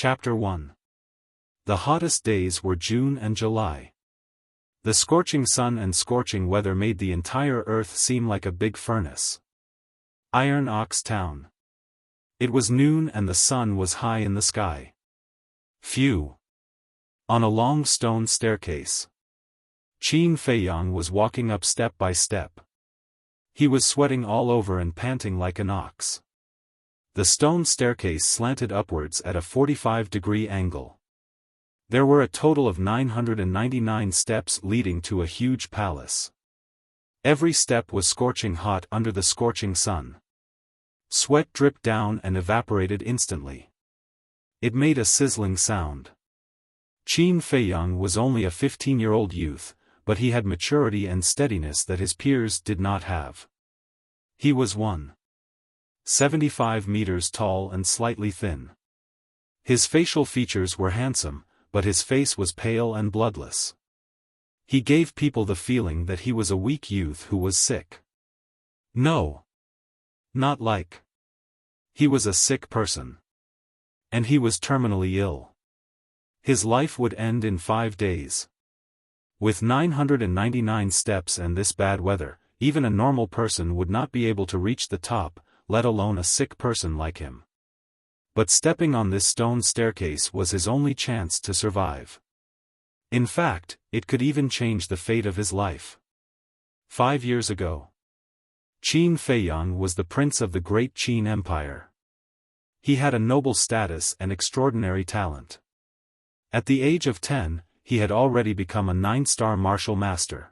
Chapter 1. The hottest days were June and July. The scorching sun and scorching weather made the entire earth seem like a big furnace. Iron Ox Town. It was noon and the sun was high in the sky. Phew. On a long stone staircase, Qin Feiyang was walking up step by step. He was sweating all over and panting like an ox. The stone staircase slanted upwards at a 45-degree angle. There were a total of 999 steps leading to a huge palace. Every step was scorching hot under the scorching sun. Sweat dripped down and evaporated instantly. It made a sizzling sound. Qin Feiyang was only a 15-year-old youth, but he had maturity and steadiness that his peers did not have. He was 1.75 meters tall and slightly thin. His facial features were handsome, but his face was pale and bloodless. He gave people the feeling that he was a weak youth who was sick. No. Not like. He was a sick person. And he was terminally ill. His life would end in 5 days. With 999 steps and this bad weather, even a normal person would not be able to reach the top, let alone a sick person like him. But stepping on this stone staircase was his only chance to survive. In fact, it could even change the fate of his life. 5 years ago, Qin Feiyang was the prince of the great Qin Empire. He had a noble status and extraordinary talent. At the age of 10, he had already become a 9-star martial master.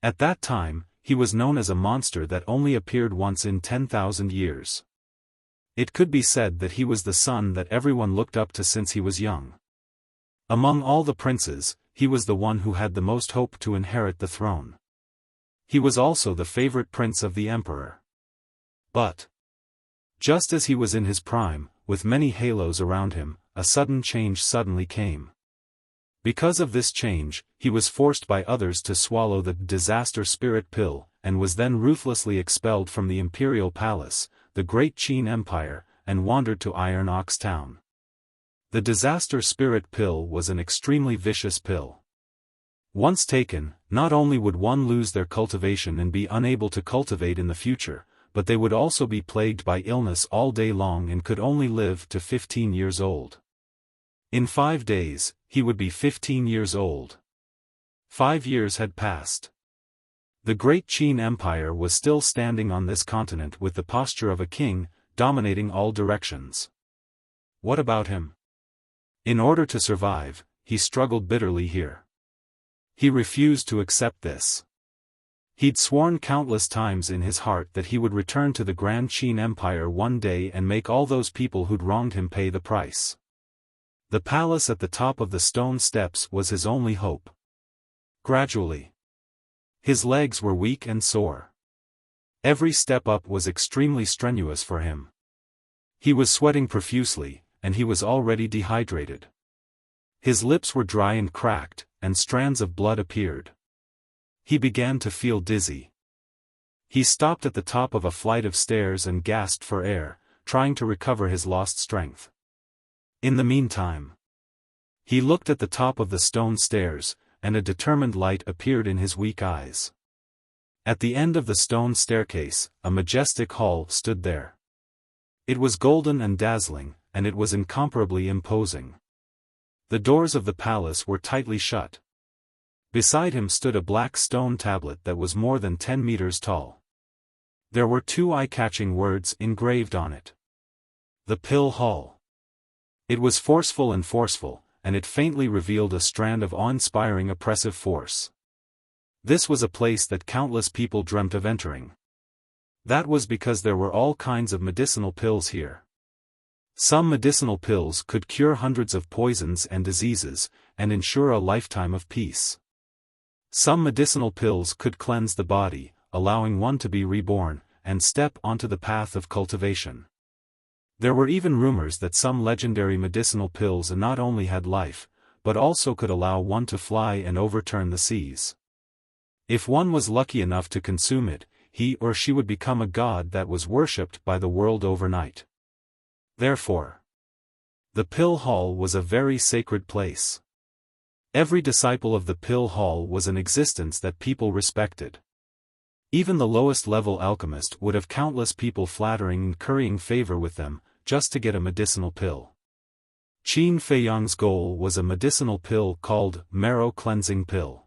At that time, he was known as a monster that only appeared once in 10,000 years. It could be said that he was the son that everyone looked up to since he was young. Among all the princes, he was the one who had the most hope to inherit the throne. He was also the favorite prince of the emperor. But just as he was in his prime, with many halos around him, a sudden change suddenly came. Because of this change, he was forced by others to swallow the disaster spirit pill, and was then ruthlessly expelled from the imperial palace, the great Qin Empire, and wandered to Iron Ox Town. The disaster spirit pill was an extremely vicious pill. Once taken, not only would one lose their cultivation and be unable to cultivate in the future, but they would also be plagued by illness all day long and could only live to 15 years old. In 5 days, he would be 15 years old. 5 years had passed. The great Qin Empire was still standing on this continent with the posture of a king, dominating all directions. What about him? In order to survive, he struggled bitterly here. He refused to accept this. He'd sworn countless times in his heart that he would return to the Grand Qin Empire one day and make all those people who'd wronged him pay the price. The palace at the top of the stone steps was his only hope. Gradually, his legs were weak and sore. Every step up was extremely strenuous for him. He was sweating profusely, and he was already dehydrated. His lips were dry and cracked, and strands of blood appeared. He began to feel dizzy. He stopped at the top of a flight of stairs and gasped for air, trying to recover his lost strength. In the meantime, he looked at the top of the stone stairs, and a determined light appeared in his weak eyes. At the end of the stone staircase, a majestic hall stood there. It was golden and dazzling, and it was incomparably imposing. The doors of the palace were tightly shut. Beside him stood a black stone tablet that was more than 10 meters tall. There were 2 eye-catching words engraved on it. The Pill Hall. It was forceful, and it faintly revealed a strand of awe-inspiring oppressive force. This was a place that countless people dreamt of entering. That was because there were all kinds of medicinal pills here. Some medicinal pills could cure hundreds of poisons and diseases, and ensure a lifetime of peace. Some medicinal pills could cleanse the body, allowing one to be reborn, and step onto the path of cultivation. There were even rumors that some legendary medicinal pills not only had life, but also could allow one to fly and overturn the seas. If one was lucky enough to consume it, he or she would become a god that was worshipped by the world overnight. Therefore, The Pill Hall was a very sacred place. Every disciple of the Pill Hall was an existence that people respected. Even the lowest-level alchemist would have countless people flattering and currying favor with them, just to get a medicinal pill. Qin Feiyang's goal was a medicinal pill called Marrow Cleansing Pill.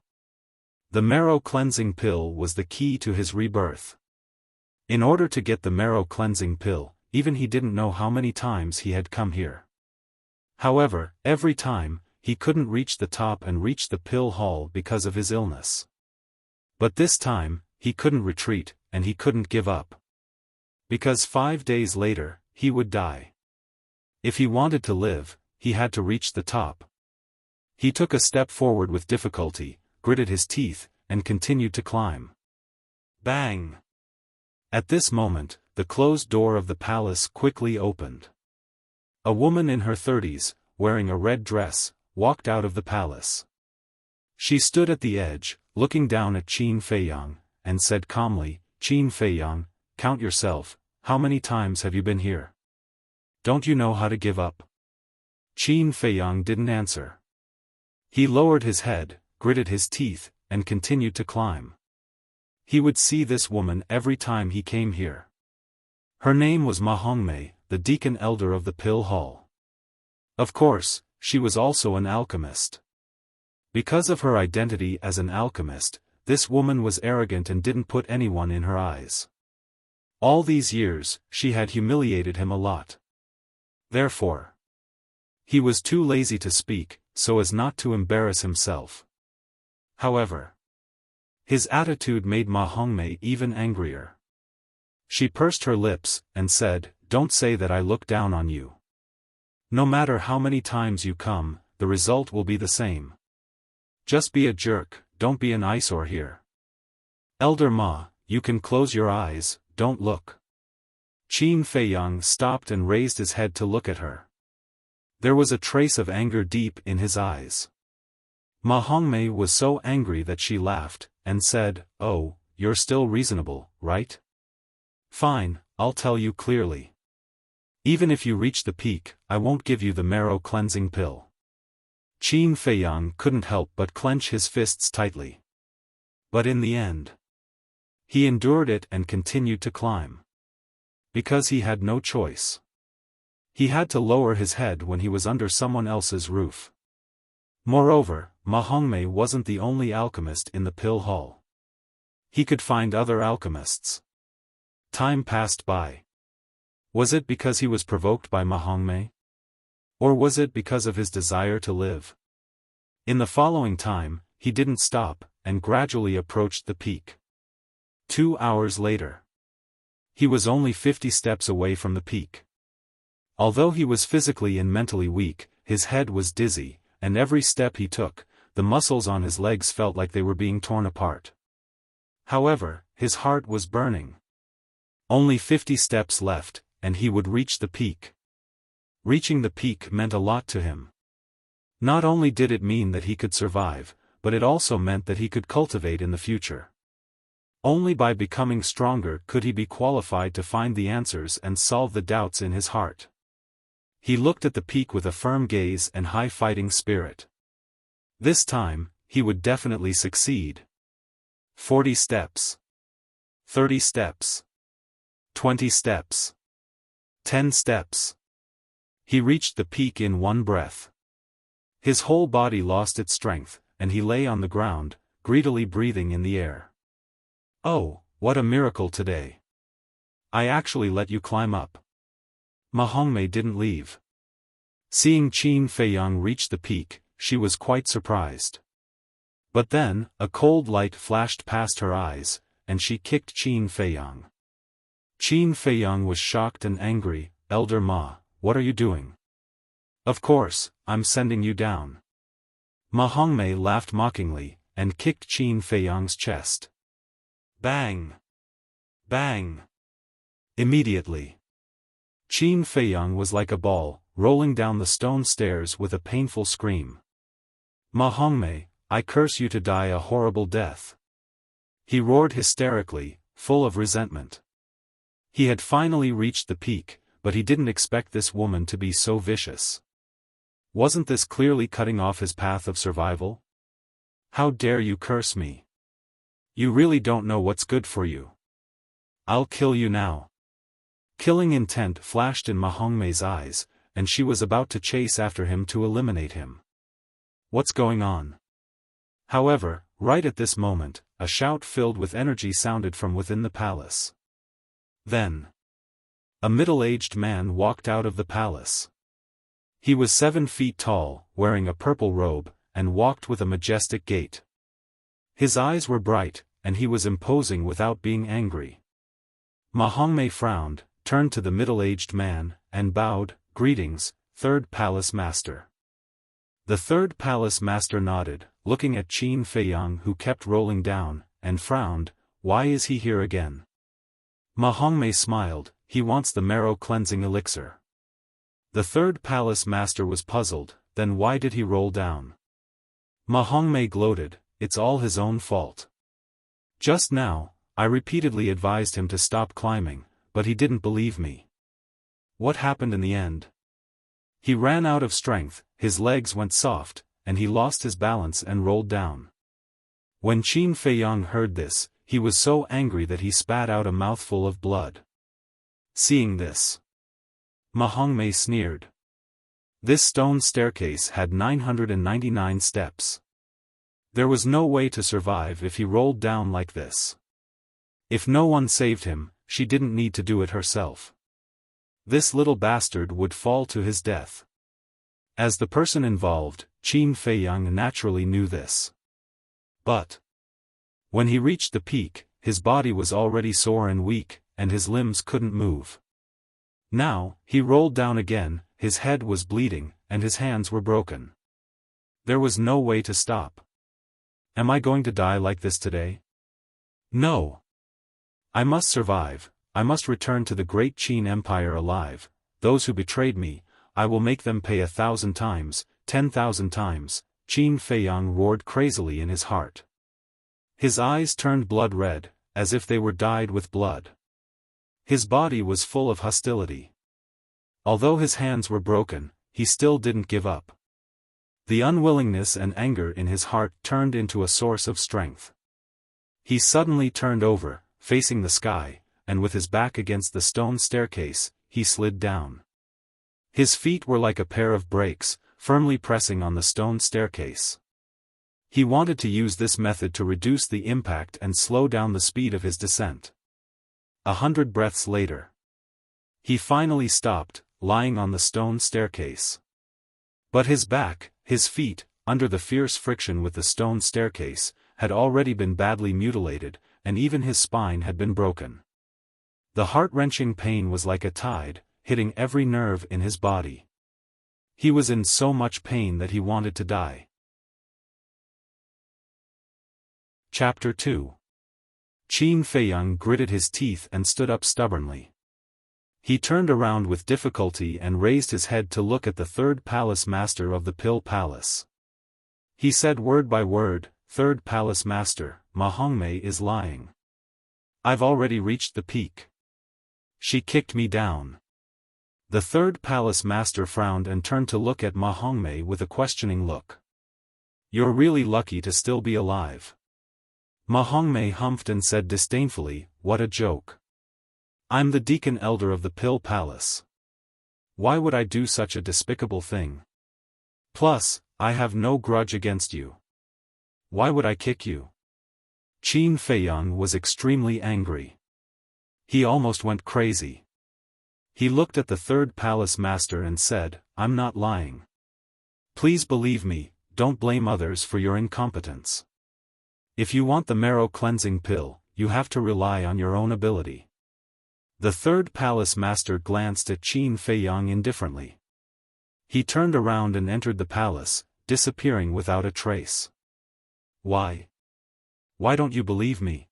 The Marrow Cleansing Pill was the key to his rebirth. In order to get the Marrow Cleansing Pill, even he didn't know how many times he had come here. However, every time, he couldn't reach the top and reach the Pill Hall because of his illness. But this time, he couldn't retreat, and he couldn't give up. Because 5 days later, he would die. If he wanted to live, he had to reach the top. He took a step forward with difficulty, gritted his teeth, and continued to climb. Bang! At this moment, the closed door of the palace quickly opened. A woman in her 30s, wearing a red dress, walked out of the palace. She stood at the edge, looking down at Qin Feiyang, and said calmly, "Qin Feiyang, count yourself, how many times have you been here? Don't you know how to give up?" Qin Feiyang didn't answer. He lowered his head, gritted his teeth, and continued to climb. He would see this woman every time he came here. Her name was Ma Hongmei, the deacon elder of the Pill Hall. Of course, she was also an alchemist. Because of her identity as an alchemist, this woman was arrogant and didn't put anyone in her eyes. All these years, she had humiliated him a lot. Therefore, he was too lazy to speak, so as not to embarrass himself. However, his attitude made Ma Hongmei even angrier. She pursed her lips, and said, "Don't say that I look down on you. No matter how many times you come, the result will be the same. Just be a jerk, don't be an eyesore here. Elder Ma, you can close your eyes, don't look." Qin Feiyang stopped and raised his head to look at her. There was a trace of anger deep in his eyes. Ma Hongmei was so angry that she laughed, and said, "Oh, you're still reasonable, right? Fine, I'll tell you clearly. Even if you reach the peak, I won't give you the Marrow Cleansing Pill." Qin Feiyang couldn't help but clench his fists tightly. But in the end, he endured it and continued to climb. Because he had no choice. He had to lower his head when he was under someone else's roof. Moreover, Ma Hongmei wasn't the only alchemist in the Pill Hall. He could find other alchemists. Time passed by. Was it because he was provoked by Ma Hongmei? Or was it because of his desire to live? In the following time, he didn't stop, and gradually approached the peak. 2 hours later, he was only 50 steps away from the peak. Although he was physically and mentally weak, his head was dizzy, and every step he took, the muscles on his legs felt like they were being torn apart. However, his heart was burning. Only 50 steps left, and he would reach the peak. Reaching the peak meant a lot to him. Not only did it mean that he could survive, but it also meant that he could cultivate in the future. Only by becoming stronger could he be qualified to find the answers and solve the doubts in his heart. He looked at the peak with a firm gaze and high fighting spirit. This time, he would definitely succeed. 40 steps. 30 steps. 20 steps. 10 steps. He reached the peak in one breath. His whole body lost its strength, and he lay on the ground, greedily breathing in the air. "Oh, what a miracle today. I actually let you climb up." Ma Hongmei didn't leave. Seeing Qin Feiyang reach the peak, she was quite surprised. But then, a cold light flashed past her eyes, and she kicked Qin Feiyang. Qin Feiyang was shocked and angry. "Elder Ma, what are you doing?" "Of course, I'm sending you down." Ma Hongmei laughed mockingly, and kicked Qin Feiyang's chest. Bang! Bang! Immediately, Qin Feiyang was like a ball, rolling down the stone stairs with a painful scream. "Ma Hongmei, I curse you to die a horrible death." He roared hysterically, full of resentment. He had finally reached the peak, but he didn't expect this woman to be so vicious. Wasn't this clearly cutting off his path of survival? How dare you curse me? You really don't know what's good for you. I'll kill you now. Killing intent flashed in Ma Hongmei's eyes, and she was about to chase after him to eliminate him. What's going on? However, right at this moment, a shout filled with energy sounded from within the palace. Then, a middle-aged man walked out of the palace. He was 7 feet tall, wearing a purple robe, and walked with a majestic gait. His eyes were bright, and he was imposing without being angry. Ma Hongmei frowned, turned to the middle-aged man, and bowed, "Greetings, Third Palace Master." The Third Palace Master nodded, looking at Qin Feiyang who kept rolling down, and frowned, "Why is he here again?" Ma Hongmei smiled, "He wants the marrow-cleansing elixir." The Third Palace Master was puzzled, "Then why did he roll down?" Ma Hongmei gloated, "It's all his own fault. Just now, I repeatedly advised him to stop climbing, but he didn't believe me. What happened in the end? He ran out of strength, his legs went soft, and he lost his balance and rolled down." When Qin Feiyang heard this, he was so angry that he spat out a mouthful of blood. Seeing this, Ma Hongmei sneered. This stone staircase had 999 steps. There was no way to survive if he rolled down like this. If no one saved him, she didn't need to do it herself. This little bastard would fall to his death. As the person involved, Qin Feiyang naturally knew this. But when he reached the peak, his body was already sore and weak, and his limbs couldn't move. Now, he rolled down again, his head was bleeding, and his hands were broken. There was no way to stop. Am I going to die like this today? No. I must survive, I must return to the great Qin Empire alive. Those who betrayed me, I will make them pay 1,000 times, 10,000 times, Qin Feiyang roared crazily in his heart. His eyes turned blood red, as if they were dyed with blood. His body was full of hostility. Although his hands were broken, he still didn't give up. The unwillingness and anger in his heart turned into a source of strength. He suddenly turned over, facing the sky, and with his back against the stone staircase, he slid down. His feet were like a pair of brakes, firmly pressing on the stone staircase. He wanted to use this method to reduce the impact and slow down the speed of his descent. 100 breaths later, he finally stopped, lying on the stone staircase. But his back, his feet, under the fierce friction with the stone staircase, had already been badly mutilated, and even his spine had been broken. The heart-wrenching pain was like a tide, hitting every nerve in his body. He was in so much pain that he wanted to die. Chapter 2. Qin Feiyang gritted his teeth and stood up stubbornly. He turned around with difficulty and raised his head to look at the Third Palace Master of the Pill Palace. He said word by word, "Third Palace Master, Ma Hongmei is lying. I've already reached the peak. She kicked me down." The Third Palace Master frowned and turned to look at Ma Hongmei with a questioning look. "You're really lucky to still be alive." Ma Hongmei humphed and said disdainfully, "What a joke. I'm the Deacon Elder of the Pill Palace. Why would I do such a despicable thing? Plus, I have no grudge against you. Why would I kick you?" Qin Feiyang was extremely angry. He almost went crazy. He looked at the Third Palace Master and said, "I'm not lying. Please believe me, don't blame others for your incompetence. If you want the marrow-cleansing pill, you have to rely on your own ability." The Third Palace Master glanced at Qin Feiyang indifferently. He turned around and entered the palace, disappearing without a trace. "Why? Why don't you believe me?"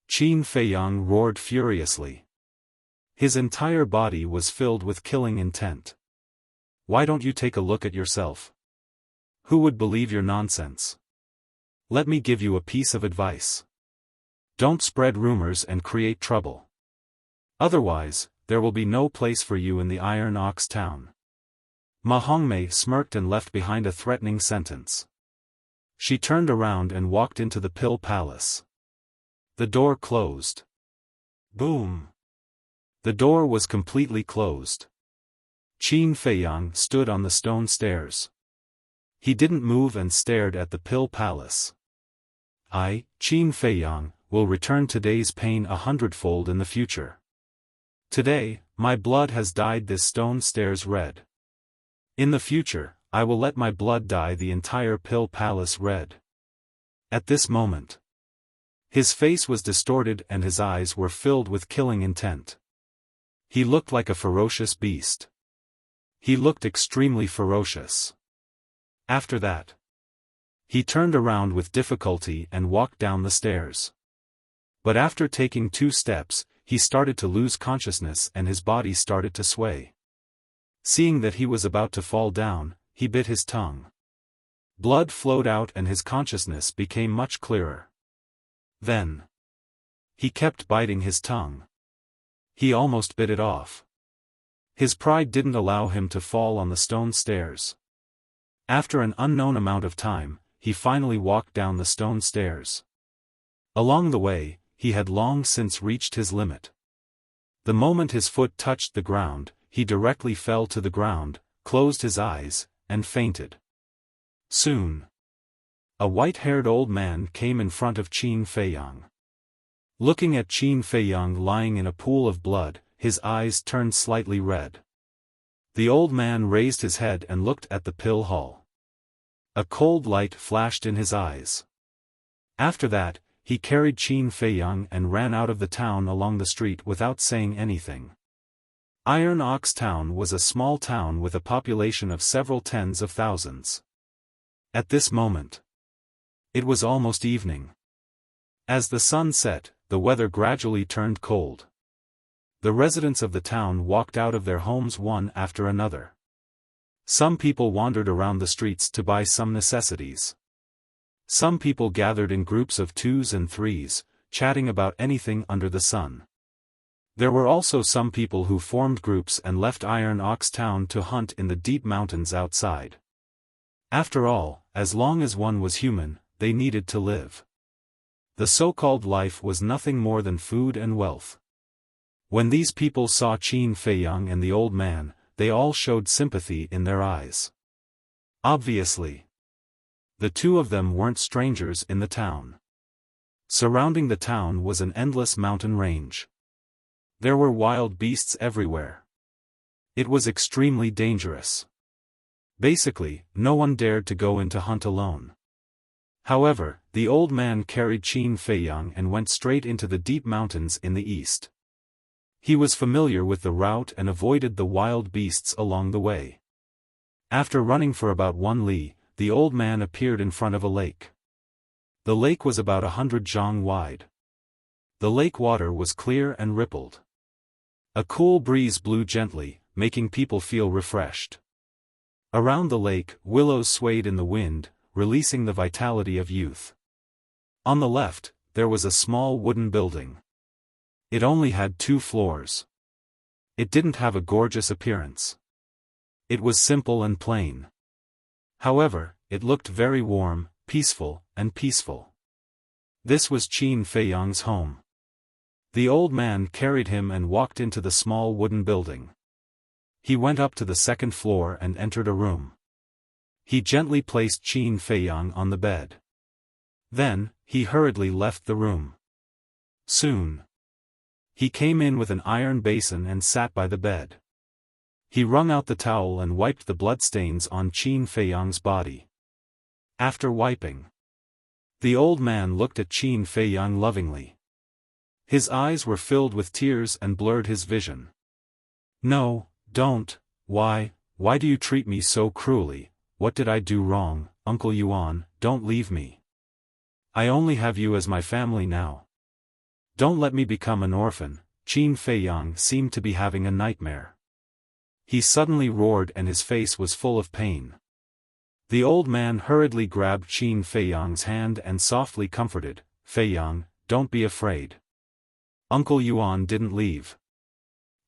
Qin Feiyang roared furiously. His entire body was filled with killing intent. "Why don't you take a look at yourself? Who would believe your nonsense? Let me give you a piece of advice. Don't spread rumors and create trouble. Otherwise, there will be no place for you in the Iron Ox Town." Ma Hongmei smirked and left behind a threatening sentence. She turned around and walked into the pill palace. The door closed. Boom! The door was completely closed. Qin Feiyang stood on the stone stairs. He didn't move and stared at the pill palace. I, Qin Feiyang, will return today's pain 100-fold in the future. Today, my blood has dyed this stone stairs red. In the future, I will let my blood dye the entire pill palace red. At this moment, his face was distorted and his eyes were filled with killing intent. He looked like a ferocious beast. He looked extremely ferocious. After that, he turned around with difficulty and walked down the stairs. But after taking 2 steps, he started to lose consciousness and his body started to sway. Seeing that he was about to fall down, he bit his tongue. Blood flowed out and his consciousness became much clearer. Then, he kept biting his tongue. He almost bit it off. His pride didn't allow him to fall on the stone stairs. After an unknown amount of time, he finally walked down the stone stairs. Along the way, he had long since reached his limit. The moment his foot touched the ground, he directly fell to the ground, closed his eyes, and fainted. Soon, a white-haired old man came in front of Qin Feiyang. Looking at Qin Feiyang lying in a pool of blood, his eyes turned slightly red. The old man raised his head and looked at the pill hall. A cold light flashed in his eyes. After that, he carried Qin Feiyang and ran out of the town along the street without saying anything. Iron Ox Town was a small town with a population of several tens of thousands. At this moment, it was almost evening. As the sun set, the weather gradually turned cold. The residents of the town walked out of their homes one after another. Some people wandered around the streets to buy some necessities. Some people gathered in groups of 2s and 3s, chatting about anything under the sun. There were also some people who formed groups and left Iron Ox Town to hunt in the deep mountains outside. After all, as long as one was human, they needed to live. The so-called life was nothing more than food and wealth. When these people saw Qin Feiyang and the old man, they all showed sympathy in their eyes. Obviously, the 2 of them weren't strangers in the town. Surrounding the town was an endless mountain range. There were wild beasts everywhere. It was extremely dangerous. Basically, no one dared to go in to hunt alone. However, the old man carried Qin Feiyang and went straight into the deep mountains in the east. He was familiar with the route and avoided the wild beasts along the way. After running for about 1 li, the old man appeared in front of a lake. The lake was about 100 zhang wide. The lake water was clear and rippled. A cool breeze blew gently, making people feel refreshed. Around the lake, willows swayed in the wind, releasing the vitality of youth. On the left, there was a small wooden building. It only had 2 floors. It didn't have a gorgeous appearance. It was simple and plain. However, it looked very warm, peaceful, and peaceful. This was Qin Feiyang's home. The old man carried him and walked into the small wooden building. He went up to the 2nd floor and entered a room. He gently placed Qin Feiyang on the bed. Then, he hurriedly left the room. Soon, he came in with an iron basin and sat by the bed. He wrung out the towel and wiped the bloodstains on Qin Feiyang's body. After wiping, the old man looked at Qin Feiyang lovingly. His eyes were filled with tears and blurred his vision. "No, don't, why do you treat me so cruelly? What did I do wrong, Uncle Yuan? Don't leave me. I only have you as my family now. Don't let me become an orphan." Qin Feiyang seemed to be having a nightmare. He suddenly roared and his face was full of pain. The old man hurriedly grabbed Qin Feiyang's hand and softly comforted, "Feiyang, don't be afraid. Uncle Yuan didn't leave.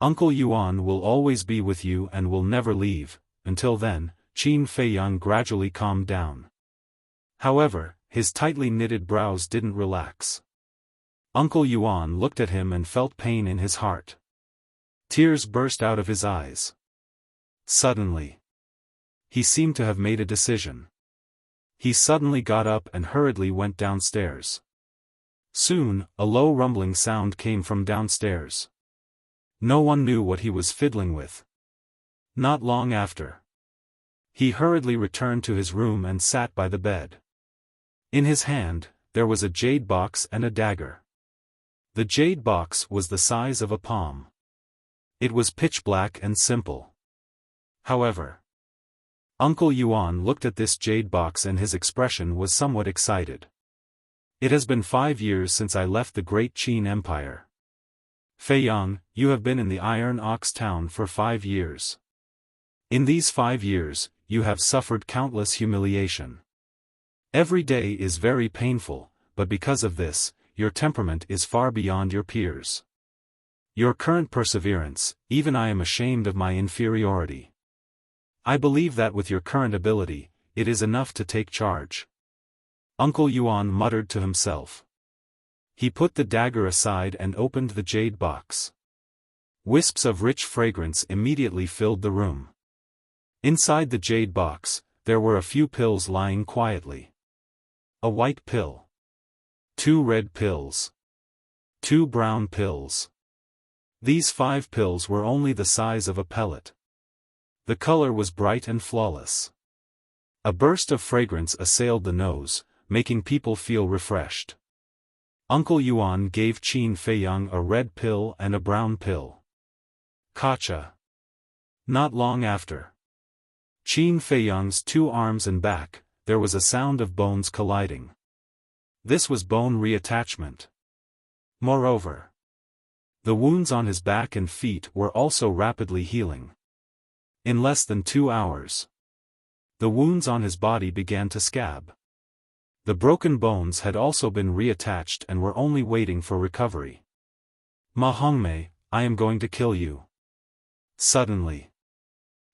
Uncle Yuan will always be with you and will never leave. Until then, Qin Feiyang gradually calmed down. However, his tightly knitted brows didn't relax. Uncle Yuan looked at him and felt pain in his heart. Tears burst out of his eyes. Suddenly, he seemed to have made a decision. He suddenly got up and hurriedly went downstairs. Soon, a low rumbling sound came from downstairs. No one knew what he was fiddling with. Not long after, he hurriedly returned to his room and sat by the bed. In his hand, there was a jade box and a dagger. The jade box was the size of a palm. It was pitch black and simple. However, Uncle Yuan looked at this jade box and his expression was somewhat excited. It has been 5 years since I left the great Qin Empire. Feiyang, you have been in the Iron Ox Town for 5 years. In these 5 years, you have suffered countless humiliation. Every day is very painful, but because of this, your temperament is far beyond your peers. Your current perseverance, even I am ashamed of my inferiority. I believe that with your current ability, it is enough to take charge. Uncle Yuan muttered to himself. He put the dagger aside and opened the jade box. Wisps of rich fragrance immediately filled the room. Inside the jade box, there were a few pills lying quietly. A white pill. 2 red pills. 2 brown pills. These 5 pills were only the size of a pellet. The color was bright and flawless. A burst of fragrance assailed the nose, making people feel refreshed. Uncle Yuan gave Qin Feiyang a red pill and a brown pill. Kacha. Not long after, Qin Feiyang's 2 arms and back, there was a sound of bones colliding. This was bone reattachment. Moreover, the wounds on his back and feet were also rapidly healing. In less than 2 hours, the wounds on his body began to scab. The broken bones had also been reattached and were only waiting for recovery. Ma Hongmei, I am going to kill you. Suddenly,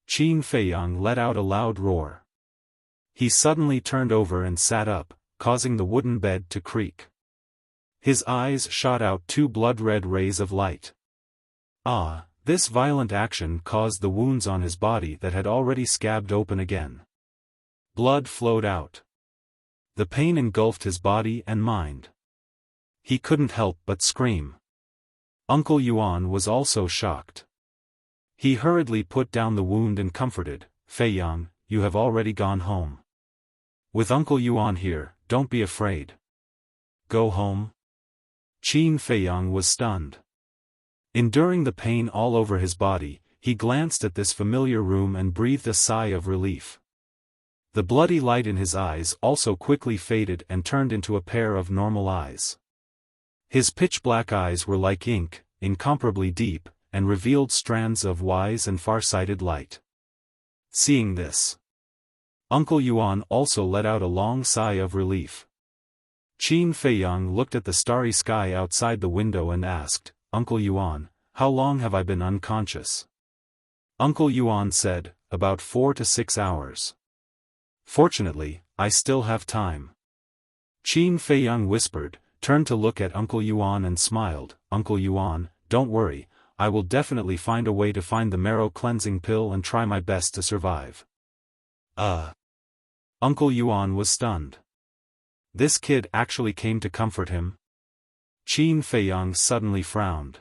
Qin Feiyang let out a loud roar. He suddenly turned over and sat up, causing the wooden bed to creak. His eyes shot out 2 blood-red rays of light. This violent action caused the wounds on his body that had already scabbed open again. Blood flowed out. The pain engulfed his body and mind. He couldn't help but scream. Uncle Yuan was also shocked. He hurriedly put down the wound and comforted, Feiyang, you have already gone home. With Uncle Yuan here, don't be afraid. Go home? Qin Feiyang was stunned. Enduring the pain all over his body, he glanced at this familiar room and breathed a sigh of relief. The bloody light in his eyes also quickly faded and turned into a pair of normal eyes. His pitch-black eyes were like ink, incomparably deep, and revealed strands of wise and far-sighted light. Seeing this, Uncle Yuan also let out a long sigh of relief. Qin Feiyang looked at the starry sky outside the window and asked, Uncle Yuan, how long have I been unconscious? Uncle Yuan said, about 4 to 6 hours. Fortunately, I still have time. Qin Feiyang whispered, turned to look at Uncle Yuan and smiled, Uncle Yuan, don't worry, I will definitely find a way to find the marrow cleansing pill and try my best to survive. Uncle Yuan was stunned. This kid actually came to comfort him? Qin Feiyang suddenly frowned.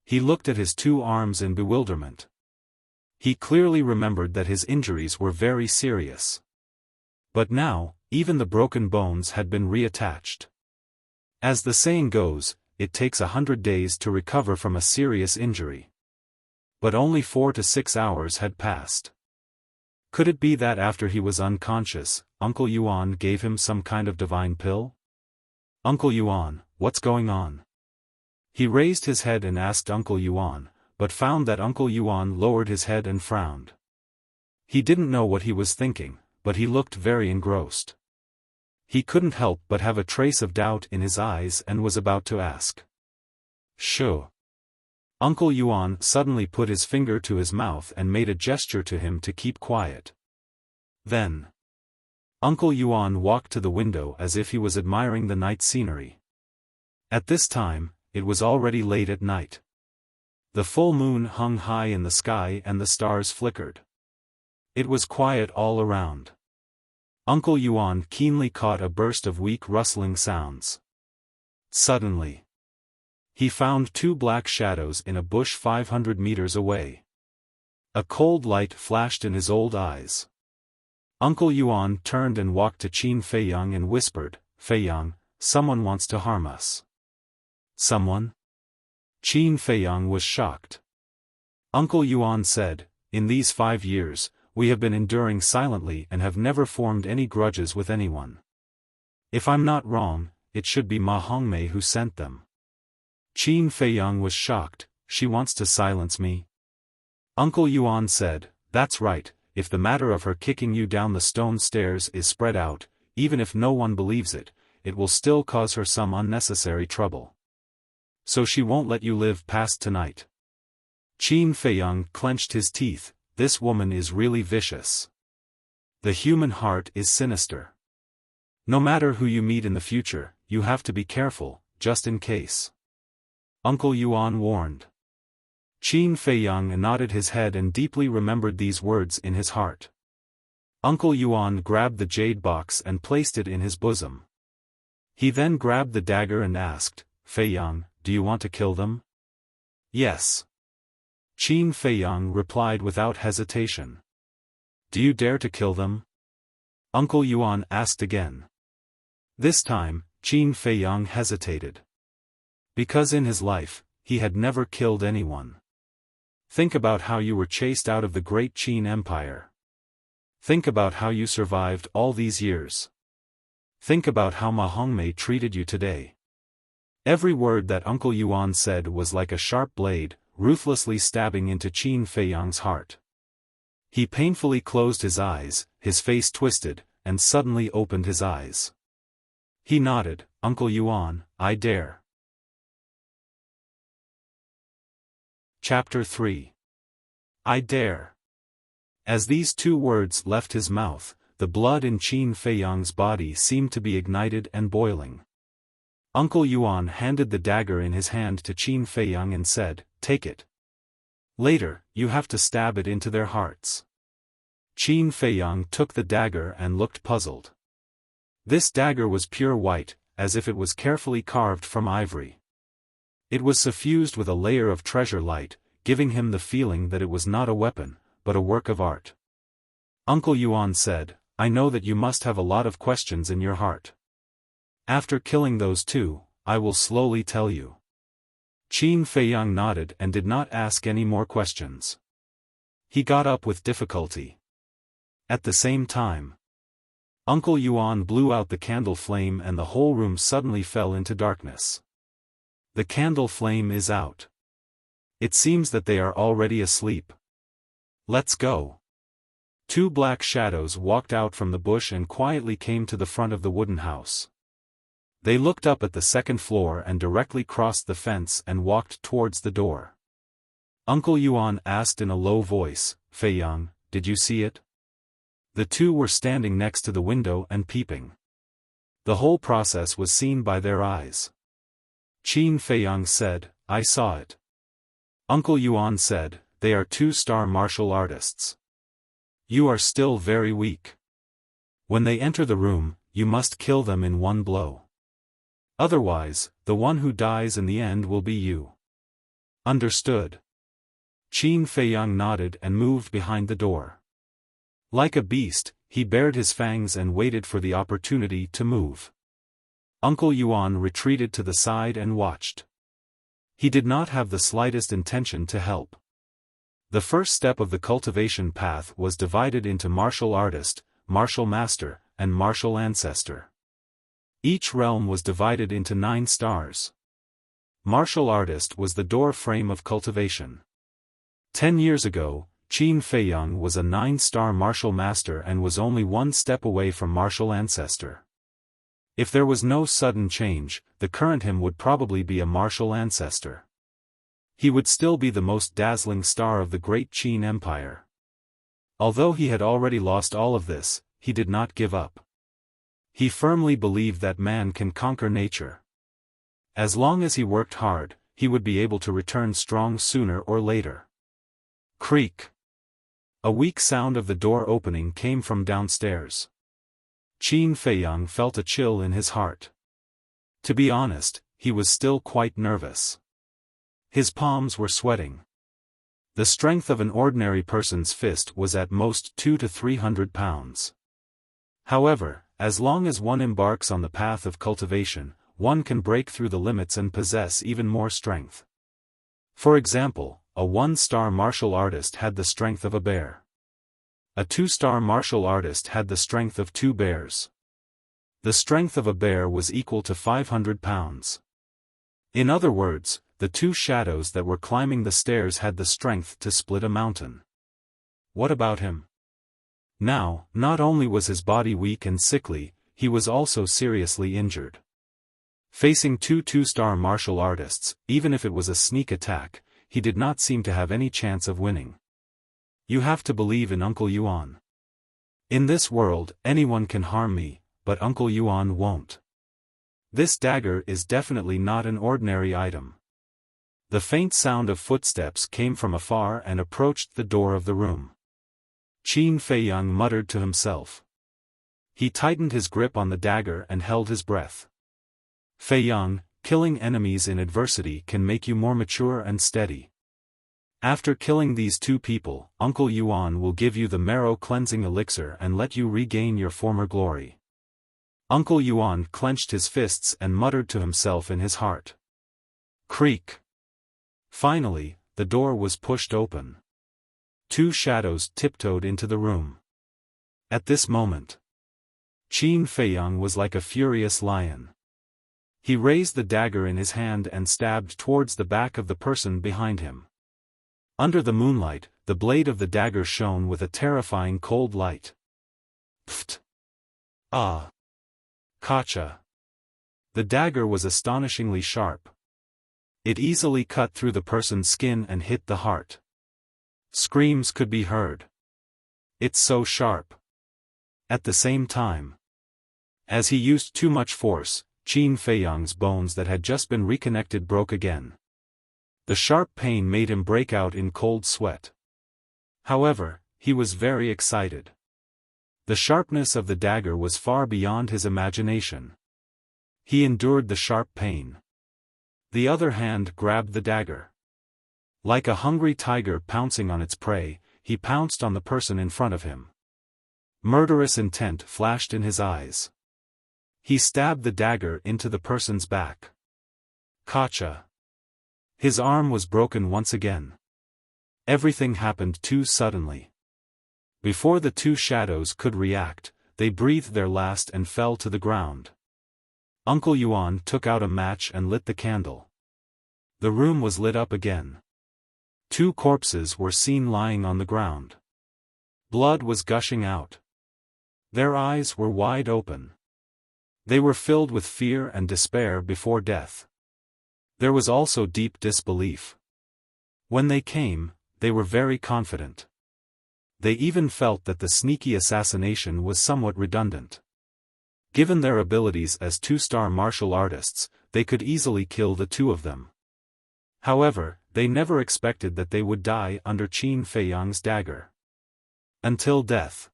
He looked at his 2 arms in bewilderment. He clearly remembered that his injuries were very serious. But now, even the broken bones had been reattached. As the saying goes, it takes 100 days to recover from a serious injury. But only 4 to 6 hours had passed. Could it be that after he was unconscious, Uncle Yuan gave him some kind of divine pill? Uncle Yuan, what's going on? He raised his head and asked Uncle Yuan, but found that Uncle Yuan lowered his head and frowned. He didn't know what he was thinking, but he looked very engrossed. He couldn't help but have a trace of doubt in his eyes and was about to ask. Sure. Uncle Yuan suddenly put his finger to his mouth and made a gesture to him to keep quiet. Then, Uncle Yuan walked to the window as if he was admiring the night scenery. At this time, it was already late at night. The full moon hung high in the sky and the stars flickered. It was quiet all around. Uncle Yuan keenly caught a burst of weak rustling sounds. Suddenly, he found two black shadows in a bush 500 meters away. A cold light flashed in his old eyes. Uncle Yuan turned and walked to Qin Feiyang and whispered, "Feiyang, someone wants to harm us." "Someone?" Qin Feiyang was shocked. Uncle Yuan said, "In these 5 years, we have been enduring silently and have never formed any grudges with anyone. If I'm not wrong, it should be Ma Hongmei who sent them." Qin Feiyang was shocked. "She wants to silence me?" Uncle Yuan said, "That's right, if the matter of her kicking you down the stone stairs is spread out, even if no one believes it, it will still cause her some unnecessary trouble. So she won't let you live past tonight." Qin Feiyang clenched his teeth. This woman is really vicious. The human heart is sinister. No matter who you meet in the future, you have to be careful, just in case. Uncle Yuan warned. Qin Feiyang nodded his head and deeply remembered these words in his heart. Uncle Yuan grabbed the jade box and placed it in his bosom. He then grabbed the dagger and asked, "Feiyang, do you want to kill them?" "Yes." Qin Feiyang replied without hesitation. "Do you dare to kill them?" Uncle Yuan asked again. This time, Qin Feiyang hesitated. Because in his life, he had never killed anyone. Think about how you were chased out of the great Qin Empire. Think about how you survived all these years. Think about how Ma Hongmei treated you today. Every word that Uncle Yuan said was like a sharp blade, ruthlessly stabbing into Qin Feiyang's heart. He painfully closed his eyes, his face twisted, and suddenly opened his eyes. He nodded, "Uncle Yuan, I dare." Chapter 3. I dare. As these two words left his mouth, the blood in Qin Feiyang's body seemed to be ignited and boiling. Uncle Yuan handed the dagger in his hand to Qin Feiyang and said, "Take it. Later, you have to stab it into their hearts." Qin Feiyang took the dagger and looked puzzled. This dagger was pure white, as if it was carefully carved from ivory. It was suffused with a layer of treasure light, giving him the feeling that it was not a weapon, but a work of art. Uncle Yuan said, "I know that you must have a lot of questions in your heart. After killing those two, I will slowly tell you." Qin Feiyang nodded and did not ask any more questions. He got up with difficulty. At the same time, Uncle Yuan blew out the candle flame and the whole room suddenly fell into darkness. The candle flame is out. It seems that they are already asleep. Let's go. Two black shadows walked out from the bush and quietly came to the front of the wooden house. They looked up at the second floor and directly crossed the fence and walked towards the door. Uncle Yuan asked in a low voice, "Feiyang, did you see it?" The two were standing next to the window and peeping. The whole process was seen by their eyes. Qin Feiyang said, "I saw it." Uncle Yuan said, "They are two-star martial artists. You are still very weak. When they enter the room, you must kill them in one blow. Otherwise, the one who dies in the end will be you. Understood?" Qin Feiyang nodded and moved behind the door. Like a beast, he bared his fangs and waited for the opportunity to move. Uncle Yuan retreated to the side and watched. He did not have the slightest intention to help. The first step of the cultivation path was divided into martial artist, martial master, and martial ancestor. Each realm was divided into 9 stars. Martial artist was the door frame of cultivation. 10 years ago, Qin Feiyang was a 9-star martial master and was only 1 step away from martial ancestor. If there was no sudden change, the current him would probably be a martial ancestor. He would still be the most dazzling star of the great Qin Empire. Although he had already lost all of this, he did not give up. He firmly believed that man can conquer nature. As long as he worked hard, he would be able to return strong sooner or later. Creak. A weak sound of the door opening came from downstairs. Qin Feiyang felt a chill in his heart. To be honest, he was still quite nervous. His palms were sweating. The strength of an ordinary person's fist was at most 200 to 300 pounds. However, as long as one embarks on the path of cultivation, one can break through the limits and possess even more strength. For example, a 1-star martial artist had the strength of a bear. A 2-star martial artist had the strength of 2 bears. The strength of a bear was equal to 500 pounds. In other words, the 2 shadows that were climbing the stairs had the strength to split a mountain. What about him? Now, not only was his body weak and sickly, he was also seriously injured. Facing 2 2-star martial artists, even if it was a sneak attack, he did not seem to have any chance of winning. You have to believe in Uncle Yuan. In this world, anyone can harm me, but Uncle Yuan won't. This dagger is definitely not an ordinary item. The faint sound of footsteps came from afar and approached the door of the room. Qin Feiyang muttered to himself. He tightened his grip on the dagger and held his breath. Feiyang, killing enemies in adversity can make you more mature and steady. After killing these 2 people, Uncle Yuan will give you the marrow cleansing elixir and let you regain your former glory. Uncle Yuan clenched his fists and muttered to himself in his heart. Creak. Finally, the door was pushed open. 2 shadows tiptoed into the room. At this moment, Qin Feiyang was like a furious lion. He raised the dagger in his hand and stabbed towards the back of the person behind him. Under the moonlight, the blade of the dagger shone with a terrifying cold light. Pfft! Ah! Kacha! The dagger was astonishingly sharp. It easily cut through the person's skin and hit the heart. Screams could be heard. It's so sharp. At the same time, as he used too much force, Qin Feiyang's bones that had just been reconnected broke again. The sharp pain made him break out in cold sweat. However, he was very excited. The sharpness of the dagger was far beyond his imagination. He endured the sharp pain. The other hand grabbed the dagger. Like a hungry tiger pouncing on its prey, he pounced on the person in front of him. Murderous intent flashed in his eyes. He stabbed the dagger into the person's back. Kacha! His arm was broken once again. Everything happened too suddenly. Before the 2 shadows could react, they breathed their last and fell to the ground. Uncle Yuan took out a match and lit the candle. The room was lit up again. 2 corpses were seen lying on the ground. Blood was gushing out. Their eyes were wide open. They were filled with fear and despair before death. There was also deep disbelief. When they came, they were very confident. They even felt that the sneaky assassination was somewhat redundant. Given their abilities as 2-star martial artists, they could easily kill the 2 of them. However, they never expected that they would die under Qin Feiyang's dagger. Until death.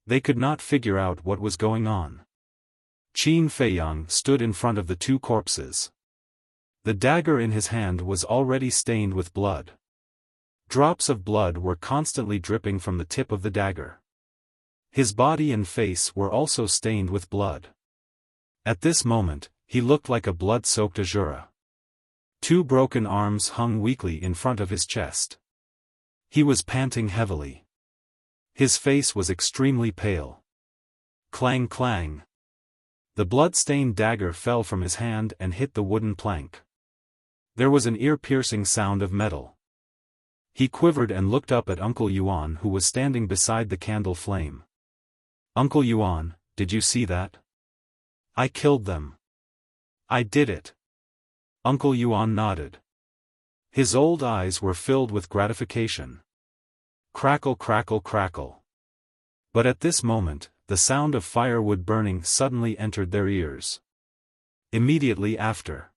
They could not figure out what was going on. Qin Feiyang stood in front of the 2 corpses. The dagger in his hand was already stained with blood. Drops of blood were constantly dripping from the tip of the dagger. His body and face were also stained with blood. At this moment, he looked like a blood-soaked Azura. 2 broken arms hung weakly in front of his chest. He was panting heavily. His face was extremely pale. Clang clang. The blood-stained dagger fell from his hand and hit the wooden plank. There was an ear-piercing sound of metal. He quivered and looked up at Uncle Yuan, who was standing beside the candle flame. Uncle Yuan, did you see that? I killed them. I did it. Uncle Yuan nodded. His old eyes were filled with gratification. Crackle, crackle, crackle. But at this moment, the sound of firewood burning suddenly entered their ears. Immediately after,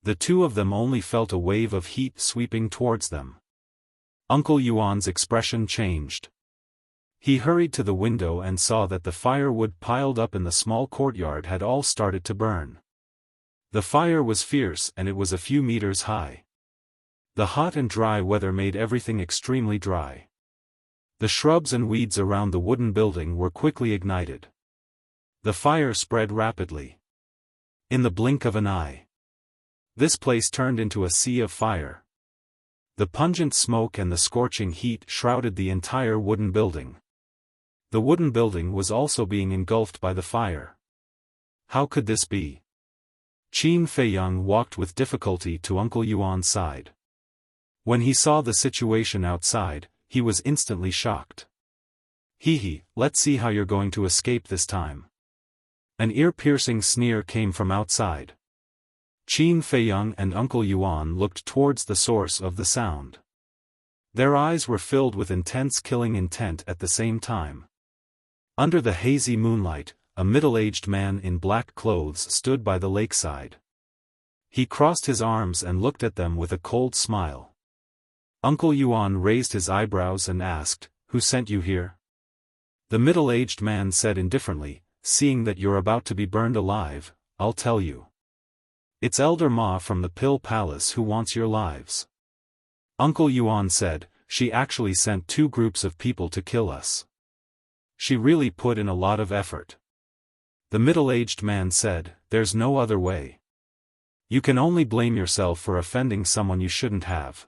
the two of them only felt a wave of heat sweeping towards them. Uncle Yuan's expression changed. He hurried to the window and saw that the firewood piled up in the small courtyard had all started to burn. The fire was fierce and it was a few meters high. The hot and dry weather made everything extremely dry. The shrubs and weeds around the wooden building were quickly ignited. The fire spread rapidly. In the blink of an eye, this place turned into a sea of fire. The pungent smoke and the scorching heat shrouded the entire wooden building. The wooden building was also being engulfed by the fire. How could this be? Qin Feiyang walked with difficulty to Uncle Yuan's side. When he saw the situation outside, he was instantly shocked. Hee, let's see how you're going to escape this time. An ear-piercing sneer came from outside. Qin Feiyang and Uncle Yuan looked towards the source of the sound. Their eyes were filled with intense killing intent at the same time. Under the hazy moonlight, a middle-aged man in black clothes stood by the lakeside. He crossed his arms and looked at them with a cold smile. Uncle Yuan raised his eyebrows and asked, "Who sent you here?" The middle-aged man said indifferently, "Seeing that you're about to be burned alive, I'll tell you. It's Elder Ma from the Pill Palace who wants your lives." Uncle Yuan said, "She actually sent 2 groups of people to kill us. She really put in a lot of effort." The middle-aged man said, "There's no other way. You can only blame yourself for offending someone you shouldn't have.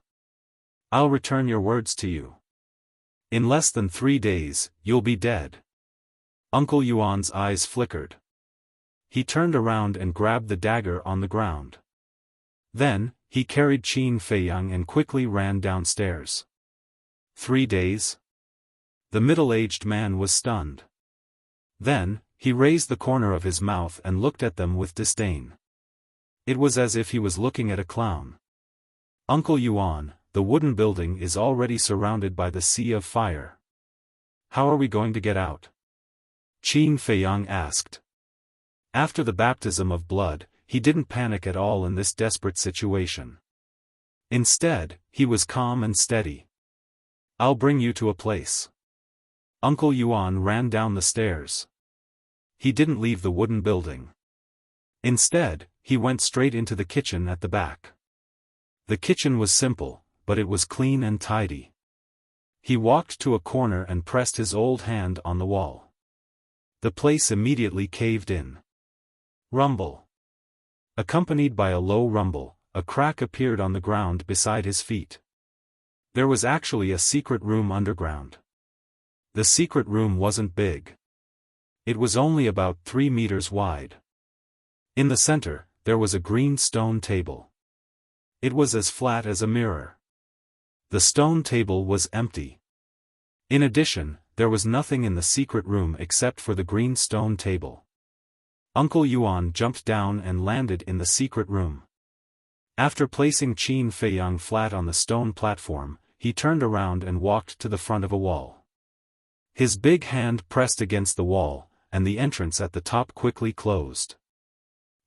I'll return your words to you. In less than 3 days, you'll be dead." Uncle Yuan's eyes flickered. He turned around and grabbed the dagger on the ground. Then, he carried Qin Feiyang and quickly ran downstairs. 3 days? The middle-aged man was stunned. Then, he raised the corner of his mouth and looked at them with disdain. It was as if he was looking at a clown. "Uncle Yuan, the wooden building is already surrounded by the sea of fire. How are we going to get out?" Qin Feiyang asked. After the baptism of blood, he didn't panic at all in this desperate situation. Instead, he was calm and steady. "I'll bring you to a place." Uncle Yuan ran down the stairs. He didn't leave the wooden building. Instead, he went straight into the kitchen at the back. The kitchen was simple, but it was clean and tidy. He walked to a corner and pressed his old hand on the wall. The place immediately caved in. Rumble. Accompanied by a low rumble, a crack appeared on the ground beside his feet. There was actually a secret room underground. The secret room wasn't big. It was only about 3 meters wide. In the center, there was a green stone table. It was as flat as a mirror. The stone table was empty. In addition, there was nothing in the secret room except for the green stone table. Uncle Yuan jumped down and landed in the secret room. After placing Qin Feiyang flat on the stone platform, he turned around and walked to the front of a wall. His big hand pressed against the wall, and the entrance at the top quickly closed.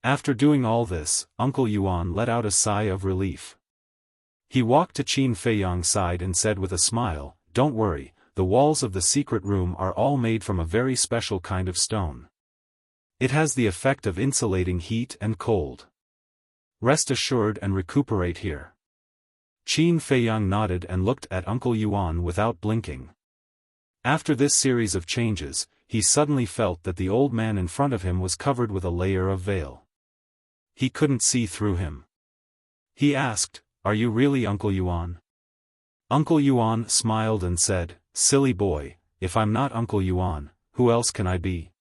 After doing all this, Uncle Yuan let out a sigh of relief. He walked to Qin Feiyang's side and said with a smile, "Don't worry, the walls of the secret room are all made from a very special kind of stone. It has the effect of insulating heat and cold. Rest assured and recuperate here." Qin Feiyang nodded and looked at Uncle Yuan without blinking. After this series of changes, he suddenly felt that the old man in front of him was covered with a layer of veil. He couldn't see through him. He asked, "Are you really Uncle Yuan?" Uncle Yuan smiled and said, "Silly boy, if I'm not Uncle Yuan, who else can I be?"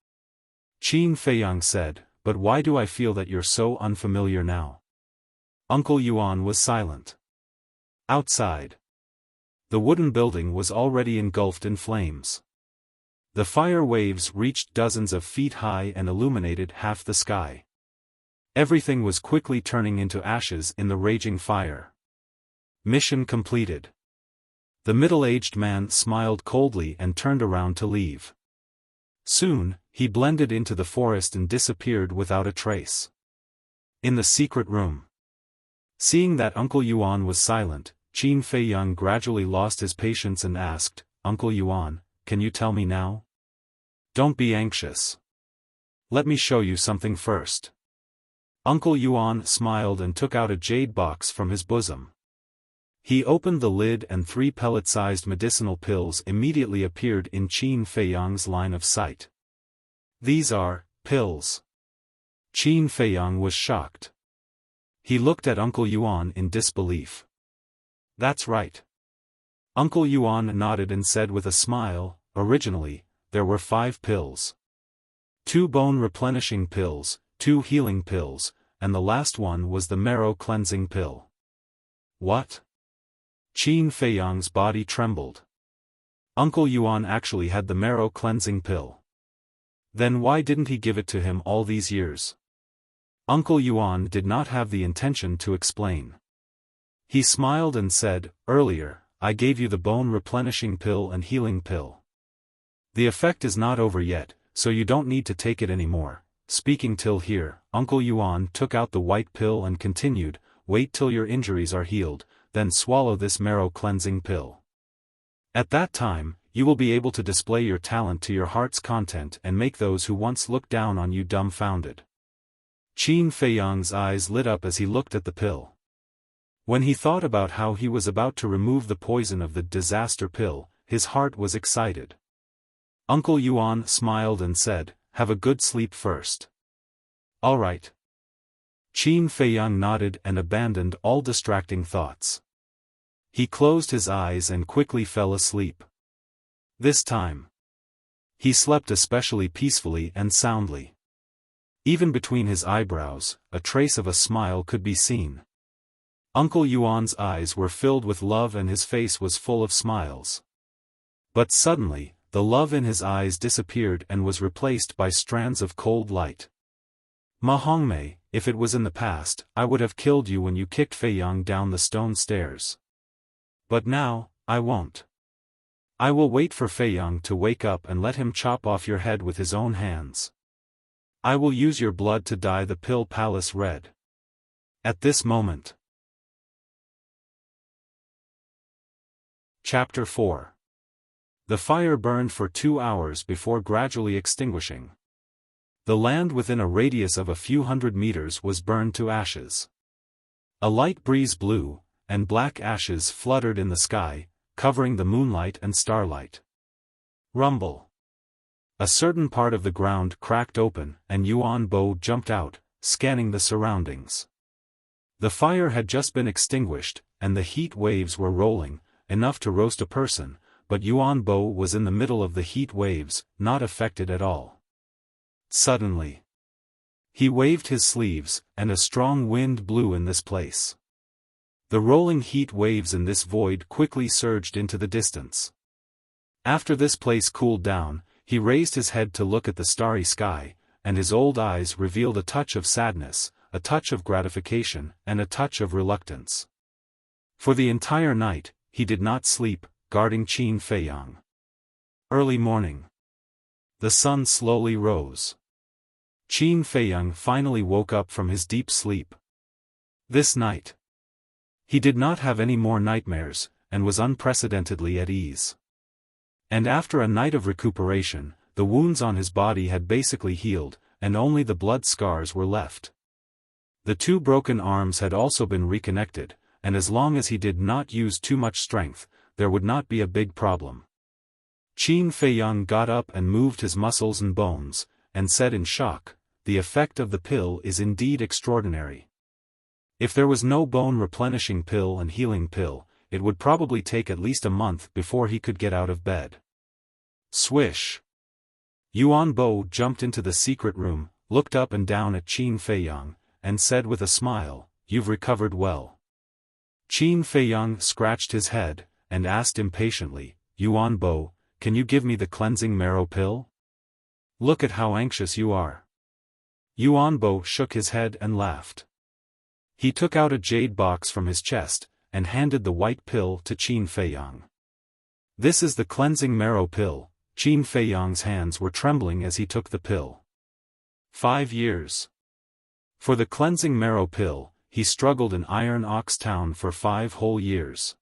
Qin Feiyang said, "But why do I feel that you're so unfamiliar now?" Uncle Yuan was silent. Outside, the wooden building was already engulfed in flames. The fire waves reached dozens of feet high and illuminated half the sky. Everything was quickly turning into ashes in the raging fire. Mission completed. The middle-aged man smiled coldly and turned around to leave. Soon, he blended into the forest and disappeared without a trace. In the secret room. Seeing that Uncle Yuan was silent, Qin Feiyang gradually lost his patience and asked, "Uncle Yuan, can you tell me now? Don't be anxious. Let me show you something first." Uncle Yuan smiled and took out a jade box from his bosom. He opened the lid and 3 pellet-sized medicinal pills immediately appeared in Qin Feiyang's line of sight. "These are pills." Qin Feiyang was shocked. He looked at Uncle Yuan in disbelief. "That's right." Uncle Yuan nodded and said with a smile, "Originally, there were 5 pills. 2 bone-replenishing pills, 2 healing pills, and the last one was the marrow-cleansing pill." "What?" Qin Feiyang's body trembled. Uncle Yuan actually had the marrow-cleansing pill. Then why didn't he give it to him all these years? Uncle Yuan did not have the intention to explain. He smiled and said, "Earlier, I gave you the bone-replenishing pill and healing pill. The effect is not over yet, so you don't need to take it anymore." Speaking till here, Uncle Yuan took out the white pill and continued, "Wait till your injuries are healed, then swallow this marrow-cleansing pill. At that time, you will be able to display your talent to your heart's content and make those who once looked down on you dumbfounded." Qin Feiyang's eyes lit up as he looked at the pill. When he thought about how he was about to remove the poison of the disaster pill, his heart was excited. Uncle Yuan smiled and said, "Have a good sleep first." "All right." Qin Feiyang nodded and abandoned all distracting thoughts. He closed his eyes and quickly fell asleep. This time, he slept especially peacefully and soundly. Even between his eyebrows, a trace of a smile could be seen. Uncle Yuan's eyes were filled with love and his face was full of smiles. But suddenly, the love in his eyes disappeared and was replaced by strands of cold light. "Ma Hongmei, if it was in the past, I would have killed you when you kicked Feiyang down the stone stairs. But now, I won't. I will wait for Feiyang to wake up and let him chop off your head with his own hands. I will use your blood to dye the Pill Palace red." At this moment. Chapter 4. The fire burned for 2 hours before gradually extinguishing. The land within a radius of a few hundred meters was burned to ashes. A light breeze blew, and black ashes fluttered in the sky, covering the moonlight and starlight. Rumble. A certain part of the ground cracked open, and Yuan Bo jumped out, scanning the surroundings. The fire had just been extinguished, and the heat waves were rolling, enough to roast a person, but Yuan Bo was in the middle of the heat waves, not affected at all. Suddenly, he waved his sleeves, and a strong wind blew in this place. The rolling heat waves in this void quickly surged into the distance. After this place cooled down, he raised his head to look at the starry sky, and his old eyes revealed a touch of sadness, a touch of gratification, and a touch of reluctance. For the entire night, he did not sleep, guarding Qin Feiyang. Early morning. The sun slowly rose. Qin Feiyang finally woke up from his deep sleep. This night, he did not have any more nightmares, and was unprecedentedly at ease. And after a night of recuperation, the wounds on his body had basically healed, and only the blood scars were left. The 2 broken arms had also been reconnected, and as long as he did not use too much strength, there would not be a big problem. Qin Feiyang got up and moved his muscles and bones, and said in shock, "The effect of the pill is indeed extraordinary. If there was no bone-replenishing pill and healing pill, it would probably take at least a month before he could get out of bed." Swish! Yuan Bo jumped into the secret room, looked up and down at Qin Feiyang, and said with a smile, "You've recovered well." Qin Feiyang scratched his head, and asked impatiently, "Yuan Bo, can you give me the cleansing marrow pill? Look at how anxious you are." Yuan Bo shook his head and laughed. He took out a jade box from his chest, and handed the white pill to Qin Feiyang. "This is the cleansing marrow pill." Qin Feiyang's hands were trembling as he took the pill. 5 years. For the cleansing marrow pill, he struggled in Iron Ox Town for 5 whole years.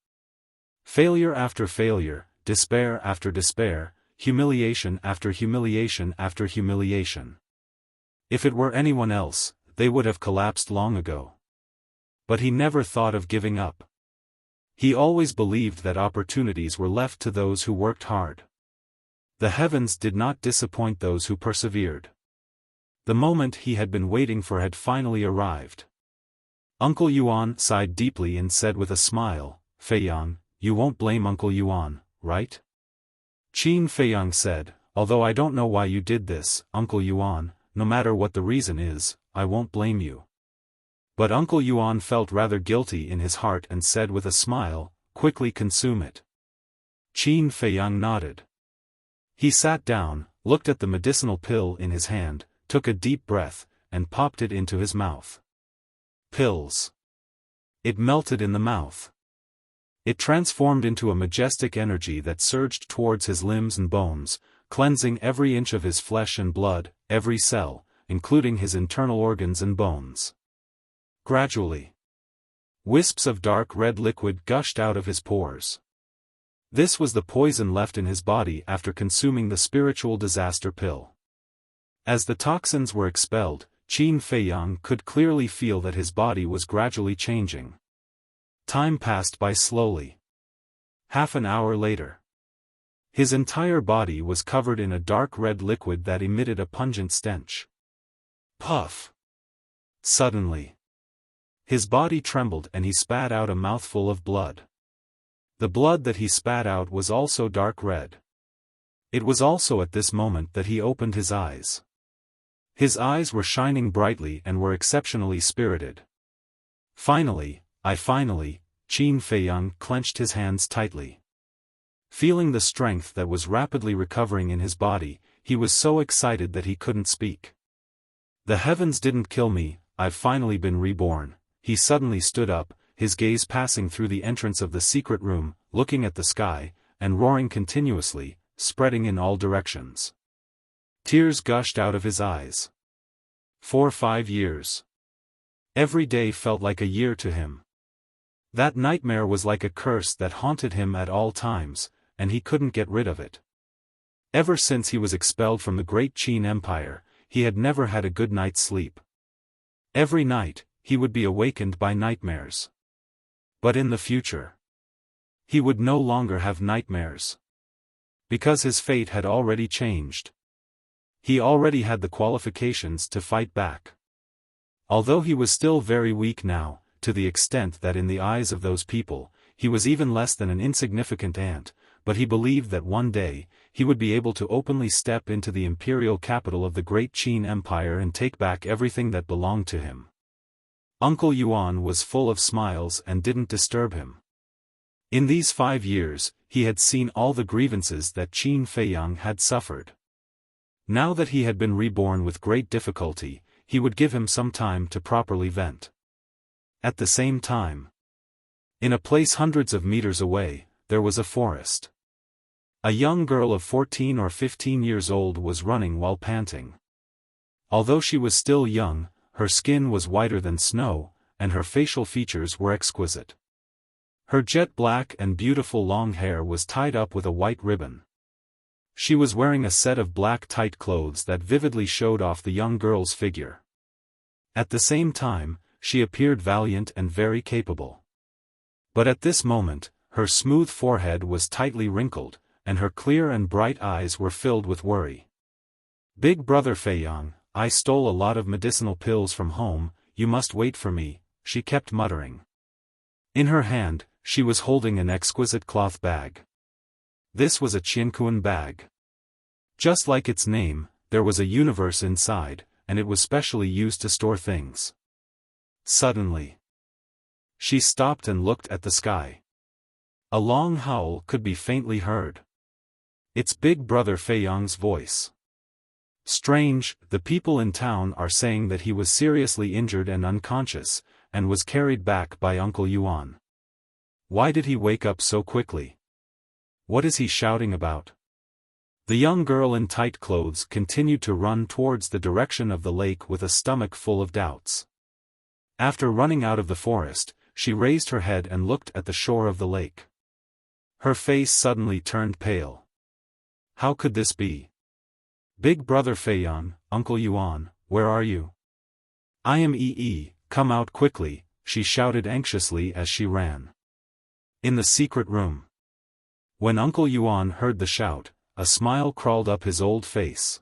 Failure after failure, despair after despair, humiliation after humiliation after humiliation. If it were anyone else, they would have collapsed long ago. But he never thought of giving up. He always believed that opportunities were left to those who worked hard. The heavens did not disappoint those who persevered. The moment he had been waiting for had finally arrived. Uncle Yuan sighed deeply and said with a smile, "Feiyang, you won't blame Uncle Yuan, right?" Qin Feiyang said, "Although I don't know why you did this, Uncle Yuan, no matter what the reason is, I won't blame you." But Uncle Yuan felt rather guilty in his heart and said with a smile, "Quickly consume it." Qin Feiyang nodded. He sat down, looked at the medicinal pill in his hand, took a deep breath, and popped it into his mouth. Pills. It melted in the mouth. It transformed into a majestic energy that surged towards his limbs and bones, cleansing every inch of his flesh and blood, every cell, including his internal organs and bones. Gradually, wisps of dark red liquid gushed out of his pores. This was the poison left in his body after consuming the spiritual disaster pill. As the toxins were expelled, Qin Feiyang could clearly feel that his body was gradually changing. Time passed by slowly. Half an hour later, his entire body was covered in a dark red liquid that emitted a pungent stench. Puff! Suddenly, his body trembled and he spat out a mouthful of blood. The blood that he spat out was also dark red. It was also at this moment that he opened his eyes. His eyes were shining brightly and were exceptionally spirited. Finally, Qin Feiyang clenched his hands tightly. Feeling the strength that was rapidly recovering in his body, he was so excited that he couldn't speak. "The heavens didn't kill me, I've finally been reborn." He suddenly stood up, his gaze passing through the entrance of the secret room, looking at the sky, and roaring continuously, spreading in all directions. Tears gushed out of his eyes. 5 years. Every day felt like a year to him. That nightmare was like a curse that haunted him at all times, and he couldn't get rid of it. Ever since he was expelled from the great Qin Empire, he had never had a good night's sleep. Every night, he would be awakened by nightmares. But in the future, he would no longer have nightmares. Because his fate had already changed. He already had the qualifications to fight back. Although he was still very weak now, to the extent that in the eyes of those people, he was even less than an insignificant ant, but he believed that one day, he would be able to openly step into the imperial capital of the great Qin Empire and take back everything that belonged to him. Uncle Yuan was full of smiles and didn't disturb him. In these 5 years, he had seen all the grievances that Qin Feiyang had suffered. Now that he had been reborn with great difficulty, he would give him some time to properly vent. At the same time, in a place hundreds of meters away, there was a forest. A young girl of 14 or 15 years old was running while panting. Although she was still young, her skin was whiter than snow, and her facial features were exquisite. Her jet black and beautiful long hair was tied up with a white ribbon. She was wearing a set of black tight clothes that vividly showed off the young girl's figure. At the same time, she appeared valiant and very capable. But at this moment, her smooth forehead was tightly wrinkled, and her clear and bright eyes were filled with worry. "Big brother Feiyang, I stole a lot of medicinal pills from home, you must wait for me," she kept muttering. In her hand, she was holding an exquisite cloth bag. This was a Qiankuan bag. Just like its name, there was a universe inside, and it was specially used to store things. Suddenly, she stopped and looked at the sky. A long howl could be faintly heard. It's Big Brother Feiyang's voice. "Strange, the people in town are saying that he was seriously injured and unconscious, and was carried back by Uncle Yuan. Why did he wake up so quickly? What is he shouting about? The young girl in tight clothes continued to run towards the direction of the lake with a stomach full of doubts. After running out of the forest, she raised her head and looked at the shore of the lake. Her face suddenly turned pale. How could this be? Big brother Feiyang, Uncle Yuan, where are you? I am Yi, come out quickly, she shouted anxiously as she ran. In the secret room. When Uncle Yuan heard the shout, a smile crawled up his old face.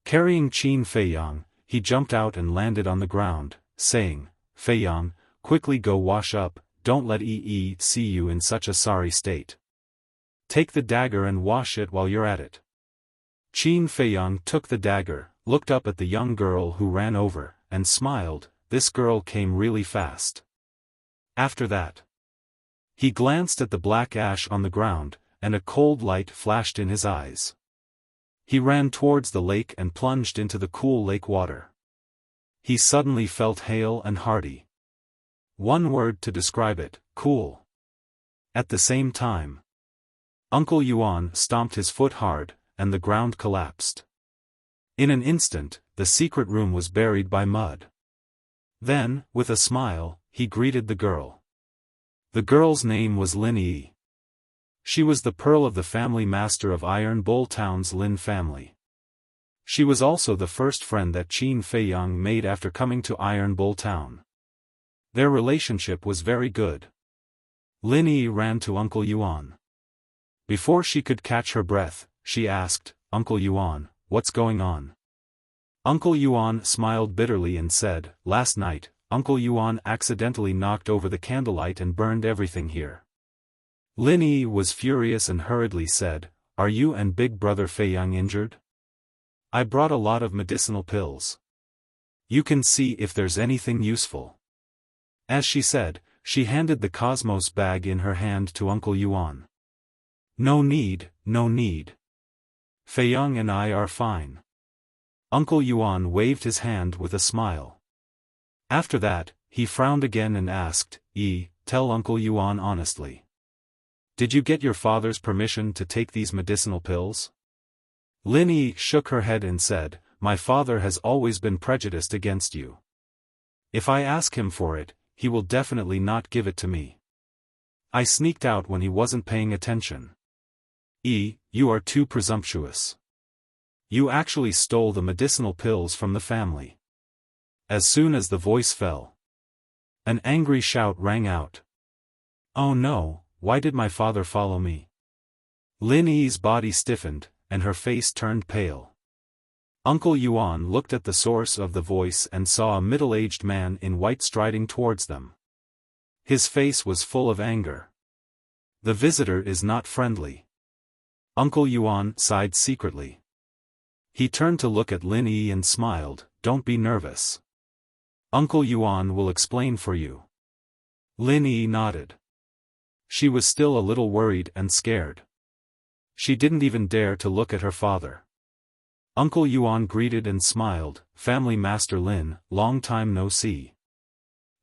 Carrying Qin Feiyang, he jumped out and landed on the ground, saying, Feiyang, quickly go wash up, don't let Yi see you in such a sorry state. Take the dagger and wash it while you're at it. Qin Feiyang took the dagger, looked up at the young girl who ran over, and smiled. This girl came really fast. After that, he glanced at the black ash on the ground, and a cold light flashed in his eyes. He ran towards the lake and plunged into the cool lake water. He suddenly felt hale and hearty. One word to describe it, cool. At the same time, Uncle Yuan stomped his foot hard, and the ground collapsed. In an instant, the secret room was buried by mud. Then, with a smile, he greeted the girl. The girl's name was Lin Yi. She was the pearl of the family master of Iron Bowl Town's Lin family. She was also the first friend that Qin Feiyang made after coming to Iron Bowl Town. Their relationship was very good. Lin Yi ran to Uncle Yuan. Before she could catch her breath, she asked, Uncle Yuan, what's going on? Uncle Yuan smiled bitterly and said, last night, Uncle Yuan accidentally knocked over the candlelight and burned everything here. Lin Yi was furious and hurriedly said, are you and big brother Feiyang injured? I brought a lot of medicinal pills. You can see if there's anything useful. As she said, she handed the Cosmos bag in her hand to Uncle Yuan. No need, no need. Feiyang and I are fine. Uncle Yuan waved his hand with a smile. After that, he frowned again and asked, tell Uncle Yuan honestly. Did you get your father's permission to take these medicinal pills? Lin Yi shook her head and said, my father has always been prejudiced against you. If I ask him for it, he will definitely not give it to me. I sneaked out when he wasn't paying attention. You are too presumptuous. You actually stole the medicinal pills from the family. As soon as the voice fell, an angry shout rang out. Oh no, why did my father follow me? Lin Yi's body stiffened, and her face turned pale. Uncle Yuan looked at the source of the voice and saw a middle-aged man in white striding towards them. His face was full of anger. The visitor is not friendly. Uncle Yuan sighed secretly. He turned to look at Lin Yi and smiled, don't be nervous. Uncle Yuan will explain for you. Lin Yi nodded. She was still a little worried and scared. She didn't even dare to look at her father. Uncle Yuan greeted and smiled, Family Master Lin, long time no see.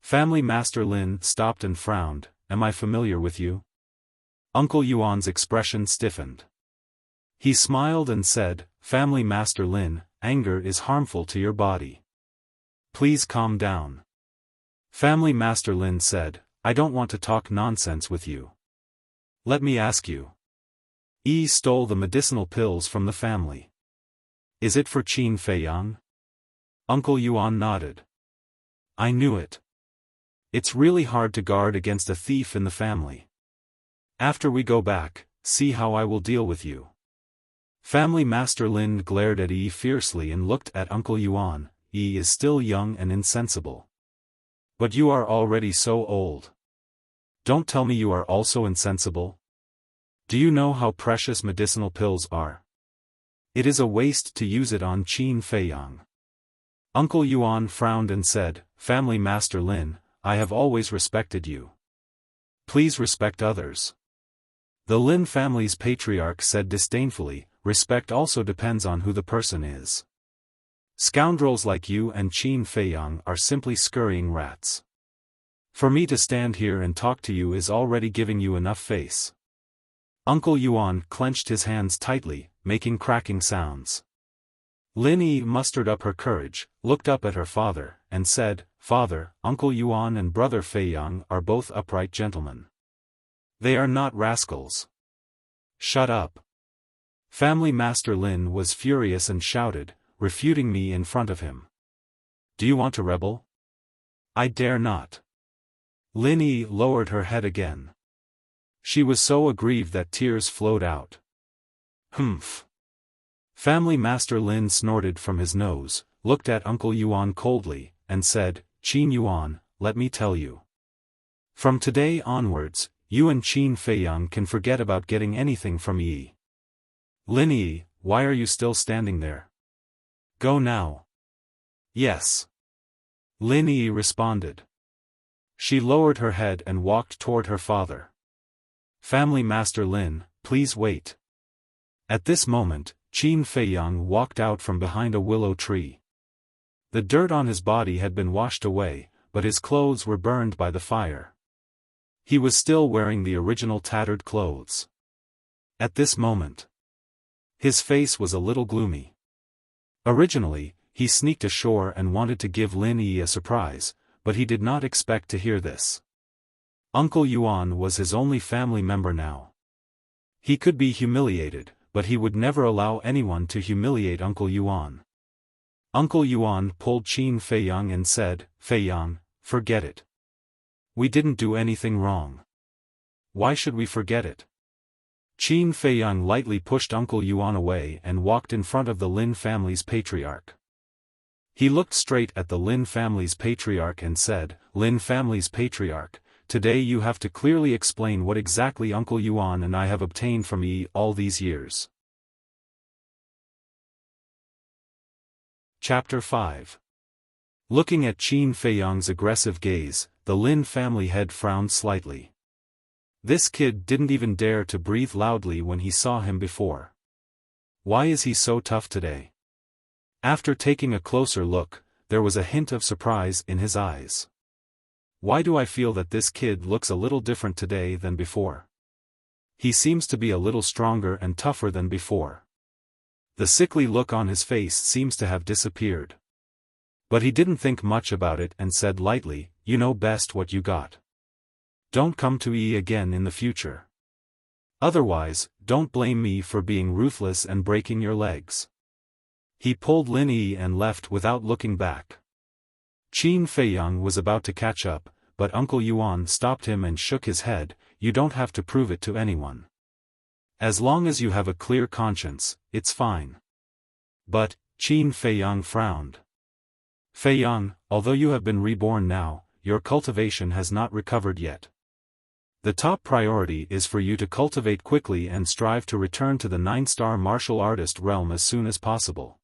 Family Master Lin stopped and frowned, am I familiar with you? Uncle Yuan's expression stiffened. He smiled and said, Family Master Lin, anger is harmful to your body. Please calm down. Family Master Lin said, I don't want to talk nonsense with you. Let me ask you. Yi stole the medicinal pills from the family. Is it for Qin Feiyang? Uncle Yuan nodded. I knew it. It's really hard to guard against a thief in the family. After we go back, see how I will deal with you. Family Master Lin glared at Yi fiercely and looked at Uncle Yuan. Yi is still young and insensible. But you are already so old. Don't tell me you are also insensible. Do you know how precious medicinal pills are? It is a waste to use it on Qin Feiyang. Uncle Yuan frowned and said, Family Master Lin, I have always respected you. Please respect others. The Lin family's patriarch said disdainfully, respect also depends on who the person is. Scoundrels like you and Qin Feiyang are simply scurrying rats. For me to stand here and talk to you is already giving you enough face. Uncle Yuan clenched his hands tightly, making cracking sounds. Lin Yi mustered up her courage, looked up at her father, and said, "Father, Uncle Yuan and brother Fei Yang are both upright gentlemen. They are not rascals." "Shut up." Family Master Lin was furious and shouted, refuting me in front of him. "Do you want to rebel?" "I dare not." Lin Yi lowered her head again. She was so aggrieved that tears flowed out. "Humph." Family Master Lin snorted from his nose, looked at Uncle Yuan coldly, and said, "Qin Yuan, let me tell you. From today onwards, you and Qin Feiyang can forget about getting anything from Yi." "Lin Yi, why are you still standing there? Go now." "Yes." Lin Yi responded. She lowered her head and walked toward her father. "Family Master Lin, please wait." At this moment, Qin Feiyang walked out from behind a willow tree. The dirt on his body had been washed away, but his clothes were burned by the fire. He was still wearing the original tattered clothes. At this moment, his face was a little gloomy. Originally, he sneaked ashore and wanted to give Lin Yi a surprise, but he did not expect to hear this. Uncle Yuan was his only family member now. He could be humiliated, but he would never allow anyone to humiliate Uncle Yuan. Uncle Yuan pulled Qin Feiyang and said, "Feiyang, forget it. We didn't do anything wrong. Why should we forget it?" Qin Feiyang lightly pushed Uncle Yuan away and walked in front of the Lin family's patriarch. He looked straight at the Lin family's patriarch and said, "Lin family's patriarch, today you have to clearly explain what exactly Uncle Yuan and I have obtained from Yi all these years." Chapter 5. Looking at Qin Feiyang's aggressive gaze, the Lin family head frowned slightly. This kid didn't even dare to breathe loudly when he saw him before. Why is he so tough today? After taking a closer look, there was a hint of surprise in his eyes. Why do I feel that this kid looks a little different today than before? He seems to be a little stronger and tougher than before. The sickly look on his face seems to have disappeared. But he didn't think much about it and said lightly, "You know best what you got. Don't come to Yi again in the future. Otherwise, don't blame me for being ruthless and breaking your legs." He pulled Lin Yi and left without looking back. Qin Feiyang was about to catch up, but Uncle Yuan stopped him and shook his head, "You don't have to prove it to anyone. As long as you have a clear conscience, it's fine." But, Qin Feiyang frowned. "Feiyang, although you have been reborn now, your cultivation has not recovered yet. The top priority is for you to cultivate quickly and strive to return to the 9-star martial artist realm as soon as possible.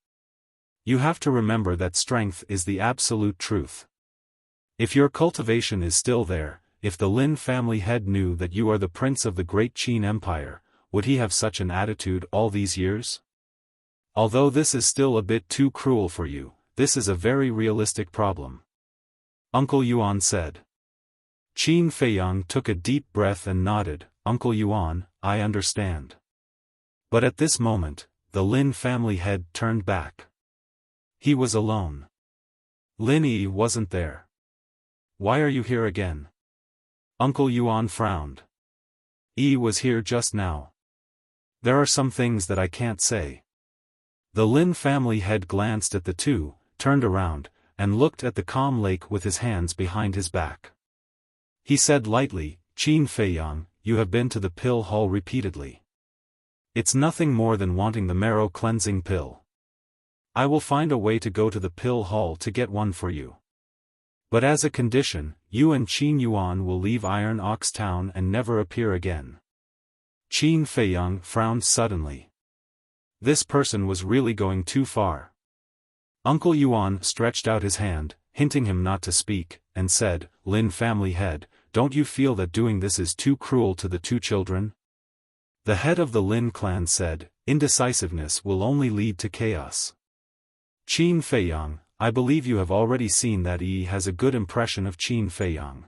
You have to remember that strength is the absolute truth. If your cultivation is still there, if the Lin family head knew that you are the prince of the great Qin Empire, would he have such an attitude all these years? Although this is still a bit too cruel for you, this is a very realistic problem," Uncle Yuan said. Qin Feiyang took a deep breath and nodded, "Uncle Yuan, I understand." But at this moment, the Lin family head turned back. He was alone. Lin Yi wasn't there. "Why are you here again?" Uncle Yuan frowned. "Yi was here just now. There are some things that I can't say." The Lin family head glanced at the two, turned around, and looked at the calm lake with his hands behind his back. He said lightly, "Qin Feiyang, you have been to the pill hall repeatedly. It's nothing more than wanting the marrow cleansing pill. I will find a way to go to the pill hall to get one for you. But as a condition, you and Qin Yuan will leave Iron Ox Town and never appear again." Qin Feiyang frowned suddenly. This person was really going too far. Uncle Yuan stretched out his hand, hinting him not to speak, and said, "Lin family head, don't you feel that doing this is too cruel to the two children?" The head of the Lin clan said, "Indecisiveness will only lead to chaos. Qin Feiyang, I believe you have already seen that Yi has a good impression of Qin Feiyang.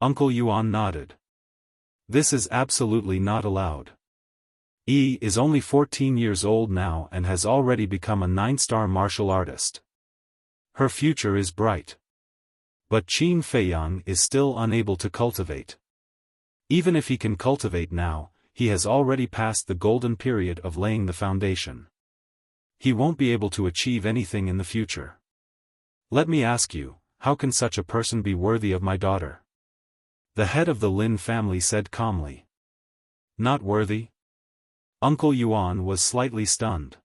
Uncle Yuan nodded. This is absolutely not allowed. Yi is only 14 years old now and has already become a 9-star martial artist. Her future is bright. But Qin Feiyang is still unable to cultivate. Even if he can cultivate now, he has already passed the golden period of laying the foundation. He won't be able to achieve anything in the future. Let me ask you, how can such a person be worthy of my daughter? The head of the Lin family said calmly. Not worthy? Uncle Yuan was slightly stunned.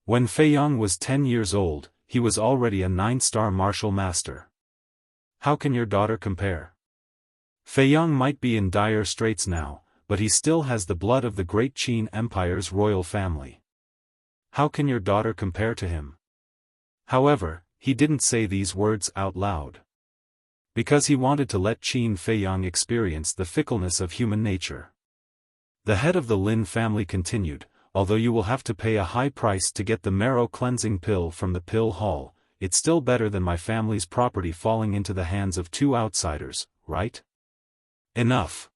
When Feiyang was 10 years old, he was already a 9-star martial master. How can your daughter compare? Feiyang might be in dire straits now, but he still has the blood of the great Qin Empire's royal family. How can your daughter compare to him? However, he didn't say these words out loud. Because he wanted to let Qin Feiyang experience the fickleness of human nature. The head of the Lin family continued, although you will have to pay a high price to get the marrow cleansing pill from the pill hall, it's still better than my family's property falling into the hands of 2 outsiders, right? Enough!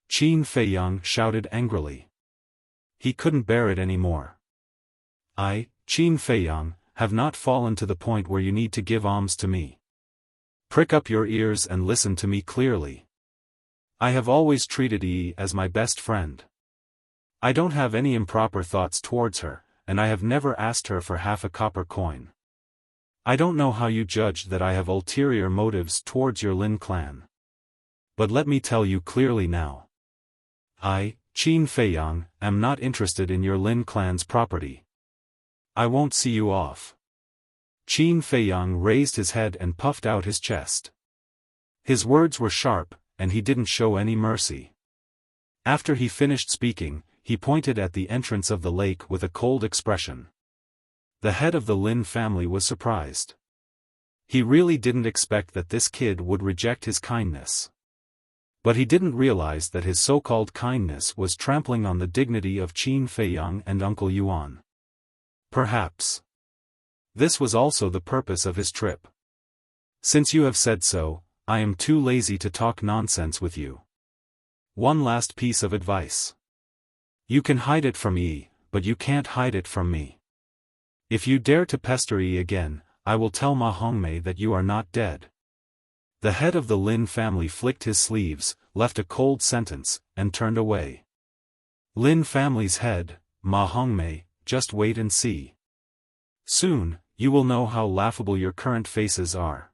Qin Feiyang shouted angrily. He couldn't bear it anymore. I, Qin Feiyang, have not fallen to the point where you need to give alms to me. Prick up your ears and listen to me clearly. I have always treated Yi as my best friend. I don't have any improper thoughts towards her, and I have never asked her for half a copper coin. I don't know how you judge that I have ulterior motives towards your Lin clan. But let me tell you clearly now. I, Qin Feiyang, am not interested in your Lin clan's property. I won't see you off. Qin Feiyang raised his head and puffed out his chest. His words were sharp, and he didn't show any mercy. After he finished speaking, he pointed at the entrance of the lake with a cold expression. The head of the Lin family was surprised. He really didn't expect that this kid would reject his kindness. But he didn't realize that his so-called kindness was trampling on the dignity of Qin Feiyang and Uncle Yuan. Perhaps this was also the purpose of his trip. Since you have said so, I am too lazy to talk nonsense with you. One last piece of advice. You can hide it from Yi, but you can't hide it from me. If you dare to pester Yi again, I will tell Ma Hongmei that you are not dead. The head of the Lin family flicked his sleeves, left a cold sentence, and turned away. Lin family's head, Ma Hongmei, just wait and see. Soon, you will know how laughable your current faces are.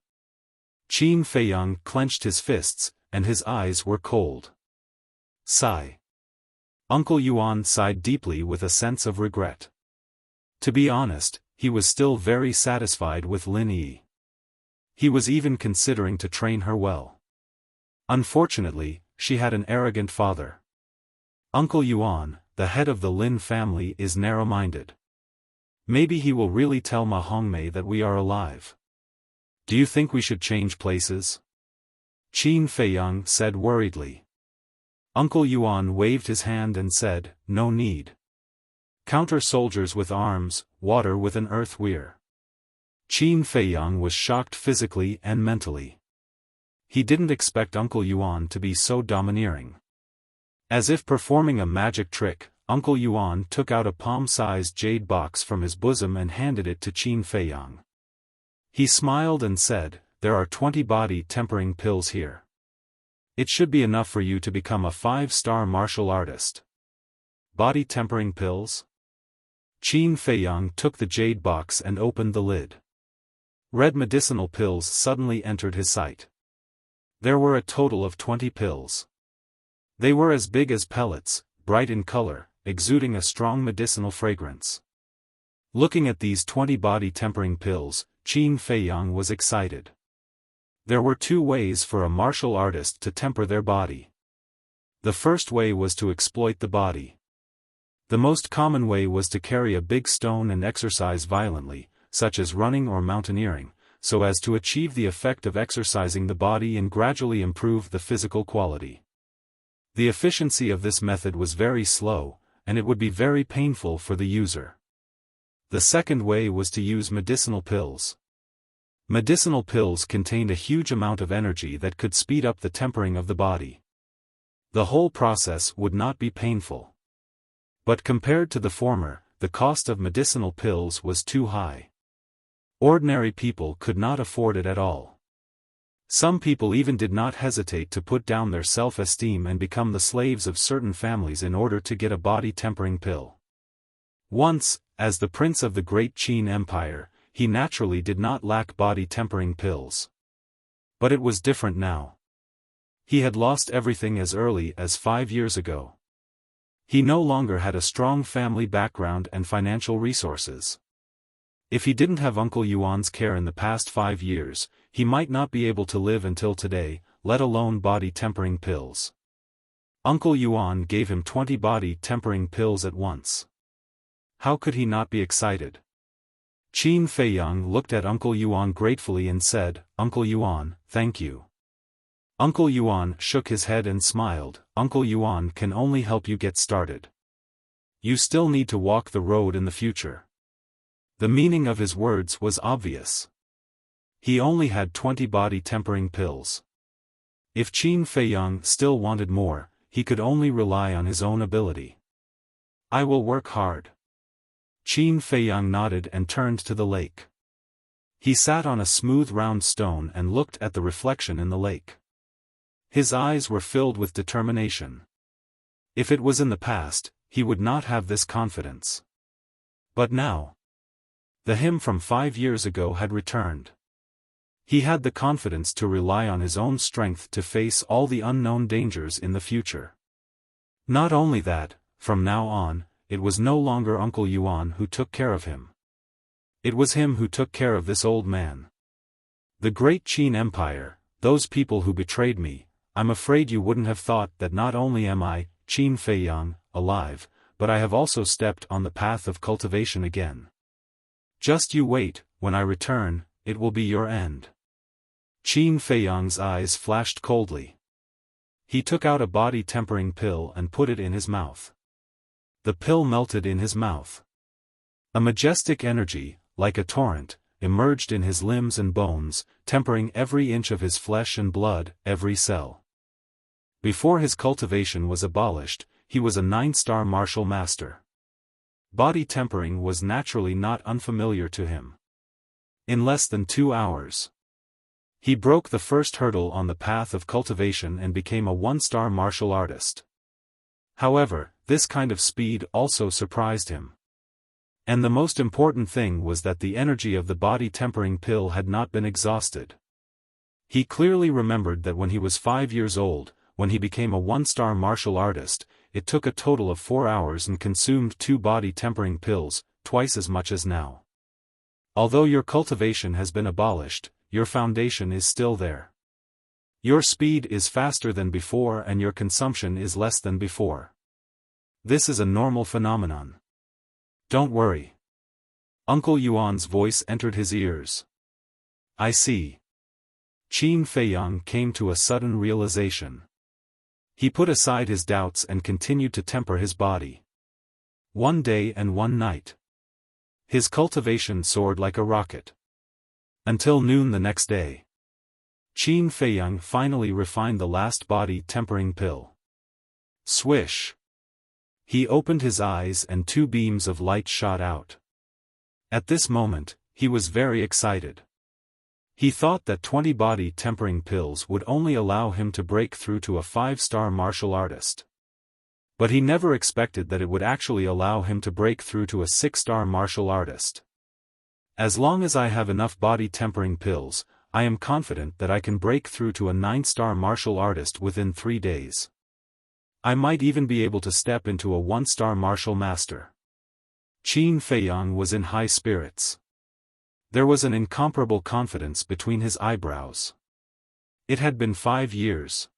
Qin Feiyang clenched his fists, and his eyes were cold. Sigh. Uncle Yuan sighed deeply with a sense of regret. To be honest, he was still very satisfied with Lin Yi. He was even considering to train her well. Unfortunately, she had an arrogant father. Uncle Yuan, the head of the Lin family, is narrow-minded. Maybe he will really tell Ma Hongmei that we are alive. Do you think we should change places? Qin Feiyang said worriedly. Uncle Yuan waved his hand and said, no need. Counter soldiers with arms, water with an earth weir. Qin Feiyang was shocked physically and mentally. He didn't expect Uncle Yuan to be so domineering. As if performing a magic trick, Uncle Yuan took out a palm-sized jade box from his bosom and handed it to Qin Feiyang. He smiled and said, there are 20 body-tempering pills here. It should be enough for you to become a 5-star martial artist. Body-tempering pills? Qin Feiyang took the jade box and opened the lid. Red medicinal pills suddenly entered his sight. There were a total of 20 pills. They were as big as pellets, bright in color, exuding a strong medicinal fragrance. Looking at these 20 body-tempering pills, Qin Feiyang was excited. There were 2 ways for a martial artist to temper their body. The first way was to exploit the body. The most common way was to carry a big stone and exercise violently, such as running or mountaineering, so as to achieve the effect of exercising the body and gradually improve the physical quality. The efficiency of this method was very slow, and it would be very painful for the user. The second way was to use medicinal pills. Medicinal pills contained a huge amount of energy that could speed up the tempering of the body. The whole process would not be painful. But compared to the former, the cost of medicinal pills was too high. Ordinary people could not afford it at all. Some people even did not hesitate to put down their self-esteem and become the slaves of certain families in order to get a body-tempering pill. Once, as the prince of the great Qin Empire, he naturally did not lack body-tempering pills. But it was different now. He had lost everything as early as 5 years ago. He no longer had a strong family background and financial resources. If he didn't have Uncle Yuan's care in the past 5 years, he might not be able to live until today, let alone body-tempering pills. Uncle Yuan gave him 20 body-tempering pills at once. How could he not be excited? Qin Feiyang looked at Uncle Yuan gratefully and said, "Uncle Yuan, thank you." Uncle Yuan shook his head and smiled. "Uncle Yuan can only help you get started. You still need to walk the road in the future." The meaning of his words was obvious. He only had 20 body-tempering pills. If Qin Feiyang still wanted more, he could only rely on his own ability. "I will work hard." Qin Feiyang nodded and turned to the lake. He sat on a smooth round stone and looked at the reflection in the lake. His eyes were filled with determination. If it was in the past, he would not have this confidence. But now, the him from 5 years ago had returned. He had the confidence to rely on his own strength to face all the unknown dangers in the future. Not only that, from now on, it was no longer Uncle Yuan who took care of him. It was him who took care of this old man. "The great Qin Empire, those people who betrayed me, I'm afraid you wouldn't have thought that not only am I, Qin Feiyang, alive, but I have also stepped on the path of cultivation again. Just you wait, when I return, it will be your end." Qin Feiyang's eyes flashed coldly. He took out a body-tempering pill and put it in his mouth. The pill melted in his mouth. A majestic energy, like a torrent, emerged in his limbs and bones, tempering every inch of his flesh and blood, every cell. Before his cultivation was abolished, he was a 9-star martial master. Body tempering was naturally not unfamiliar to him. In less than 2 hours, he broke the first hurdle on the path of cultivation and became a 1-star martial artist. However, this kind of speed also surprised him. And the most important thing was that the energy of the body-tempering pill had not been exhausted. He clearly remembered that when he was 5 years old, when he became a 1-star martial artist, it took a total of 4 hours and consumed 2 body-tempering pills, twice as much as now. Although your cultivation has been abolished, your foundation is still there. Your speed is faster than before and your consumption is less than before. This is a normal phenomenon. Don't worry. Uncle Yuan's voice entered his ears. I see. Qin Feiyang came to a sudden realization. He put aside his doubts and continued to temper his body. 1 day and 1 night. His cultivation soared like a rocket. Until noon the next day. Qin Feiyang finally refined the last body-tempering pill. Swish! He opened his eyes and 2 beams of light shot out. At this moment, he was very excited. He thought that 20 body-tempering pills would only allow him to break through to a 5-star martial artist. But he never expected that it would actually allow him to break through to a 6-star martial artist. As long as I have enough body-tempering pills, I am confident that I can break through to a 9-star martial artist within 3 days. I might even be able to step into a 1-star martial master. Qin Feiyang was in high spirits. There was an incomparable confidence between his eyebrows. It had been 5 years.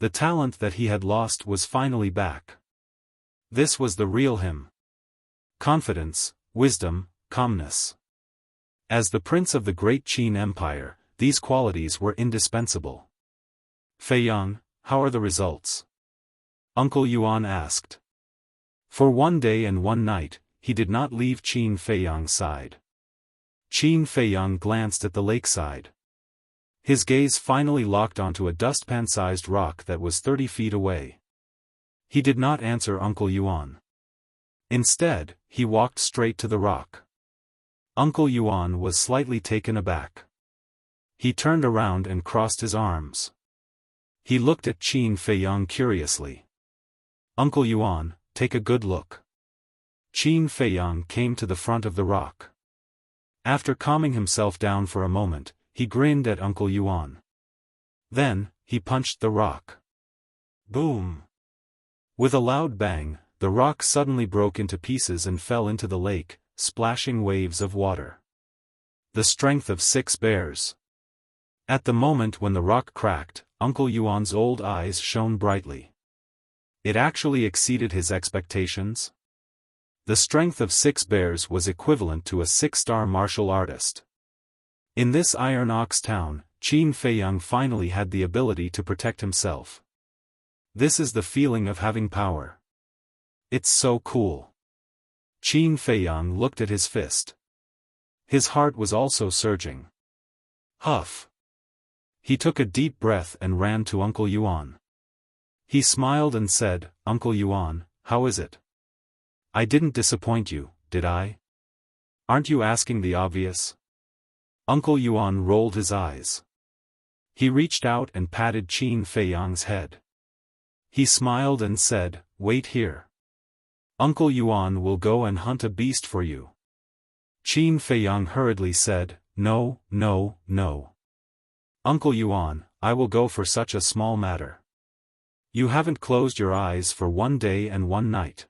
The talent that he had lost was finally back. This was the real him. Confidence, wisdom, calmness. As the prince of the great Qin Empire, these qualities were indispensable. Feiyang, how are the results? Uncle Yuan asked. For 1 day and 1 night, he did not leave Qin Feiyang's side. Qin Feiyang glanced at the lakeside. His gaze finally locked onto a dustpan-sized rock that was 30 feet away. He did not answer Uncle Yuan. Instead, he walked straight to the rock. Uncle Yuan was slightly taken aback. He turned around and crossed his arms. He looked at Qin Feiyang curiously. "Uncle Yuan, take a good look." Qin Feiyang came to the front of the rock. After calming himself down for a moment, he grinned at Uncle Yuan. Then, he punched the rock. Boom! With a loud bang, the rock suddenly broke into pieces and fell into the lake, splashing waves of water. The strength of 6 bears. At the moment when the rock cracked, Uncle Yuan's old eyes shone brightly. It actually exceeded his expectations. The strength of 6 bears was equivalent to a 6-star martial artist. In this Iron Ox town, Qin Feiyang finally had the ability to protect himself. This is the feeling of having power. It's so cool. Qin Feiyang looked at his fist. His heart was also surging. Huff. He took a deep breath and ran to Uncle Yuan. He smiled and said, "Uncle Yuan, how is it? I didn't disappoint you, did I? Aren't you asking the obvious?" Uncle Yuan rolled his eyes. He reached out and patted Qin Feiyang's head. He smiled and said, "Wait here. Uncle Yuan will go and hunt a beast for you." Qin Feiyang hurriedly said, "No, no, no. Uncle Yuan, I will go for such a small matter. You haven't closed your eyes for 1 day and 1 night.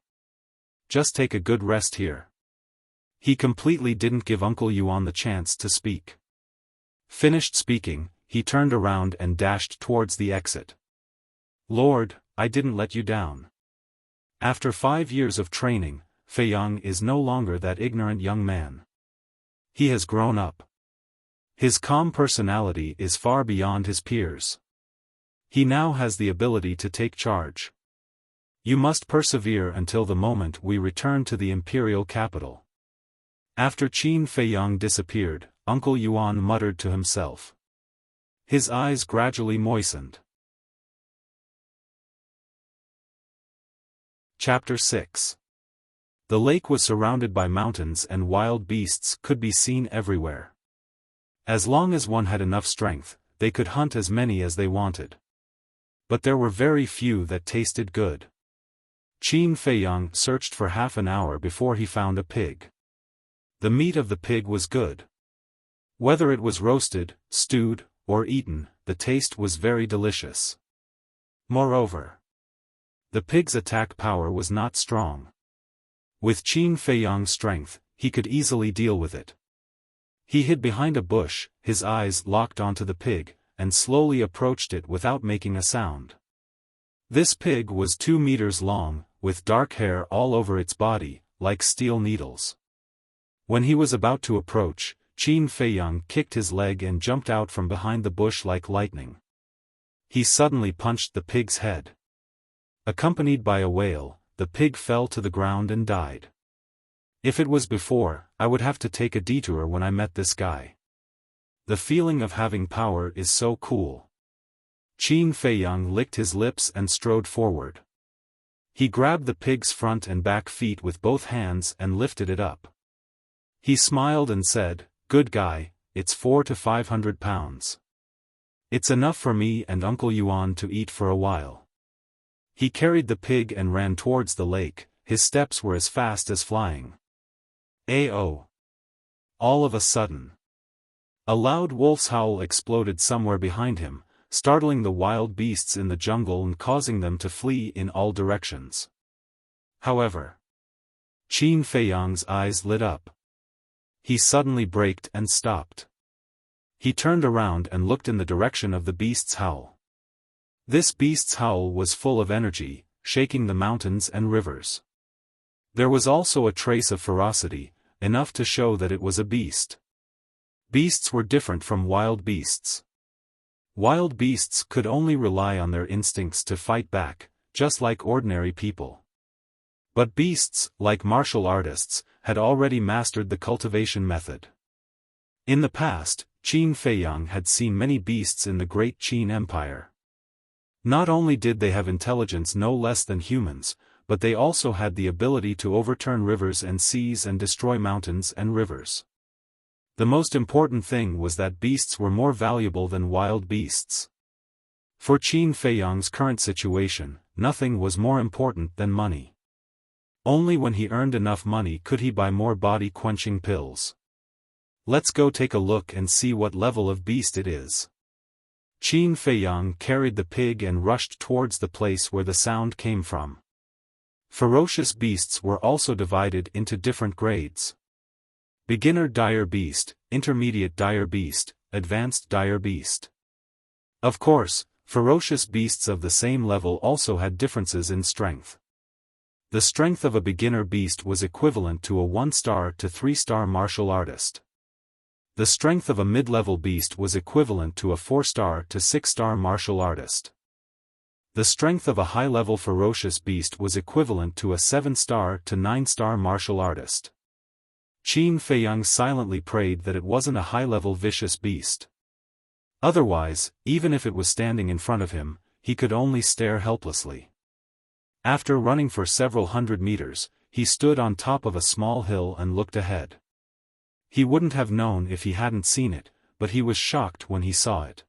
Just take a good rest here." He completely didn't give Uncle Yuan the chance to speak. Finished speaking, he turned around and dashed towards the exit. "Lord, I didn't let you down." After 5 years of training, Feiyang is no longer that ignorant young man. He has grown up. His calm personality is far beyond his peers. He now has the ability to take charge. You must persevere until the moment we return to the imperial capital. After Qin Feiyang disappeared, Uncle Yuan muttered to himself. His eyes gradually moistened. Chapter 6. The lake was surrounded by mountains and wild beasts could be seen everywhere. As long as one had enough strength, they could hunt as many as they wanted. But there were very few that tasted good. Qin Feiyang searched for half an hour before he found a pig. The meat of the pig was good. Whether it was roasted, stewed, or eaten, the taste was very delicious. Moreover, the pig's attack power was not strong. With Qin Feiyang's strength, he could easily deal with it. He hid behind a bush, his eyes locked onto the pig, and slowly approached it without making a sound. This pig was 2 meters long, with dark hair all over its body, like steel needles. When he was about to approach, Qin Feiyang kicked his leg and jumped out from behind the bush like lightning. He suddenly punched the pig's head. Accompanied by a wail, the pig fell to the ground and died. If it was before, I would have to take a detour when I met this guy. The feeling of having power is so cool. Qin Feiyang licked his lips and strode forward. He grabbed the pig's front and back feet with both hands and lifted it up. He smiled and said, "Good guy, it's 400 to 500 pounds. It's enough for me and Uncle Yuan to eat for a while." He carried the pig and ran towards the lake, his steps were as fast as flying. Ayo! All of a sudden, a loud wolf's howl exploded somewhere behind him, startling the wild beasts in the jungle and causing them to flee in all directions. However, Qin Feiyang's eyes lit up. He suddenly braked and stopped. He turned around and looked in the direction of the beast's howl. This beast's howl was full of energy, shaking the mountains and rivers. There was also a trace of ferocity, enough to show that it was a beast. Beasts were different from wild beasts. Wild beasts could only rely on their instincts to fight back, just like ordinary people. But beasts, like martial artists, had already mastered the cultivation method. In the past, Qin Feiyang had seen many beasts in the great Qin Empire. Not only did they have intelligence no less than humans, but they also had the ability to overturn rivers and seas and destroy mountains and rivers. The most important thing was that beasts were more valuable than wild beasts. For Qin Feiyang's current situation, nothing was more important than money. Only when he earned enough money could he buy more body-quenching pills. Let's go take a look and see what level of beast it is. Qin Feiyang carried the pig and rushed towards the place where the sound came from. Ferocious beasts were also divided into different grades. Beginner dire beast, intermediate dire beast, advanced dire beast. Of course, ferocious beasts of the same level also had differences in strength. The strength of a beginner beast was equivalent to a 1-star to 3-star martial artist. The strength of a mid-level beast was equivalent to a 4-star to 6-star martial artist. The strength of a high-level ferocious beast was equivalent to a 7-star to 9-star martial artist. Qin Feiyang silently prayed that it wasn't a high-level vicious beast. Otherwise, even if it was standing in front of him, he could only stare helplessly. After running for several hundred meters, he stood on top of a small hill and looked ahead. He wouldn't have known if he hadn't seen it, but he was shocked when he saw it.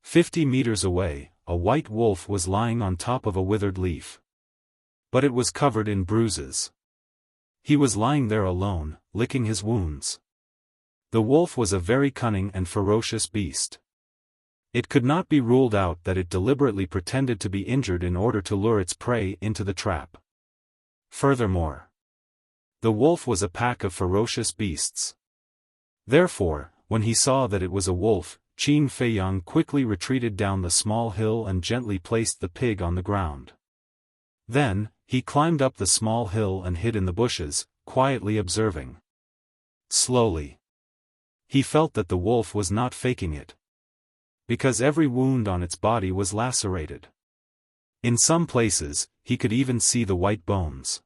50 meters away, a white wolf was lying on top of a withered leaf. But it was covered in bruises. He was lying there alone, licking his wounds. The wolf was a very cunning and ferocious beast. It could not be ruled out that it deliberately pretended to be injured in order to lure its prey into the trap. Furthermore, the wolf was a pack of ferocious beasts. Therefore, when he saw that it was a wolf, Qin Feiyang quickly retreated down the small hill and gently placed the pig on the ground. Then, he climbed up the small hill and hid in the bushes, quietly observing. Slowly, he felt that the wolf was not faking it. Because every wound on its body was lacerated. In some places, he could even see the white bones.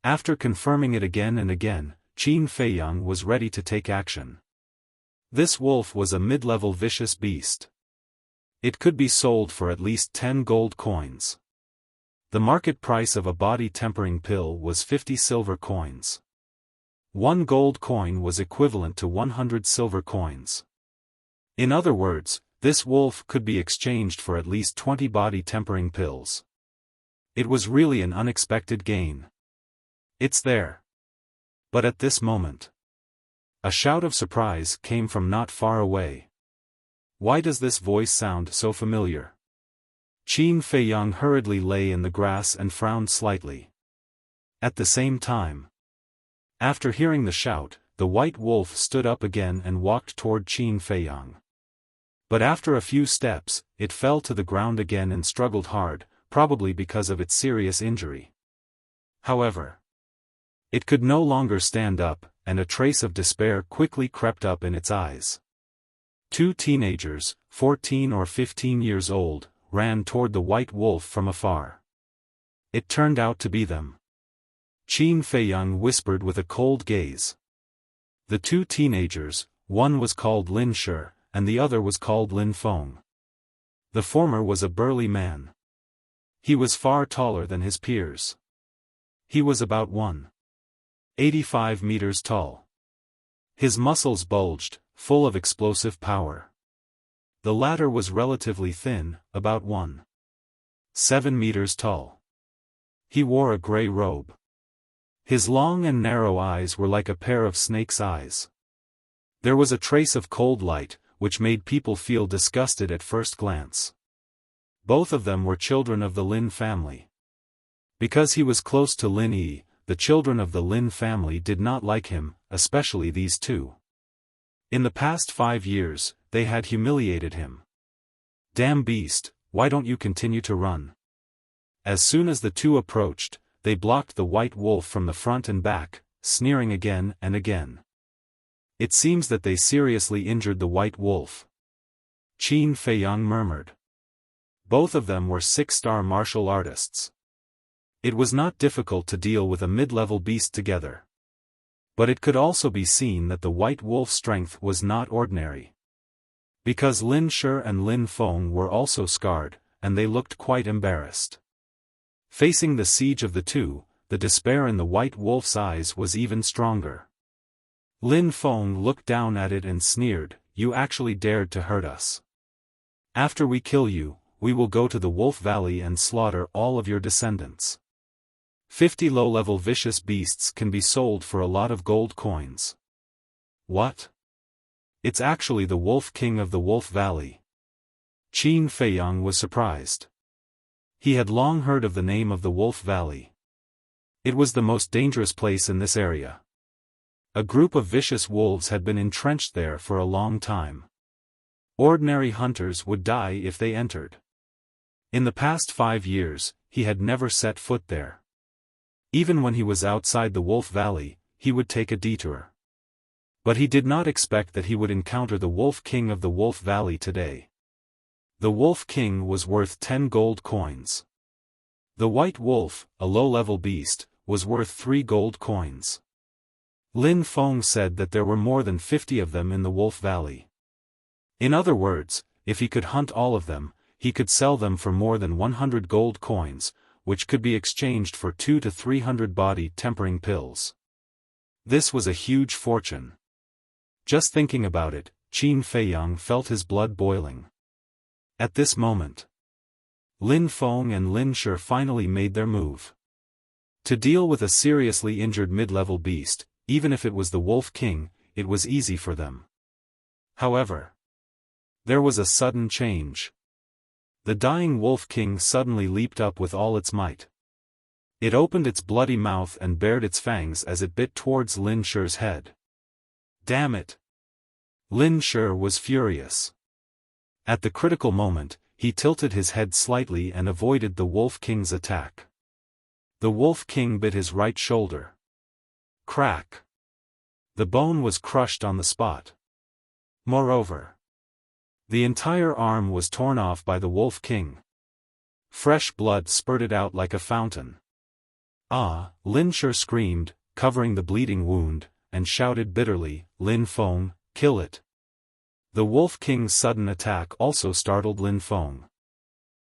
After confirming it again and again, Qin Feiyang was ready to take action. This wolf was a mid-level vicious beast. It could be sold for at least 10 gold coins. The market price of a body-tempering pill was 50 silver coins. 1 gold coin was equivalent to 100 silver coins. In other words, this wolf could be exchanged for at least 20 body-tempering pills. It was really an unexpected gain. It's there. But at this moment, a shout of surprise came from not far away. Why does this voice sound so familiar? Qin Feiyang hurriedly lay in the grass and frowned slightly. At the same time, after hearing the shout, the white wolf stood up again and walked toward Qin Feiyang. But after a few steps, it fell to the ground again and struggled hard, probably because of its serious injury. However, it could no longer stand up, and a trace of despair quickly crept up in its eyes. 2 teenagers, 14 or 15 years old, ran toward the white wolf from afar. It turned out to be them. Qin Feiyang whispered with a cold gaze. The 2 teenagers, one was called Lin Shi, and the other was called Lin Feng. The former was a burly man. He was far taller than his peers. He was about 1.85 meters tall. His muscles bulged, full of explosive power. The latter was relatively thin, about 1.7 meters tall. He wore a gray robe. His long and narrow eyes were like a pair of snake's eyes. There was a trace of cold light, which made people feel disgusted at first glance. Both of them were children of the Lin family. Because he was close to Lin Yi, the children of the Lin family did not like him, especially these 2. In the past 5 years, they had humiliated him. Damn beast, why don't you continue to run? As soon as the 2 approached, they blocked the white wolf from the front and back, sneering again and again. It seems that they seriously injured the white wolf. Qin Feiyang murmured. Both of them were 6-star martial artists. It was not difficult to deal with a mid-level beast together. But it could also be seen that the white wolf's strength was not ordinary. Because Lin Shi and Lin Feng were also scarred, and they looked quite embarrassed. Facing the siege of the two, the despair in the white wolf's eyes was even stronger. Lin Feng looked down at it and sneered, "You actually dared to hurt us. After we kill you, we will go to the Wolf Valley and slaughter all of your descendants. 50 low-level vicious beasts can be sold for a lot of gold coins." "What? It's actually the Wolf King of the Wolf Valley." Qin Feiyang was surprised. He had long heard of the name of the Wolf Valley. It was the most dangerous place in this area. A group of vicious wolves had been entrenched there for a long time. Ordinary hunters would die if they entered. In the past 5 years, he had never set foot there. Even when he was outside the Wolf Valley, he would take a detour. But he did not expect that he would encounter the Wolf King of the Wolf Valley today. The Wolf King was worth 10 gold coins. The white wolf, a low-level beast, was worth 3 gold coins. Lin Feng said that there were more than 50 of them in the Wolf Valley. In other words, if he could hunt all of them, he could sell them for more than 100 gold coins, which could be exchanged for 200 to 300 body-tempering pills. This was a huge fortune. Just thinking about it, Qin Feiyang felt his blood boiling. At this moment, Lin Feng and Lin Shi finally made their move. To deal with a seriously injured mid-level beast, even if it was the Wolf King, it was easy for them. However, there was a sudden change. The dying Wolf King suddenly leaped up with all its might. It opened its bloody mouth and bared its fangs as it bit towards Lin Shi's head. Damn it! Lin Shi was furious. At the critical moment, he tilted his head slightly and avoided the Wolf King's attack. The Wolf King bit his right shoulder. Crack! The bone was crushed on the spot. Moreover, the entire arm was torn off by the Wolf King. Fresh blood spurted out like a fountain. "Ah!" Lin Shi screamed, covering the bleeding wound, and shouted bitterly, "Lin Feng, kill it!" The Wolf King's sudden attack also startled Lin Feng.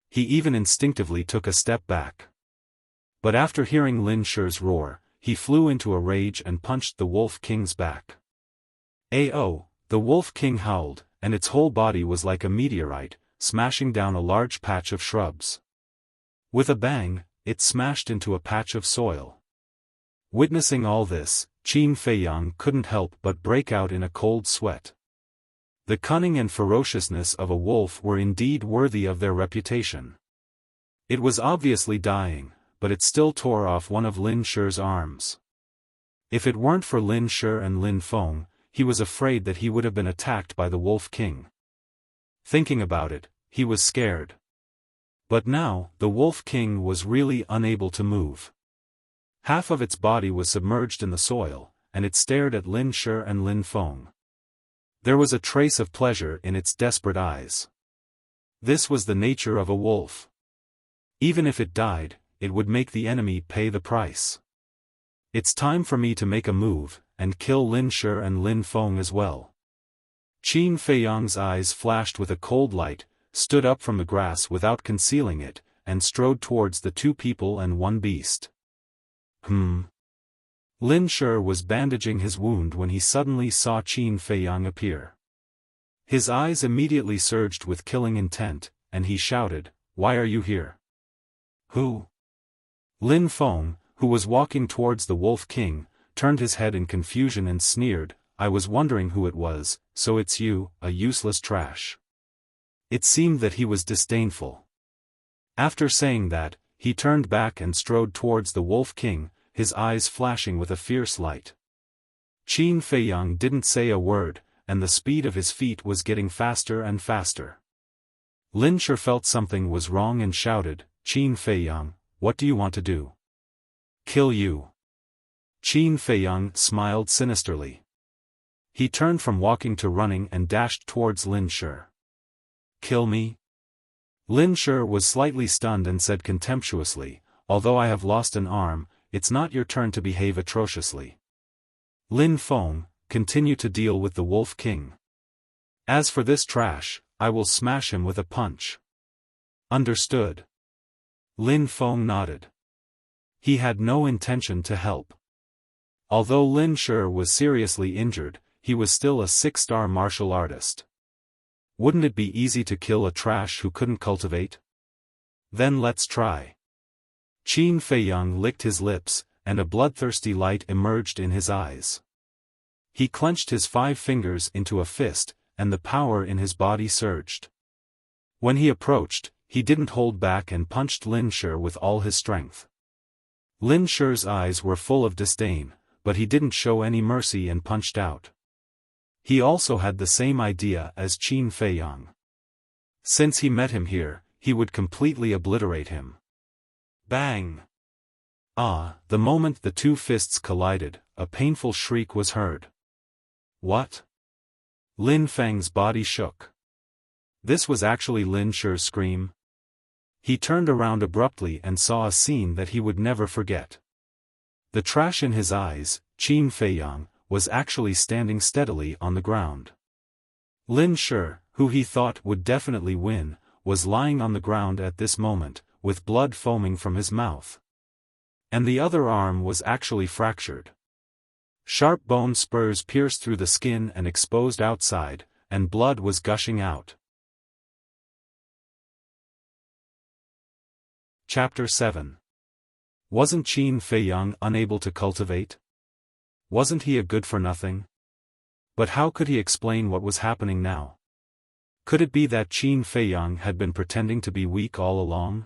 He even instinctively took a step back. But after hearing Lin Shi's roar, he flew into a rage and punched the Wolf King's back. "Ayo!" The Wolf King howled, and its whole body was like a meteorite, smashing down a large patch of shrubs. With a bang, it smashed into a patch of soil. Witnessing all this, Qin Feiyang couldn't help but break out in a cold sweat. The cunning and ferociousness of a wolf were indeed worthy of their reputation. It was obviously dying, but it still tore off one of Lin Shi's arms. If it weren't for Lin Shi and Lin Feng, he was afraid that he would have been attacked by the Wolf King. Thinking about it, he was scared. But now, the Wolf King was really unable to move. Half of its body was submerged in the soil, and it stared at Lin Shi and Lin Feng. There was a trace of pleasure in its desperate eyes. This was the nature of a wolf. Even if it died, it would make the enemy pay the price. "It's time for me to make a move, and kill Lin Shi and Lin Feng as well." Qin Feiyang's eyes flashed with a cold light, stood up from the grass without concealing it, and strode towards the 2 people and 1 beast. Lin Shi was bandaging his wound when he suddenly saw Qin Feiyang appear. His eyes immediately surged with killing intent, and he shouted, "Why are you here?" "Who?" Lin Feng, who was walking towards the Wolf King, turned his head in confusion and sneered, "I was wondering who it was, so it's you, a useless trash." It seemed that he was disdainful. After saying that, he turned back and strode towards the Wolf King, his eyes flashing with a fierce light. Qin Feiyang didn't say a word, and the speed of his feet was getting faster and faster. Lin Shi felt something was wrong and shouted, "Qin Feiyang, what do you want to do?" "Kill you." Qin Feiyang smiled sinisterly. He turned from walking to running and dashed towards Lin Shi. "Kill me?" Lin Shi was slightly stunned and said contemptuously, "Although I have lost an arm, it's not your turn to behave atrociously." Lin Feng, continue to deal with the Wolf King. As for this trash, I will smash him with a punch. Understood. Lin Feng nodded. He had no intention to help. Although Lin Shi was seriously injured, he was still a 6-star martial artist. Wouldn't it be easy to kill a trash who couldn't cultivate? Then let's try. Qin Feiyang licked his lips, and a bloodthirsty light emerged in his eyes. He clenched his 5 fingers into a fist, and the power in his body surged. When he approached, he didn't hold back and punched Lin Shi with all his strength. Lin Shi's eyes were full of disdain, but he didn't show any mercy and punched out. He also had the same idea as Qin Feiyang. Since he met him here, he would completely obliterate him. Bang! The moment the 2 fists collided, a painful shriek was heard. What? Lin Feng's body shook. This was actually Lin Shi's scream. He turned around abruptly and saw a scene that he would never forget. The trash in his eyes, Qin Feiyang, was actually standing steadily on the ground. Lin Shi, who he thought would definitely win, was lying on the ground at this moment, with blood foaming from his mouth. And the other arm was actually fractured. Sharp bone spurs pierced through the skin and exposed outside, and blood was gushing out. Chapter 7. Wasn't Qin Feiyang unable to cultivate? Wasn't he a good-for-nothing? But how could he explain what was happening now? Could it be that Qin Feiyang had been pretending to be weak all along?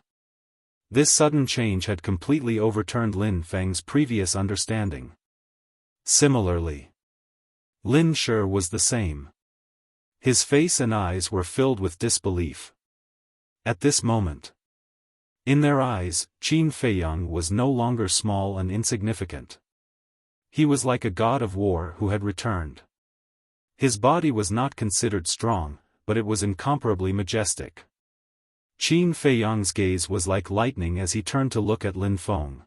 This sudden change had completely overturned Lin Feng's previous understanding. Similarly, Lin Shi was the same. His face and eyes were filled with disbelief. At this moment, in their eyes, Qin Feiyang was no longer small and insignificant. He was like a god of war who had returned. His body was not considered strong, but it was incomparably majestic. Qin Feiyang's gaze was like lightning as he turned to look at Lin Feng.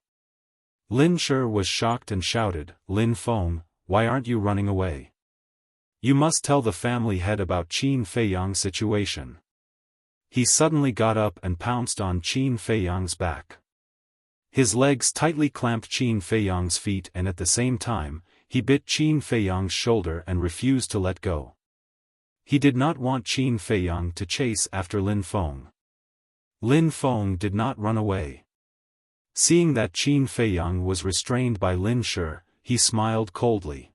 Lin Shi was shocked and shouted, "Lin Feng, why aren't you running away? You must tell the family head about Qin Feiyang's situation." He suddenly got up and pounced on Qin Feiyang's back. His legs tightly clamped Qin Feiyang's feet and at the same time, he bit Qin Feiyang's shoulder and refused to let go. He did not want Qin Feiyang to chase after Lin Feng. Lin Feng did not run away. Seeing that Qin Feiyang was restrained by Lin Shi, he smiled coldly.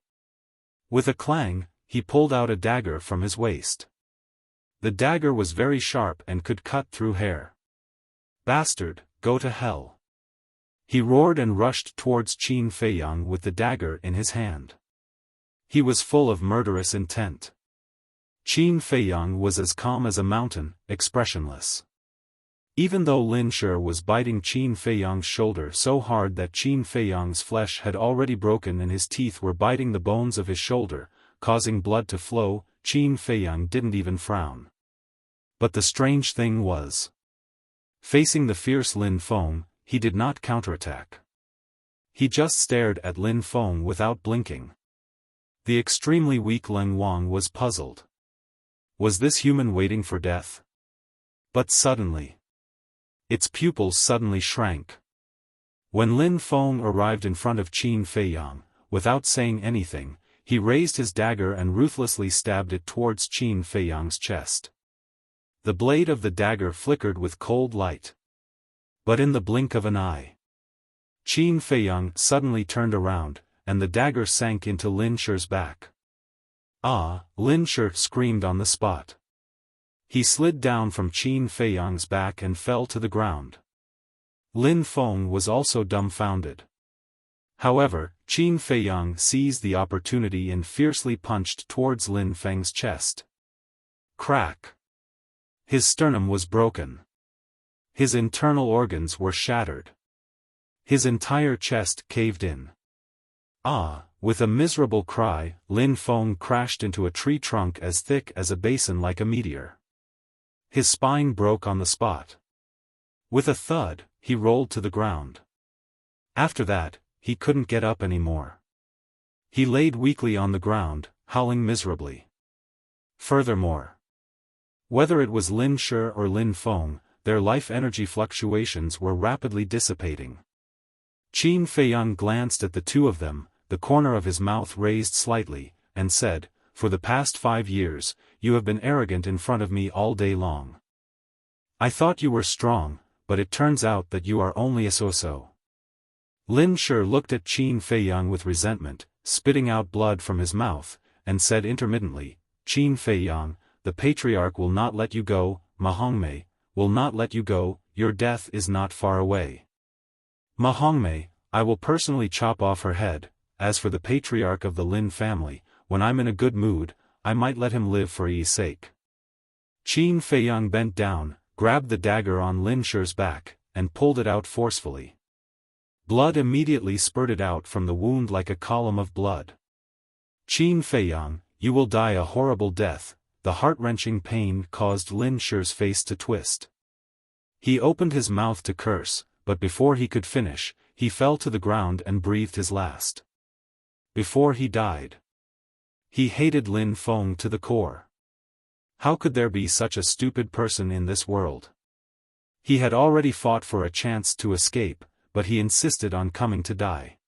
With a clang, he pulled out a dagger from his waist. The dagger was very sharp and could cut through hair. "Bastard, go to hell!" He roared and rushed towards Qin Feiyang with the dagger in his hand. He was full of murderous intent. Qin Feiyang was as calm as a mountain, expressionless. Even though Lin Shi was biting Qin Feiyang's shoulder so hard that Qin Feiyang's flesh had already broken and his teeth were biting the bones of his shoulder, causing blood to flow, Qin Feiyang didn't even frown. But the strange thing was, facing the fierce Lin Feng, he did not counterattack. He just stared at Lin Feng without blinking. The extremely weak Lin Wang was puzzled. Was this human waiting for death? But suddenly, its pupils suddenly shrank. When Lin Feng arrived in front of Qin Feiyang, without saying anything, he raised his dagger and ruthlessly stabbed it towards Qin Feiyang's chest. The blade of the dagger flickered with cold light. But in the blink of an eye, Qin Feiyang suddenly turned around, and the dagger sank into Lin Shi's back. "Ah!" Lin Shi screamed on the spot. He slid down from Qin Feiyang's back and fell to the ground. Lin Feng was also dumbfounded. However, Qin Feiyang seized the opportunity and fiercely punched towards Lin Feng's chest. Crack! His sternum was broken. His internal organs were shattered. His entire chest caved in. With a miserable cry, Lin Feng crashed into a tree trunk as thick as a basin like a meteor. His spine broke on the spot. With a thud, he rolled to the ground. After that, he couldn't get up anymore. He laid weakly on the ground, howling miserably. Furthermore, whether it was Lin Shi or Lin Feng, their life energy fluctuations were rapidly dissipating. Qin Feiyang glanced at the two of them, the corner of his mouth raised slightly, and said, "For the past 5 years, you have been arrogant in front of me all day long. I thought you were strong, but it turns out that you are only a so-so." Lin Shi looked at Qin Feiyang with resentment, spitting out blood from his mouth, and said intermittently, "Qin Feiyang, the patriarch will not let you go, Ma Hongmei, will not let you go, your death is not far away. Ma Hongmei, I will personally chop off her head. As for the patriarch of the Lin family, when I'm in a good mood, I might let him live for Yi's sake." Qin Feiyang bent down, grabbed the dagger on Lin Shi's back, and pulled it out forcefully. Blood immediately spurted out from the wound like a column of blood. "Qin Feiyang, you will die a horrible death." The heart-wrenching pain caused Lin Shi's face to twist. He opened his mouth to curse, but before he could finish, he fell to the ground and breathed his last. Before he died, he hated Lin Feng to the core. How could there be such a stupid person in this world? He had already fought for a chance to escape, but he insisted on coming to die.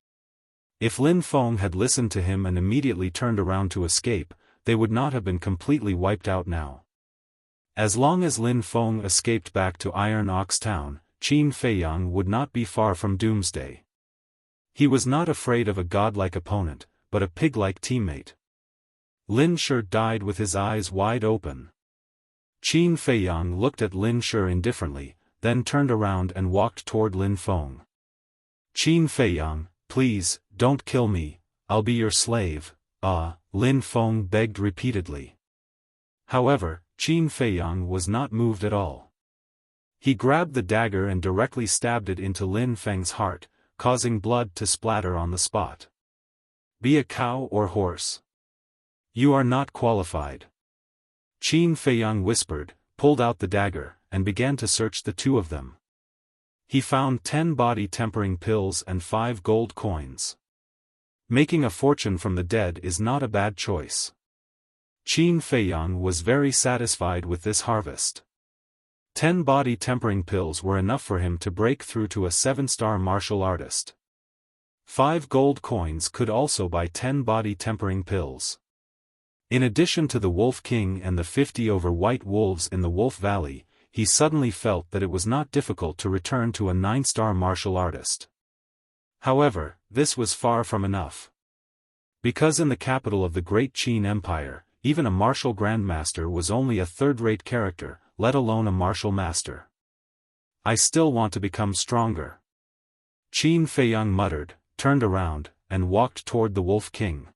If Lin Feng had listened to him and immediately turned around to escape, they would not have been completely wiped out now. As long as Lin Feng escaped back to Iron Ox Town, Qin Feiyang would not be far from doomsday. He was not afraid of a godlike opponent, but a pig-like teammate. Lin Shi died with his eyes wide open. Qin Feiyang looked at Lin Shi indifferently, then turned around and walked toward Lin Feng. "Qin Feiyang, please, don't kill me, I'll be your slave." Lin Feng begged repeatedly. However, Qin Feiyang was not moved at all. He grabbed the dagger and directly stabbed it into Lin Feng's heart, causing blood to splatter on the spot. "Be a cow or horse. You are not qualified." Qin Feiyang whispered, pulled out the dagger, and began to search the two of them. He found 10 body-tempering pills and 5 gold coins. Making a fortune from the dead is not a bad choice. Qin Feiyang was very satisfied with this harvest. 10 body-tempering pills were enough for him to break through to a 7-star martial artist. 5 gold coins could also buy 10 body-tempering pills. In addition to the Wolf King and the 50 over white wolves in the Wolf Valley, he suddenly felt that it was not difficult to return to a 9-star martial artist. However, this was far from enough. Because in the capital of the Great Qin Empire, even a martial grandmaster was only a third-rate character, let alone a martial master. "I still want to become stronger," Qin Feiyang muttered, turned around, and walked toward the Wolf King.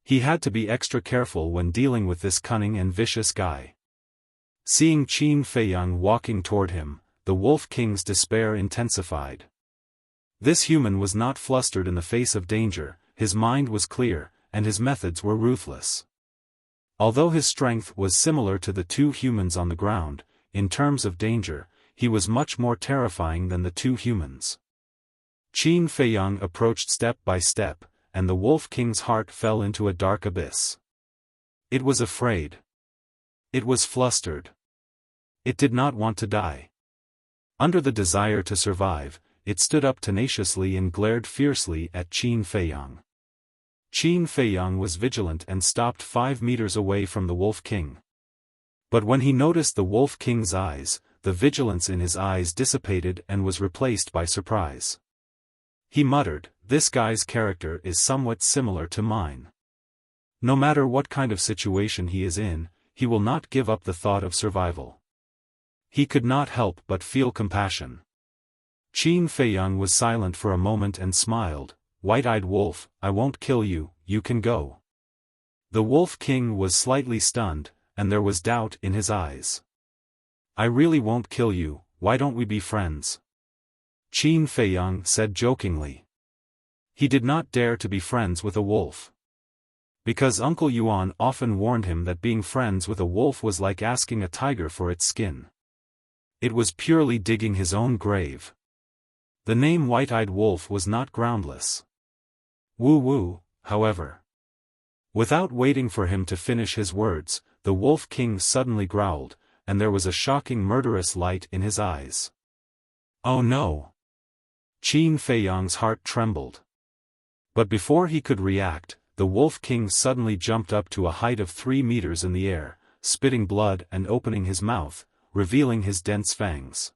He had to be extra careful when dealing with this cunning and vicious guy. Seeing Qin Feiyang walking toward him, the Wolf King's despair intensified. This human was not flustered in the face of danger, his mind was clear, and his methods were ruthless. Although his strength was similar to the two humans on the ground, in terms of danger, he was much more terrifying than the two humans. Qin Feiyang approached step by step, and the Wolf King's heart fell into a dark abyss. It was afraid. It was flustered. It did not want to die. Under the desire to survive, it stood up tenaciously and glared fiercely at Qin Feiyang. Qin Feiyang was vigilant and stopped 5 meters away from the Wolf King. But when he noticed the Wolf King's eyes, the vigilance in his eyes dissipated and was replaced by surprise. He muttered, "This guy's character is somewhat similar to mine. No matter what kind of situation he is in, he will not give up the thought of survival." He could not help but feel compassion. Qin Feiyang was silent for a moment and smiled, "White-eyed wolf, I won't kill you, you can go." The Wolf King was slightly stunned, and there was doubt in his eyes. "I really won't kill you, why don't we be friends?" Qin Feiyang said jokingly. He did not dare to be friends with a wolf. Because Uncle Yuan often warned him that being friends with a wolf was like asking a tiger for its skin. It was purely digging his own grave. The name White-Eyed Wolf was not groundless. Woo-woo, however. Without waiting for him to finish his words, the Wolf King suddenly growled, and there was a shocking murderous light in his eyes. Oh no! Qin Feiyang's heart trembled. But before he could react, the Wolf King suddenly jumped up to a height of 3 meters in the air, spitting blood and opening his mouth, revealing his dense fangs.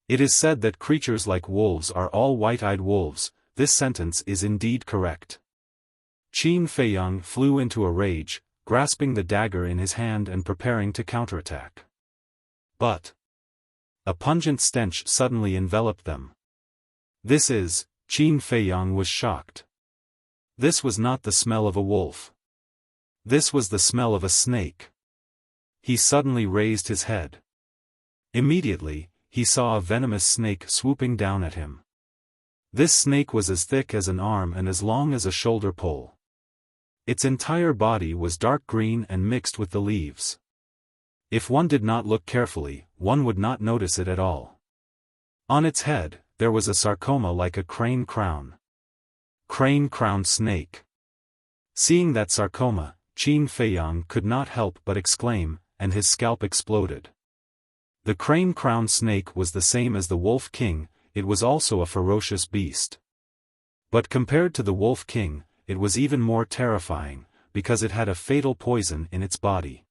It is said that creatures like wolves are all white-eyed wolves. This sentence is indeed correct. Qin Feiyang flew into a rage, grasping the dagger in his hand and preparing to counterattack. But a pungent stench suddenly enveloped them. Qin Feiyang was shocked. This was not the smell of a wolf. This was the smell of a snake. He suddenly raised his head. Immediately, he saw a venomous snake swooping down at him. This snake was as thick as an arm and as long as a shoulder pole. Its entire body was dark green and mixed with the leaves. If one did not look carefully, one would not notice it at all. On its head, there was a sarcoma like a crane crown. Crane-crowned snake. Seeing that sarcoma, Qin Feiyang could not help but exclaim, and his scalp exploded. The crane-crowned snake was the same as the Wolf King. It was also a ferocious beast. But compared to the Wolf King, it was even more terrifying, because it had a fatal poison in its body.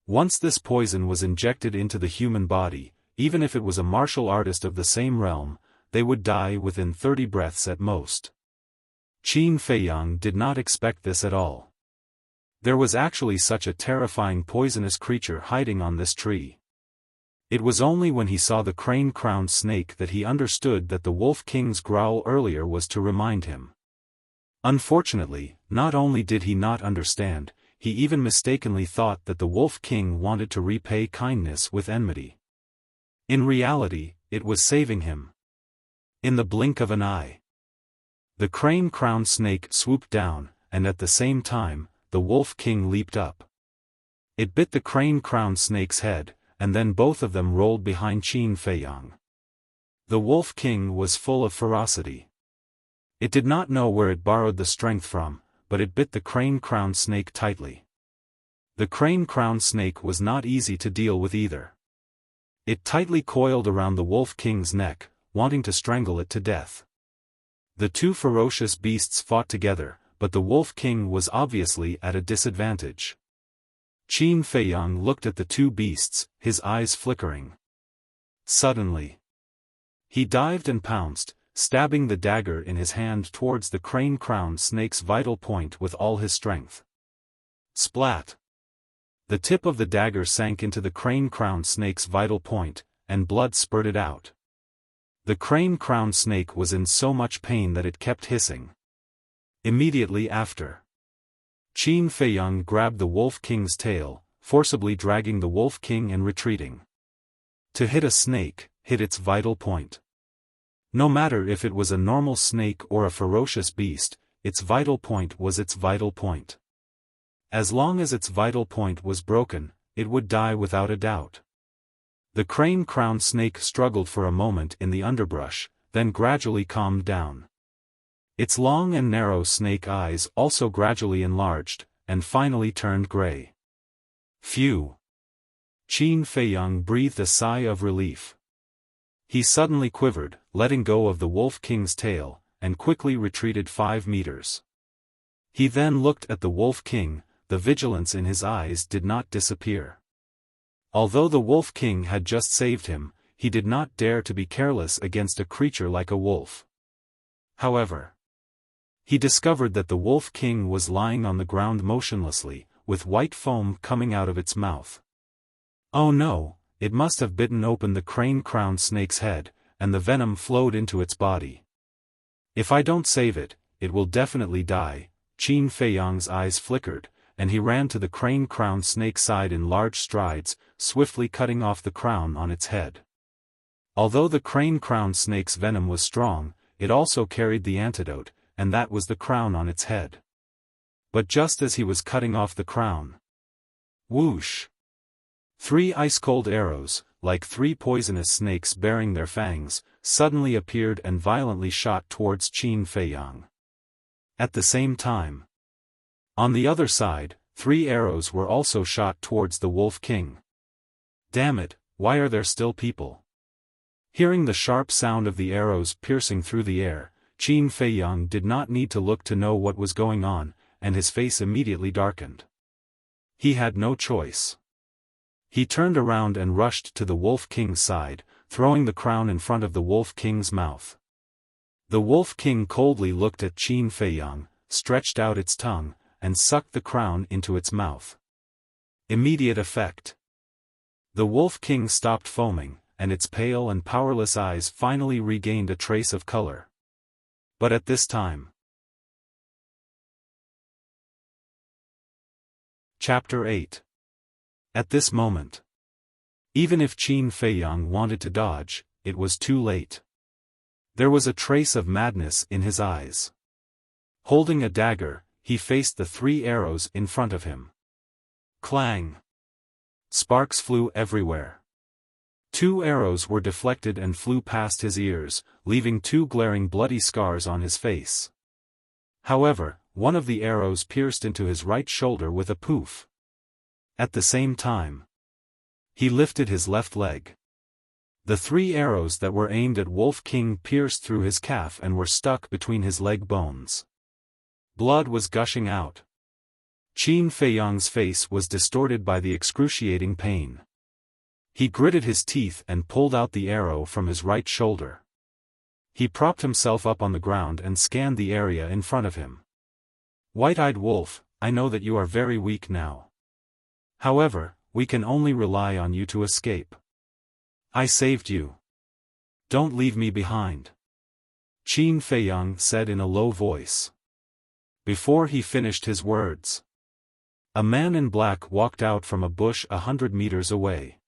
Once this poison was injected into the human body, even if it was a martial artist of the same realm, they would die within 30 breaths at most. Qin Feiyang did not expect this at all. There was actually such a terrifying poisonous creature hiding on this tree. It was only when he saw the crane-crowned snake that he understood that the Wolf King's growl earlier was to remind him. Unfortunately, not only did he not understand, he even mistakenly thought that the Wolf King wanted to repay kindness with enmity. In reality, it was saving him. In the blink of an eye, the crane-crowned snake swooped down, and at the same time, the Wolf King leaped up. It bit the crane-crowned snake's head, and then both of them rolled behind Qin Feiyang. The Wolf King was full of ferocity. It did not know where it borrowed the strength from, but it bit the crane-crowned snake tightly. The crane-crowned snake was not easy to deal with either. It tightly coiled around the Wolf King's neck, wanting to strangle it to death. The two ferocious beasts fought together, but the Wolf King was obviously at a disadvantage. Qin Feiyang looked at the two beasts, his eyes flickering. Suddenly, he dived and pounced, stabbing the dagger in his hand towards the crane-crowned snake's vital point with all his strength. Splat! The tip of the dagger sank into the crane-crowned snake's vital point, and blood spurted out. The crane-crowned snake was in so much pain that it kept hissing. Immediately after, Qin Feiyang grabbed the Wolf King's tail, forcibly dragging the Wolf King and retreating. To hit a snake, hit its vital point. No matter if it was a normal snake or a ferocious beast, its vital point was its vital point. As long as its vital point was broken, it would die without a doubt. The crane-crowned snake struggled for a moment in the underbrush, then gradually calmed down. Its long and narrow snake eyes also gradually enlarged, and finally turned gray. Phew! Qin Feiyang breathed a sigh of relief. He suddenly quivered, letting go of the Wolf King's tail, and quickly retreated 5 meters. He then looked at the Wolf King. The vigilance in his eyes did not disappear. Although the Wolf King had just saved him, he did not dare to be careless against a creature like a wolf. However, he discovered that the Wolf King was lying on the ground motionlessly, with white foam coming out of its mouth. Oh no, it must have bitten open the crane-crowned snake's head, and the venom flowed into its body. If I don't save it, it will definitely die. Qin Feiyang's eyes flickered, and he ran to the crane-crowned snake's side in large strides, swiftly cutting off the crown on its head. Although the crane-crowned snake's venom was strong, it also carried the antidote, and that was the crown on its head. But just as he was cutting off the crown, whoosh! 3 ice-cold arrows, like 3 poisonous snakes bearing their fangs, suddenly appeared and violently shot towards Qin Feiyang. At the same time, on the other side, 3 arrows were also shot towards the Wolf King. Damn it, why are there still people? Hearing the sharp sound of the arrows piercing through the air, Qin Feiyang did not need to look to know what was going on, and his face immediately darkened. He had no choice. He turned around and rushed to the Wolf King's side, throwing the crown in front of the Wolf King's mouth. The Wolf King coldly looked at Qin Feiyang, stretched out its tongue, and sucked the crown into its mouth. Immediate effect. The Wolf King stopped foaming, and its pale and powerless eyes finally regained a trace of color. But at this time. Chapter 8. At this moment. Even if Qin Feiyang wanted to dodge, it was too late. There was a trace of madness in his eyes. Holding a dagger, he faced the 3 arrows in front of him. Clang! Sparks flew everywhere. 2 arrows were deflected and flew past his ears, leaving 2 glaring bloody scars on his face. However, one of the arrows pierced into his right shoulder with a poof. At the same time, he lifted his left leg. The 3 arrows that were aimed at Wolf King pierced through his calf and were stuck between his leg bones. Blood was gushing out. Qin Feiyang's face was distorted by the excruciating pain. He gritted his teeth and pulled out the arrow from his right shoulder. He propped himself up on the ground and scanned the area in front of him. White-eyed wolf, I know that you are very weak now. However, we can only rely on you to escape. I saved you. Don't leave me behind. Qin Feiyang said in a low voice. Before he finished his words, a man in black walked out from a bush 100 meters away.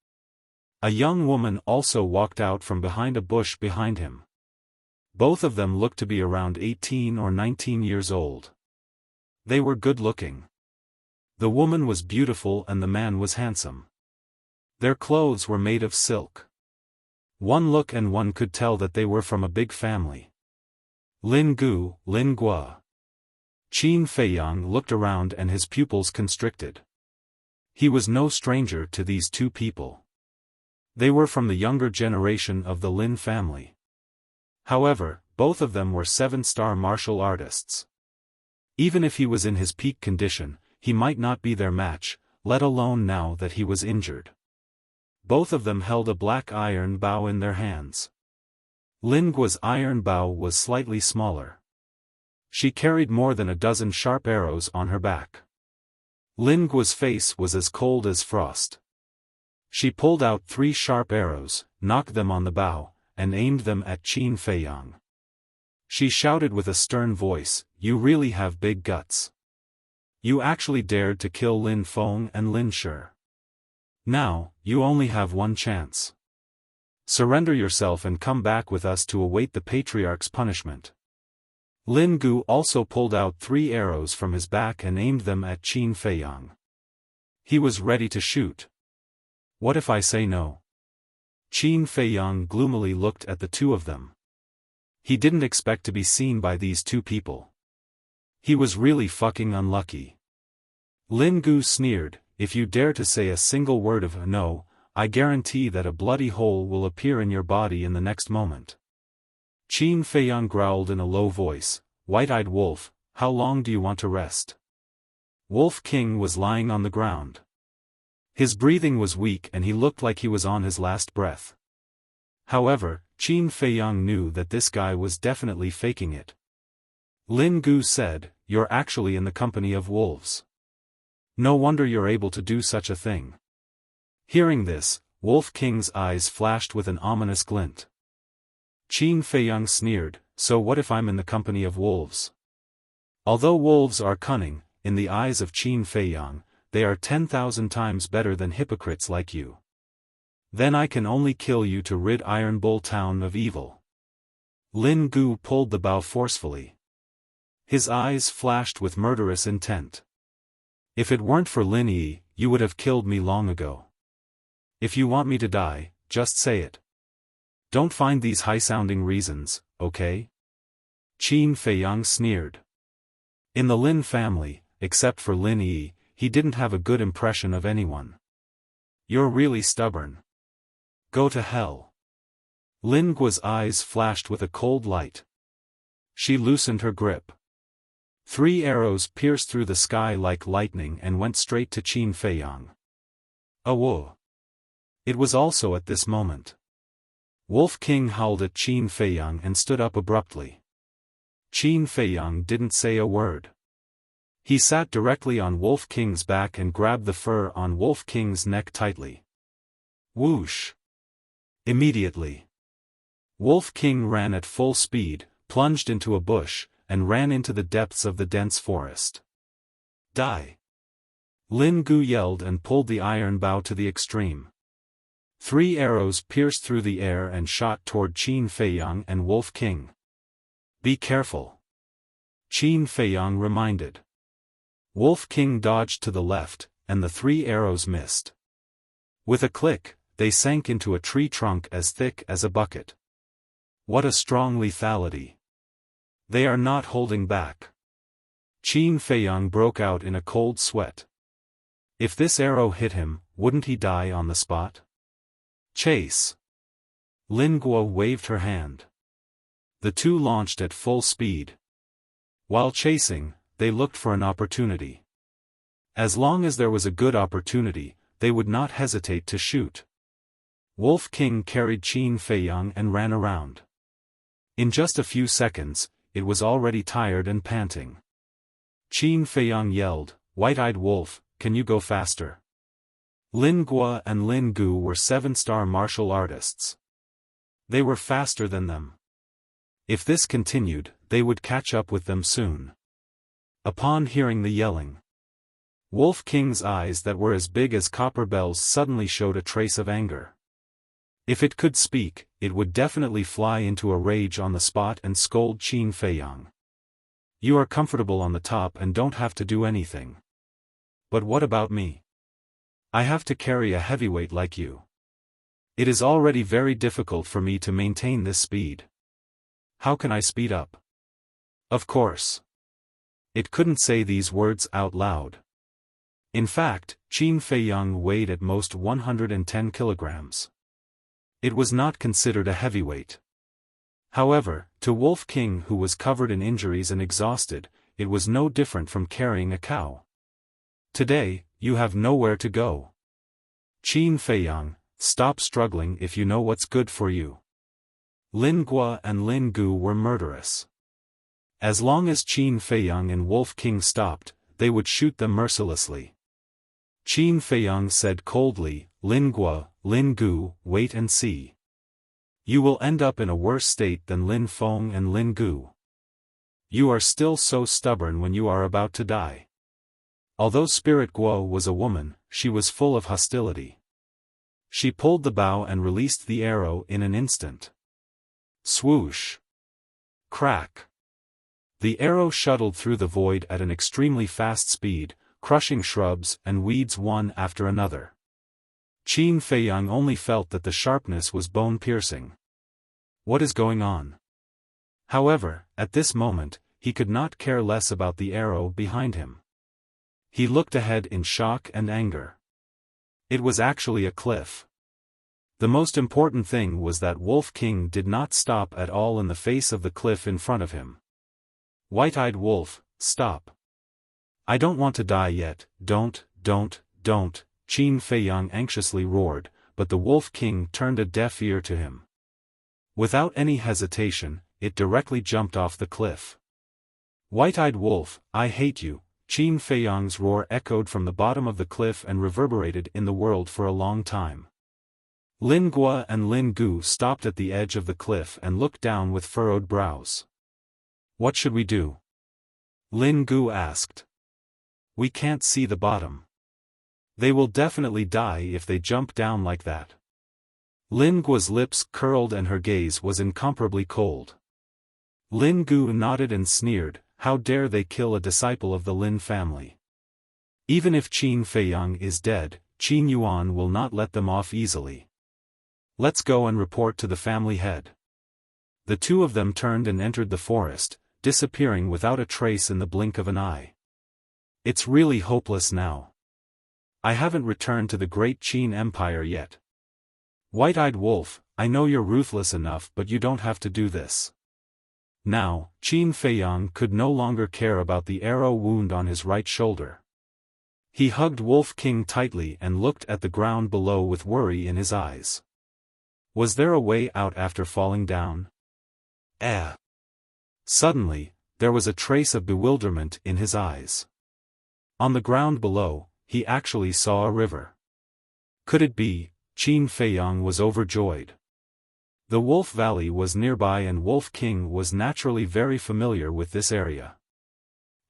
A young woman also walked out from behind a bush behind him. Both of them looked to be around 18 or 19 years old. They were good-looking. The woman was beautiful and the man was handsome. Their clothes were made of silk. One look and one could tell that they were from a big family. Lin Gu, Lin Gua. Qin Feiyang looked around and his pupils constricted. He was no stranger to these 2 people. They were from the younger generation of the Lin family. However, both of them were 7-star martial artists. Even if he was in his peak condition, he might not be their match, let alone now that he was injured. Both of them held a black iron bow in their hands. Lin Gua's iron bow was slightly smaller. She carried more than a dozen sharp arrows on her back. Lin Gua's face was as cold as frost. She pulled out 3 sharp arrows, knocked them on the bow, and aimed them at Qin Feiyang. She shouted with a stern voice, "You really have big guts. You actually dared to kill Lin Feng and Lin Shi. Now, you only have one chance. Surrender yourself and come back with us to await the patriarch's punishment." Lin Gu also pulled out 3 arrows from his back and aimed them at Qin Feiyang. He was ready to shoot. What if I say no? Qin Feiyang gloomily looked at the 2 of them. He didn't expect to be seen by these 2 people. He was really fucking unlucky. Lin Gu sneered, "If you dare to say a single word of no, I guarantee that a bloody hole will appear in your body in the next moment." Qin Feiyang growled in a low voice, "White-eyed wolf, how long do you want to rest?" Wolf King was lying on the ground. His breathing was weak and he looked like he was on his last breath. However, Qin Feiyang knew that this guy was definitely faking it. Lin Gu said, "You're actually in the company of wolves. No wonder you're able to do such a thing." Hearing this, Wolf King's eyes flashed with an ominous glint. Qin Feiyang sneered, "So what if I'm in the company of wolves?" Although wolves are cunning, in the eyes of Qin Feiyang, they are 10,000 times better than hypocrites like you. Then I can only kill you to rid Iron Bull Town of evil. Lin Gu pulled the bow forcefully. His eyes flashed with murderous intent. "If it weren't for Lin Yi, you would have killed me long ago. If you want me to die, just say it. Don't find these high-sounding reasons, okay?" Qin Feiyang sneered. In the Lin family, except for Lin Yi, he didn't have a good impression of anyone. You're really stubborn. Go to hell. Lin Guo's eyes flashed with a cold light. She loosened her grip. 3 arrows pierced through the sky like lightning and went straight to Qin Feiyang. Whoa! It was also at this moment. Wolf King howled at Qin Feiyang and stood up abruptly. Qin Feiyang didn't say a word. He sat directly on Wolf King's back and grabbed the fur on Wolf King's neck tightly. Whoosh! Immediately, Wolf King ran at full speed, plunged into a bush, and ran into the depths of the dense forest. Die! Lin Gu yelled and pulled the iron bow to the extreme. 3 arrows pierced through the air and shot toward Qin Feiyang and Wolf King. Be careful. Qin Feiyang reminded. Wolf King dodged to the left, and the 3 arrows missed. With a click, they sank into a tree trunk as thick as a bucket. What a strong lethality. They are not holding back. Qin Feiyang broke out in a cold sweat. If this arrow hit him, wouldn't he die on the spot? Chase! Lin Guo waved her hand. The 2 launched at full speed. While chasing, they looked for an opportunity. As long as there was a good opportunity, they would not hesitate to shoot. Wolf King carried Qin Feiyang and ran around. In just a few seconds, it was already tired and panting. Qin Feiyang yelled, "White-eyed wolf, can you go faster?" Lin Guo and Lin Gu were 7-star martial artists. They were faster than them. If this continued, they would catch up with them soon. Upon hearing the yelling, Wolf King's eyes that were as big as copper bells suddenly showed a trace of anger. If it could speak, it would definitely fly into a rage on the spot and scold Qin Feiyang. You are comfortable on the top and don't have to do anything. But what about me? I have to carry a heavyweight like you. It is already very difficult for me to maintain this speed. How can I speed up? Of course. It couldn't say these words out loud. In fact, Qin Feiyang weighed at most 110 kilograms. It was not considered a heavyweight. However, to Wolf King, who was covered in injuries and exhausted, it was no different from carrying a cow. Today, you have nowhere to go. Qin Feiyang, stop struggling if you know what's good for you. Lin Guo and Lin Gu were murderous. As long as Qin Feiyang and Wolf King stopped, they would shoot them mercilessly. Qin Feiyang said coldly, Lin Guo, Lin Gu, wait and see. You will end up in a worse state than Lin Feng and Lin Gu. You are still so stubborn when you are about to die. Although Spirit Guo was a woman, she was full of hostility. She pulled the bow and released the arrow in an instant. Swoosh! Crack! The arrow shuttled through the void at an extremely fast speed, crushing shrubs and weeds one after another. Qin Feiyang only felt that the sharpness was bone-piercing. What is going on? However, at this moment, he could not care less about the arrow behind him. He looked ahead in shock and anger. It was actually a cliff. The most important thing was that Wolf King did not stop at all in the face of the cliff in front of him. White-eyed wolf, stop. I don't want to die yet, don't, Qin Feiyang anxiously roared, but the Wolf King turned a deaf ear to him. Without any hesitation, it directly jumped off the cliff. White-eyed wolf, I hate you, Qin Feiyang's roar echoed from the bottom of the cliff and reverberated in the world for a long time. Lin Guo and Lin Gu stopped at the edge of the cliff and looked down with furrowed brows. What should we do? Lin Gu asked. We can't see the bottom. They will definitely die if they jump down like that. Lin Guo's lips curled and her gaze was incomparably cold. Lin Gu nodded and sneered, how dare they kill a disciple of the Lin family. Even if Qin Feiyang is dead, Qin Yuan will not let them off easily. Let's go and report to the family head. The 2 of them turned and entered the forest, disappearing without a trace in the blink of an eye. It's really hopeless now. I haven't returned to the great Qin Empire yet. White-eyed wolf, I know you're ruthless enough, but you don't have to do this. Now, Qin Feiyang could no longer care about the arrow wound on his right shoulder. He hugged Wolf King tightly and looked at the ground below with worry in his eyes. Was there a way out after falling down? Suddenly, there was a trace of bewilderment in his eyes. On the ground below, he actually saw a river. Could it be? Qin Feiyang was overjoyed. The Wolf Valley was nearby and Wolf King was naturally very familiar with this area.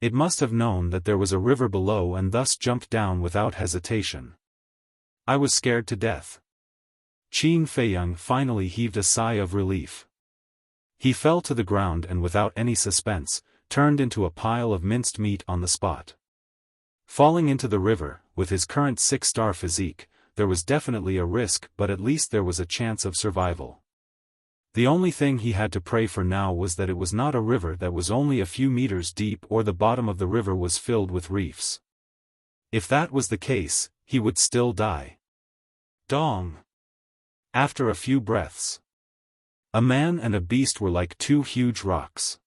It must have known that there was a river below and thus jumped down without hesitation. I was scared to death. Qin Feiyang finally heaved a sigh of relief. He fell to the ground and without any suspense, turned into a pile of minced meat on the spot. Falling into the river, with his current 6-star physique, there was definitely a risk, but at least there was a chance of survival. The only thing he had to pray for now was that it was not a river that was only a few meters deep or the bottom of the river was filled with reefs. If that was the case, he would still die. Dong! After a few breaths, a man and a beast were like two huge rocks.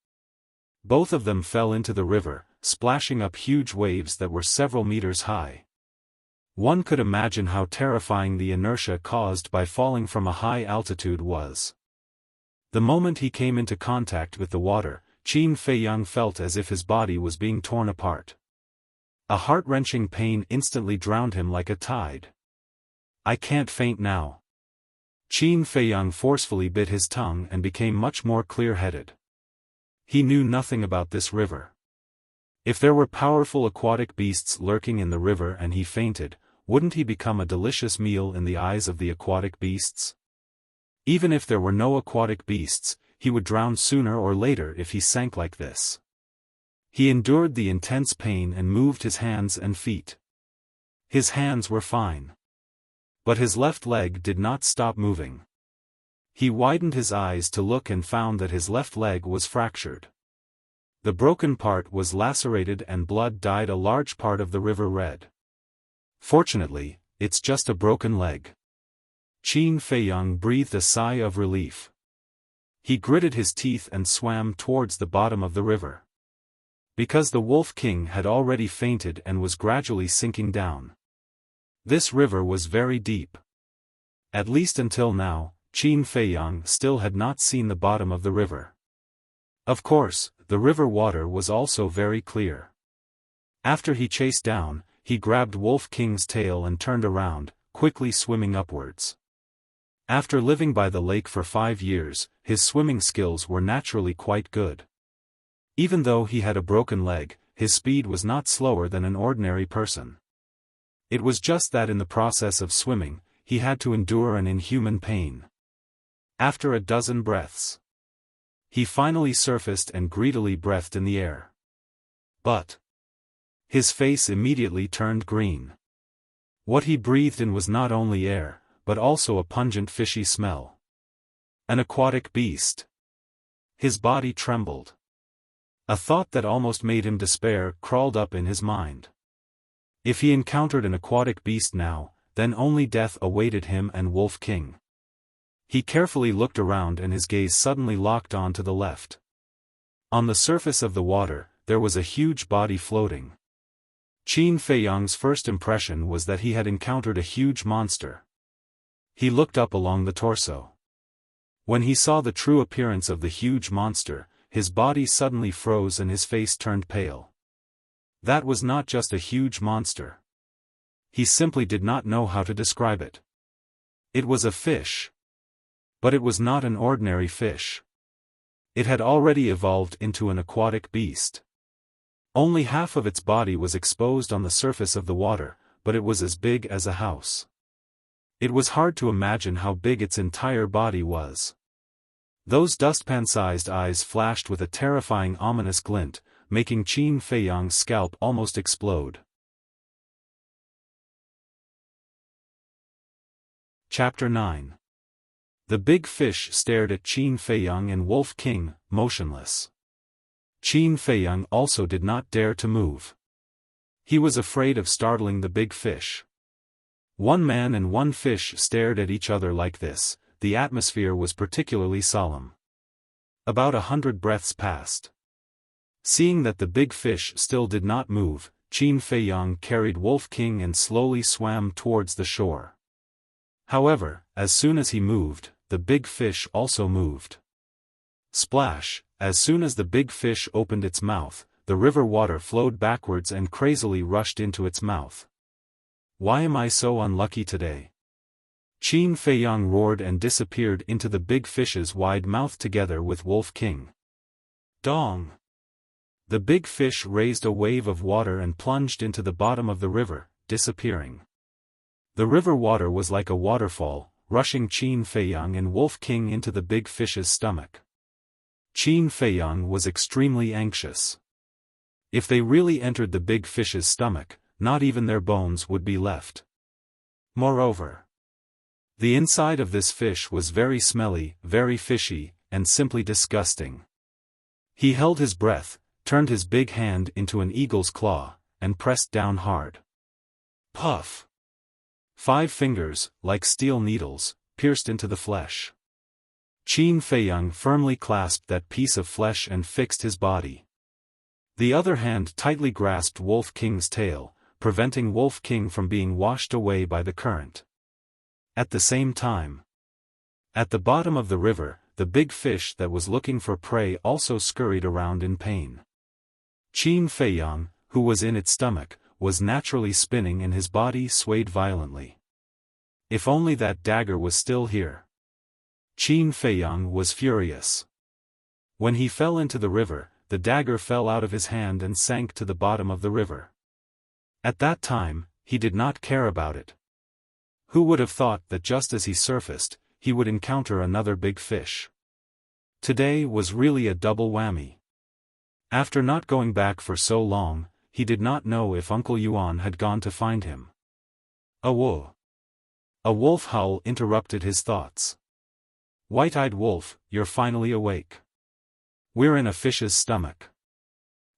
Both of them fell into the river, splashing up huge waves that were several meters high. One could imagine how terrifying the inertia caused by falling from a high altitude was. The moment he came into contact with the water, Qin Feiyang felt as if his body was being torn apart. A heart-wrenching pain instantly drowned him like a tide. I can't faint now. Qin Feiyang forcefully bit his tongue and became much more clear-headed. He knew nothing about this river. If there were powerful aquatic beasts lurking in the river and he fainted, wouldn't he become a delicious meal in the eyes of the aquatic beasts? Even if there were no aquatic beasts, he would drown sooner or later if he sank like this. He endured the intense pain and moved his hands and feet. His hands were fine. But his left leg did not stop moving. He widened his eyes to look and found that his left leg was fractured. The broken part was lacerated and blood dyed a large part of the river red. Fortunately, it's just a broken leg. Qin Feiyang breathed a sigh of relief. He gritted his teeth and swam towards the bottom of the river. Because the Wolf King had already fainted and was gradually sinking down. This river was very deep. At least until now, Qin Feiyang still had not seen the bottom of the river. Of course, the river water was also very clear. After he chased down, he grabbed Wolf King's tail and turned around, quickly swimming upwards. After living by the lake for 5 years, his swimming skills were naturally quite good. Even though he had a broken leg, his speed was not slower than an ordinary person. It was just that in the process of swimming, he had to endure an inhuman pain. After a dozen breaths, he finally surfaced and greedily breathed in the air. But his face immediately turned green. What he breathed in was not only air, but also a pungent fishy smell. An aquatic beast. His body trembled. A thought that almost made him despair crawled up in his mind. If he encountered an aquatic beast now, then only death awaited him and Wolf King. He carefully looked around and his gaze suddenly locked on to the left. On the surface of the water, there was a huge body floating. Qin Feiyang's first impression was that he had encountered a huge monster. He looked up along the torso. When he saw the true appearance of the huge monster, his body suddenly froze and his face turned pale. That was not just a huge monster. He simply did not know how to describe it. It was a fish. But it was not an ordinary fish. It had already evolved into an aquatic beast. Only half of its body was exposed on the surface of the water, but it was as big as a house. It was hard to imagine how big its entire body was. Those dustpan-sized eyes flashed with a terrifying ominous glint, making Qin Feiyang's scalp almost explode. Chapter 9. The big fish stared at Qin Feiyang and Wolf King, motionless. Qin Feiyang also did not dare to move. He was afraid of startling the big fish. One man and one fish stared at each other like this. The atmosphere was particularly solemn. About 100 breaths passed. Seeing that the big fish still did not move, Qin Feiyang carried Wolf King and slowly swam towards the shore. However, as soon as he moved, the big fish also moved. Splash! As soon as the big fish opened its mouth, the river water flowed backwards and crazily rushed into its mouth. Why am I so unlucky today? Qin Feiyang roared and disappeared into the big fish's wide mouth together with Wolf King. Dong! The big fish raised a wave of water and plunged into the bottom of the river, disappearing. The river water was like a waterfall, rushing Qin Feiyang and Wolf King into the big fish's stomach. Qin Feiyang was extremely anxious. If they really entered the big fish's stomach, not even their bones would be left. Moreover, the inside of this fish was very smelly, very fishy, and simply disgusting. He held his breath, turned his big hand into an eagle's claw, and pressed down hard. Puff! 5 fingers, like steel needles, pierced into the flesh. Qin Feiyang firmly clasped that piece of flesh and fixed his body. The other hand tightly grasped Wolf King's tail, preventing Wolf King from being washed away by the current. At the same time, at the bottom of the river, the big fish that was looking for prey also scurried around in pain. Qin Feiyang, who was in its stomach, was naturally spinning and his body swayed violently. If only that dagger was still here. Qin Feiyang was furious. When he fell into the river, the dagger fell out of his hand and sank to the bottom of the river. At that time, he did not care about it. Who would have thought that just as he surfaced, he would encounter another big fish? Today was really a double whammy. After not going back for so long, he did not know if Uncle Yuan had gone to find him. Whoa! A wolf howl interrupted his thoughts. White-eyed wolf, you're finally awake. We're in a fish's stomach.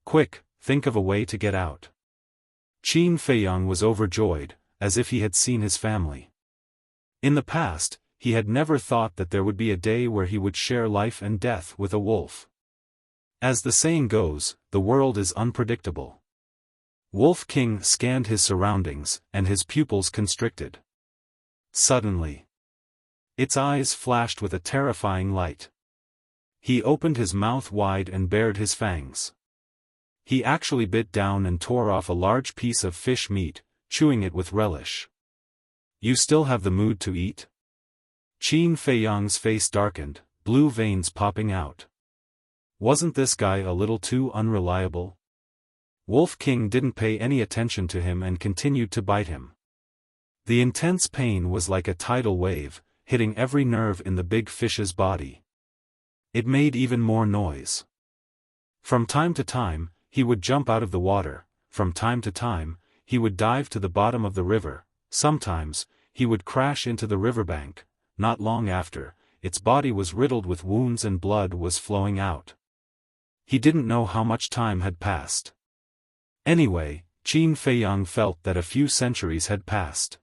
Quick, think of a way to get out. Qin Feiyang was overjoyed, as if he had seen his family. In the past, he had never thought that there would be a day where he would share life and death with a wolf. As the saying goes, the world is unpredictable. Wolf King scanned his surroundings, and his pupils constricted. Suddenly, its eyes flashed with a terrifying light. He opened his mouth wide and bared his fangs. He actually bit down and tore off a large piece of fish meat, chewing it with relish. You still have the mood to eat? Qin Feiyang's face darkened, blue veins popping out. Wasn't this guy a little too unreliable? Wolf King didn't pay any attention to him and continued to bite him. The intense pain was like a tidal wave, hitting every nerve in the big fish's body. It made even more noise. From time to time, he would jump out of the water. From time to time, he would dive to the bottom of the river. Sometimes, he would crash into the riverbank. Not long after, its body was riddled with wounds and blood was flowing out. He didn't know how much time had passed. Anyway, Qin Feiyang felt that a few centuries had passed.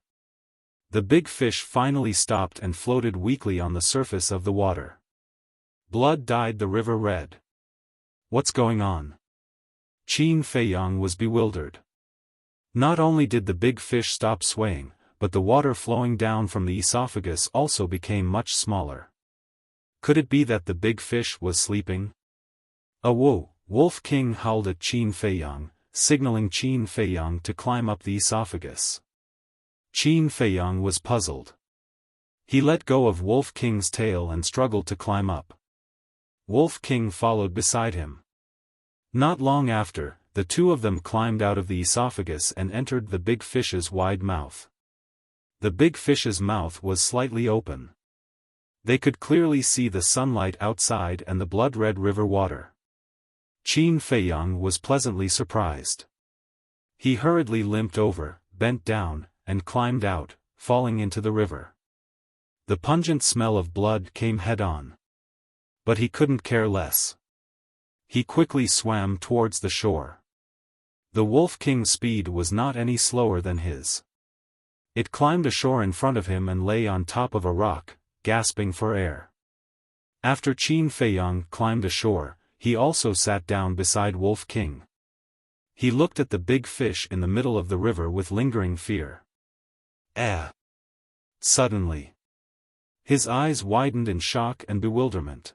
The big fish finally stopped and floated weakly on the surface of the water. Blood dyed the river red. What's going on? Qin Feiyang was bewildered. Not only did the big fish stop swaying, but the water flowing down from the esophagus also became much smaller. Could it be that the big fish was sleeping? Whoa! Wolf King howled at Qin Feiyang, signaling Qin Feiyang to climb up the esophagus. Qin Feiyang was puzzled. He let go of Wolf King's tail and struggled to climb up. Wolf King followed beside him. Not long after, the two of them climbed out of the esophagus and entered the big fish's wide mouth. The big fish's mouth was slightly open. They could clearly see the sunlight outside and the blood-red river water. Qin Feiyang was pleasantly surprised. He hurriedly limped over, bent down, and climbed out, falling into the river. The pungent smell of blood came head-on. But he couldn't care less. He quickly swam towards the shore. The Wolf King's speed was not any slower than his. It climbed ashore in front of him and lay on top of a rock, gasping for air. After Qin Feiyang climbed ashore, he also sat down beside Wolf King. He looked at the big fish in the middle of the river with lingering fear. Suddenly, his eyes widened in shock and bewilderment.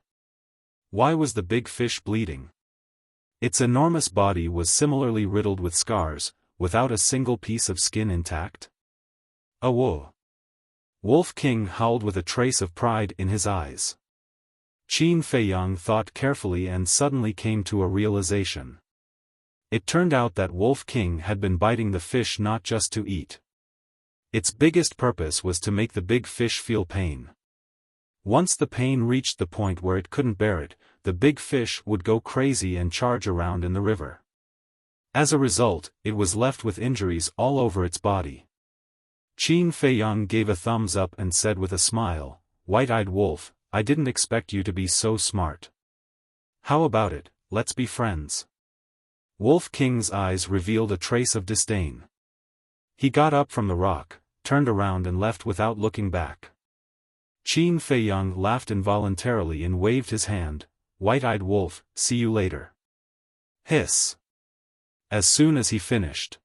Why was the big fish bleeding? Its enormous body was similarly riddled with scars, without a single piece of skin intact. Whoa! Wolf King howled with a trace of pride in his eyes. Qin Feiyang thought carefully and suddenly came to a realization. It turned out that Wolf King had been biting the fish not just to eat. Its biggest purpose was to make the big fish feel pain. Once the pain reached the point where it couldn't bear it, the big fish would go crazy and charge around in the river. As a result, it was left with injuries all over its body. Qin Feiyang gave a thumbs up and said with a smile, "White-eyed wolf, I didn't expect you to be so smart. How about it, let's be friends?" Wolf King's eyes revealed a trace of disdain. He got up from the rock, turned around and left without looking back. Qin Feiyang laughed involuntarily and waved his hand. "White-eyed wolf, see you later." Hiss. As soon as he finished,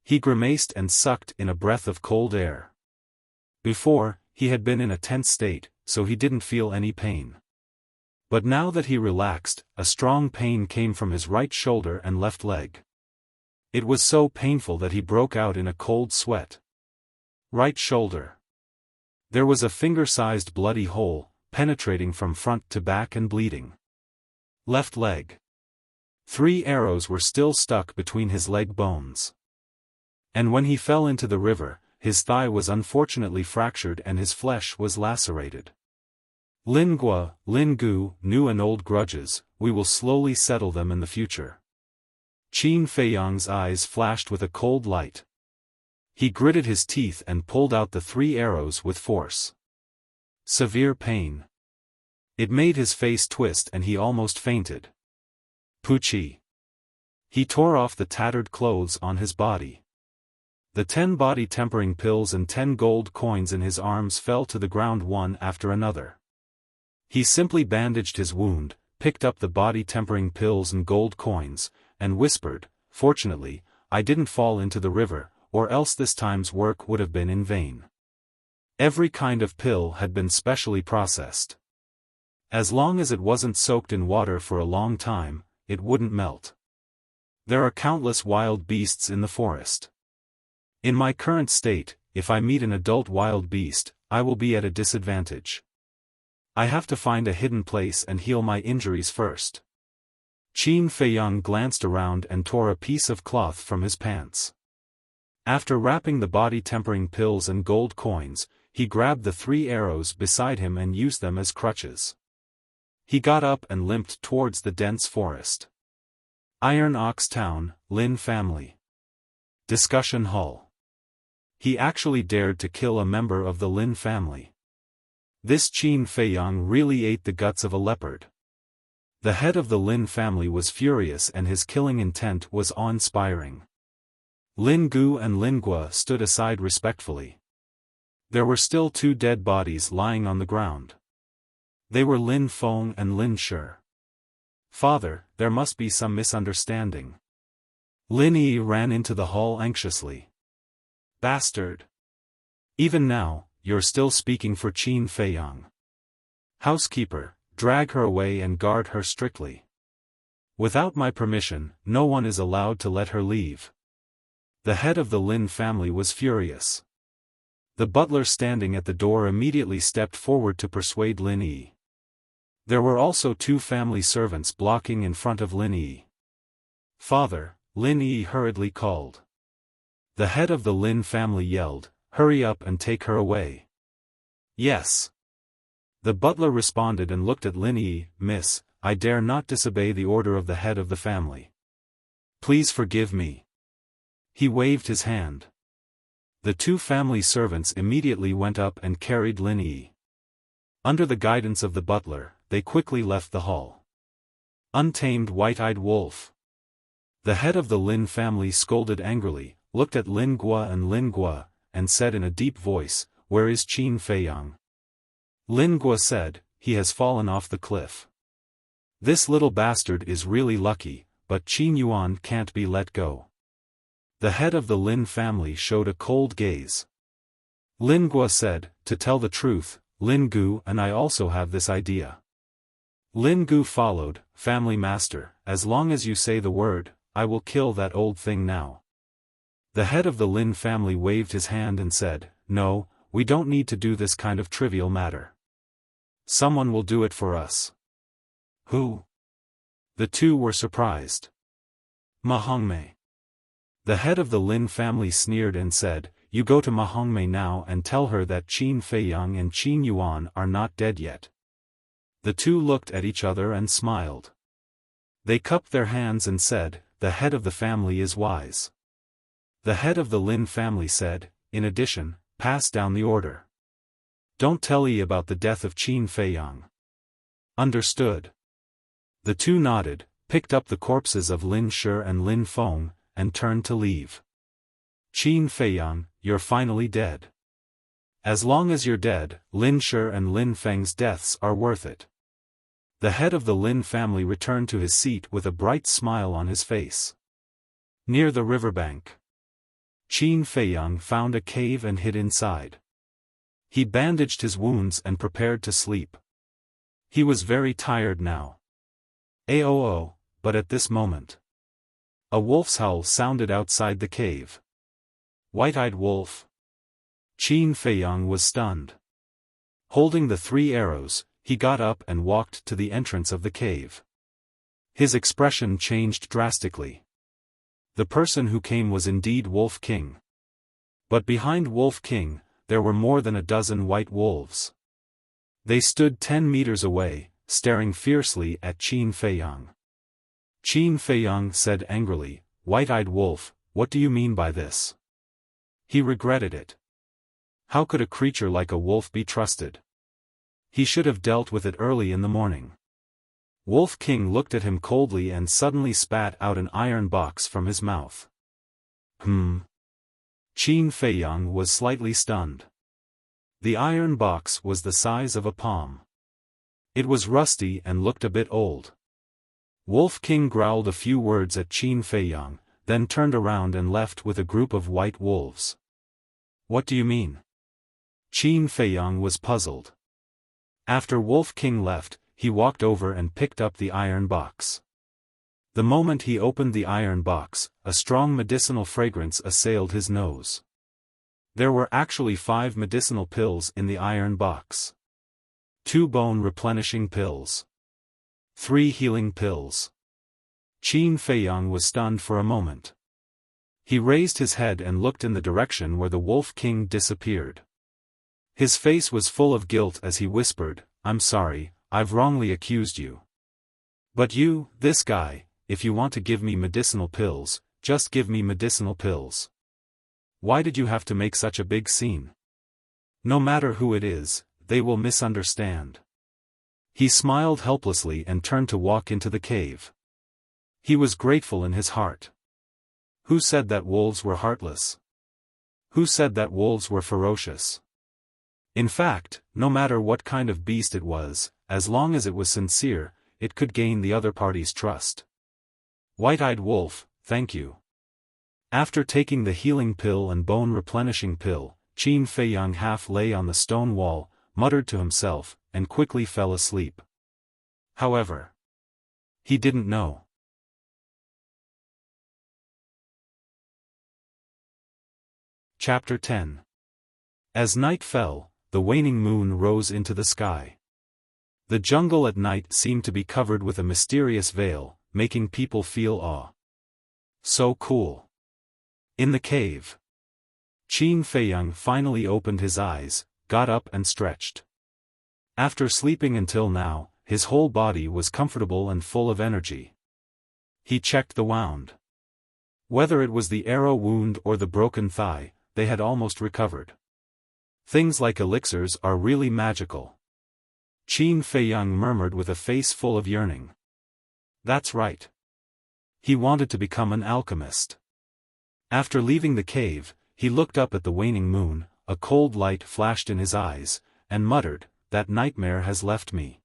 he grimaced and sucked in a breath of cold air. Before, he had been in a tense state, so he didn't feel any pain. But now that he relaxed, a strong pain came from his right shoulder and left leg. It was so painful that he broke out in a cold sweat. Right shoulder. There was a finger-sized bloody hole, penetrating from front to back and bleeding. Left leg. 3 arrows were still stuck between his leg bones. And when he fell into the river, his thigh was unfortunately fractured and his flesh was lacerated. Lingua, Lingu, new and old grudges, we will slowly settle them in the future. Qin Feiyang's eyes flashed with a cold light. He gritted his teeth and pulled out the 3 arrows with force. Severe pain. It made his face twist and he almost fainted. Puchi. He tore off the tattered clothes on his body. The 10 body-tempering pills and 10 gold coins in his arms fell to the ground one after another. He simply bandaged his wound, picked up the body-tempering pills and gold coins, and whispered, "Fortunately, I didn't fall into the river, or else this time's work would have been in vain." Every kind of pill had been specially processed. As long as it wasn't soaked in water for a long time, it wouldn't melt. There are countless wild beasts in the forest. In my current state, if I meet an adult wild beast, I will be at a disadvantage. I have to find a hidden place and heal my injuries first. Qin Feiyang glanced around and tore a piece of cloth from his pants. After wrapping the body-tempering pills and gold coins, he grabbed the 3 arrows beside him and used them as crutches. He got up and limped towards the dense forest. Iron Ox Town, Lin family. Discussion hall. He actually dared to kill a member of the Lin family. This Qin Feiyang really ate the guts of a leopard. The head of the Lin family was furious and his killing intent was awe-inspiring. Lin Gu and Lingua stood aside respectfully. There were still 2 dead bodies lying on the ground. They were Lin Feng and Lin Shi. "Father, there must be some misunderstanding." Lin Yi ran into the hall anxiously. "Bastard! Even now, you're still speaking for Qin Feiyang. Housekeeper, drag her away and guard her strictly. Without my permission, no one is allowed to let her leave." The head of the Lin family was furious. The butler standing at the door immediately stepped forward to persuade Lin Yi. There were also 2 family servants blocking in front of Lin Yi. "Father," Lin Yi hurriedly called. The head of the Lin family yelled, "Hurry up and take her away." "Yes." The butler responded and looked at Lin Yi. "Miss, I dare not disobey the order of the head of the family. Please forgive me." He waved his hand. The 2 family servants immediately went up and carried Lin Yi. Under the guidance of the butler, they quickly left the hall. Untamed white-eyed wolf. The head of the Lin family scolded angrily, looked at Lin Gua, and said in a deep voice, "Where is Qin Feiyang?" Lin Gua said, "He has fallen off the cliff. This little bastard is really lucky, but Qin Yuan can't be let go." The head of the Lin family showed a cold gaze. Lin Gua said, "To tell the truth, Lin Gu and I also have this idea." Lin Gu followed, "Family master, as long as you say the word, I will kill that old thing now." The head of the Lin family waved his hand and said, "No, we don't need to do this kind of trivial matter. Someone will do it for us." "Who?" The two were surprised. "Ma Hongmei." The head of the Lin family sneered and said, "You go to Ma Hongmei now and tell her that Qin Feiyang and Qin Yuan are not dead yet." The two looked at each other and smiled. They cupped their hands and said, "The head of the family is wise." The head of the Lin family said, "In addition, pass down the order. Don't tell Yi about the death of Qin Feiyang." "Understood." The two nodded, picked up the corpses of Lin Shi and Lin Feng, and turned to leave. "Qin Feiyang, you're finally dead. As long as you're dead, Lin Shi and Lin Feng's deaths are worth it." The head of the Lin family returned to his seat with a bright smile on his face. Near the riverbank, Qin Feiyang found a cave and hid inside. He bandaged his wounds and prepared to sleep. He was very tired now. Aoo, but at this moment, a wolf's howl sounded outside the cave. White-eyed wolf. Qin Feiyang was stunned. Holding the 3 arrows, he got up and walked to the entrance of the cave. His expression changed drastically. The person who came was indeed Wolf King. But behind Wolf King, there were more than a dozen white wolves. They stood 10 meters away, staring fiercely at Qin Feiyang. Qin Feiyang said angrily, "White-eyed wolf, what do you mean by this?" He regretted it. How could a creature like a wolf be trusted? He should have dealt with it early in the morning. Wolf King looked at him coldly and suddenly spat out an iron box from his mouth. Qin Feiyang was slightly stunned. The iron box was the size of a palm. It was rusty and looked a bit old. Wolf King growled a few words at Qin Feiyang, then turned around and left with a group of white wolves. "What do you mean?" Qin Feiyang was puzzled. After Wolf King left, he walked over and picked up the iron box. The moment he opened the iron box, a strong medicinal fragrance assailed his nose. There were actually 5 medicinal pills in the iron box. 2 bone-replenishing pills. 3 healing pills. Qin Feiyang was stunned for a moment. He raised his head and looked in the direction where the Wolf King disappeared. His face was full of guilt as he whispered, "I'm sorry, I've wrongly accused you. But you, this guy, if you want to give me medicinal pills, just give me medicinal pills. Why did you have to make such a big scene? No matter who it is, they will misunderstand." He smiled helplessly and turned to walk into the cave. He was grateful in his heart. Who said that wolves were heartless? Who said that wolves were ferocious? In fact, no matter what kind of beast it was, as long as it was sincere, it could gain the other party's trust. White-eyed wolf, thank you. After taking the healing pill and bone-replenishing pill, Qin Feiyang half lay on the stone wall, muttered to himself, and quickly fell asleep. However, he didn't know. Chapter 10. As night fell, the waning moon rose into the sky. The jungle at night seemed to be covered with a mysterious veil, making people feel awe. So cool. In the cave, Qin Feiyang finally opened his eyes, got up and stretched. After sleeping until now, his whole body was comfortable and full of energy. He checked the wound. Whether it was the arrow wound or the broken thigh, they had almost recovered. Things like elixirs are really magical. Qin Feiyang murmured with a face full of yearning. That's right. He wanted to become an alchemist. After leaving the cave, he looked up at the waning moon, a cold light flashed in his eyes, and muttered, "That nightmare has left me.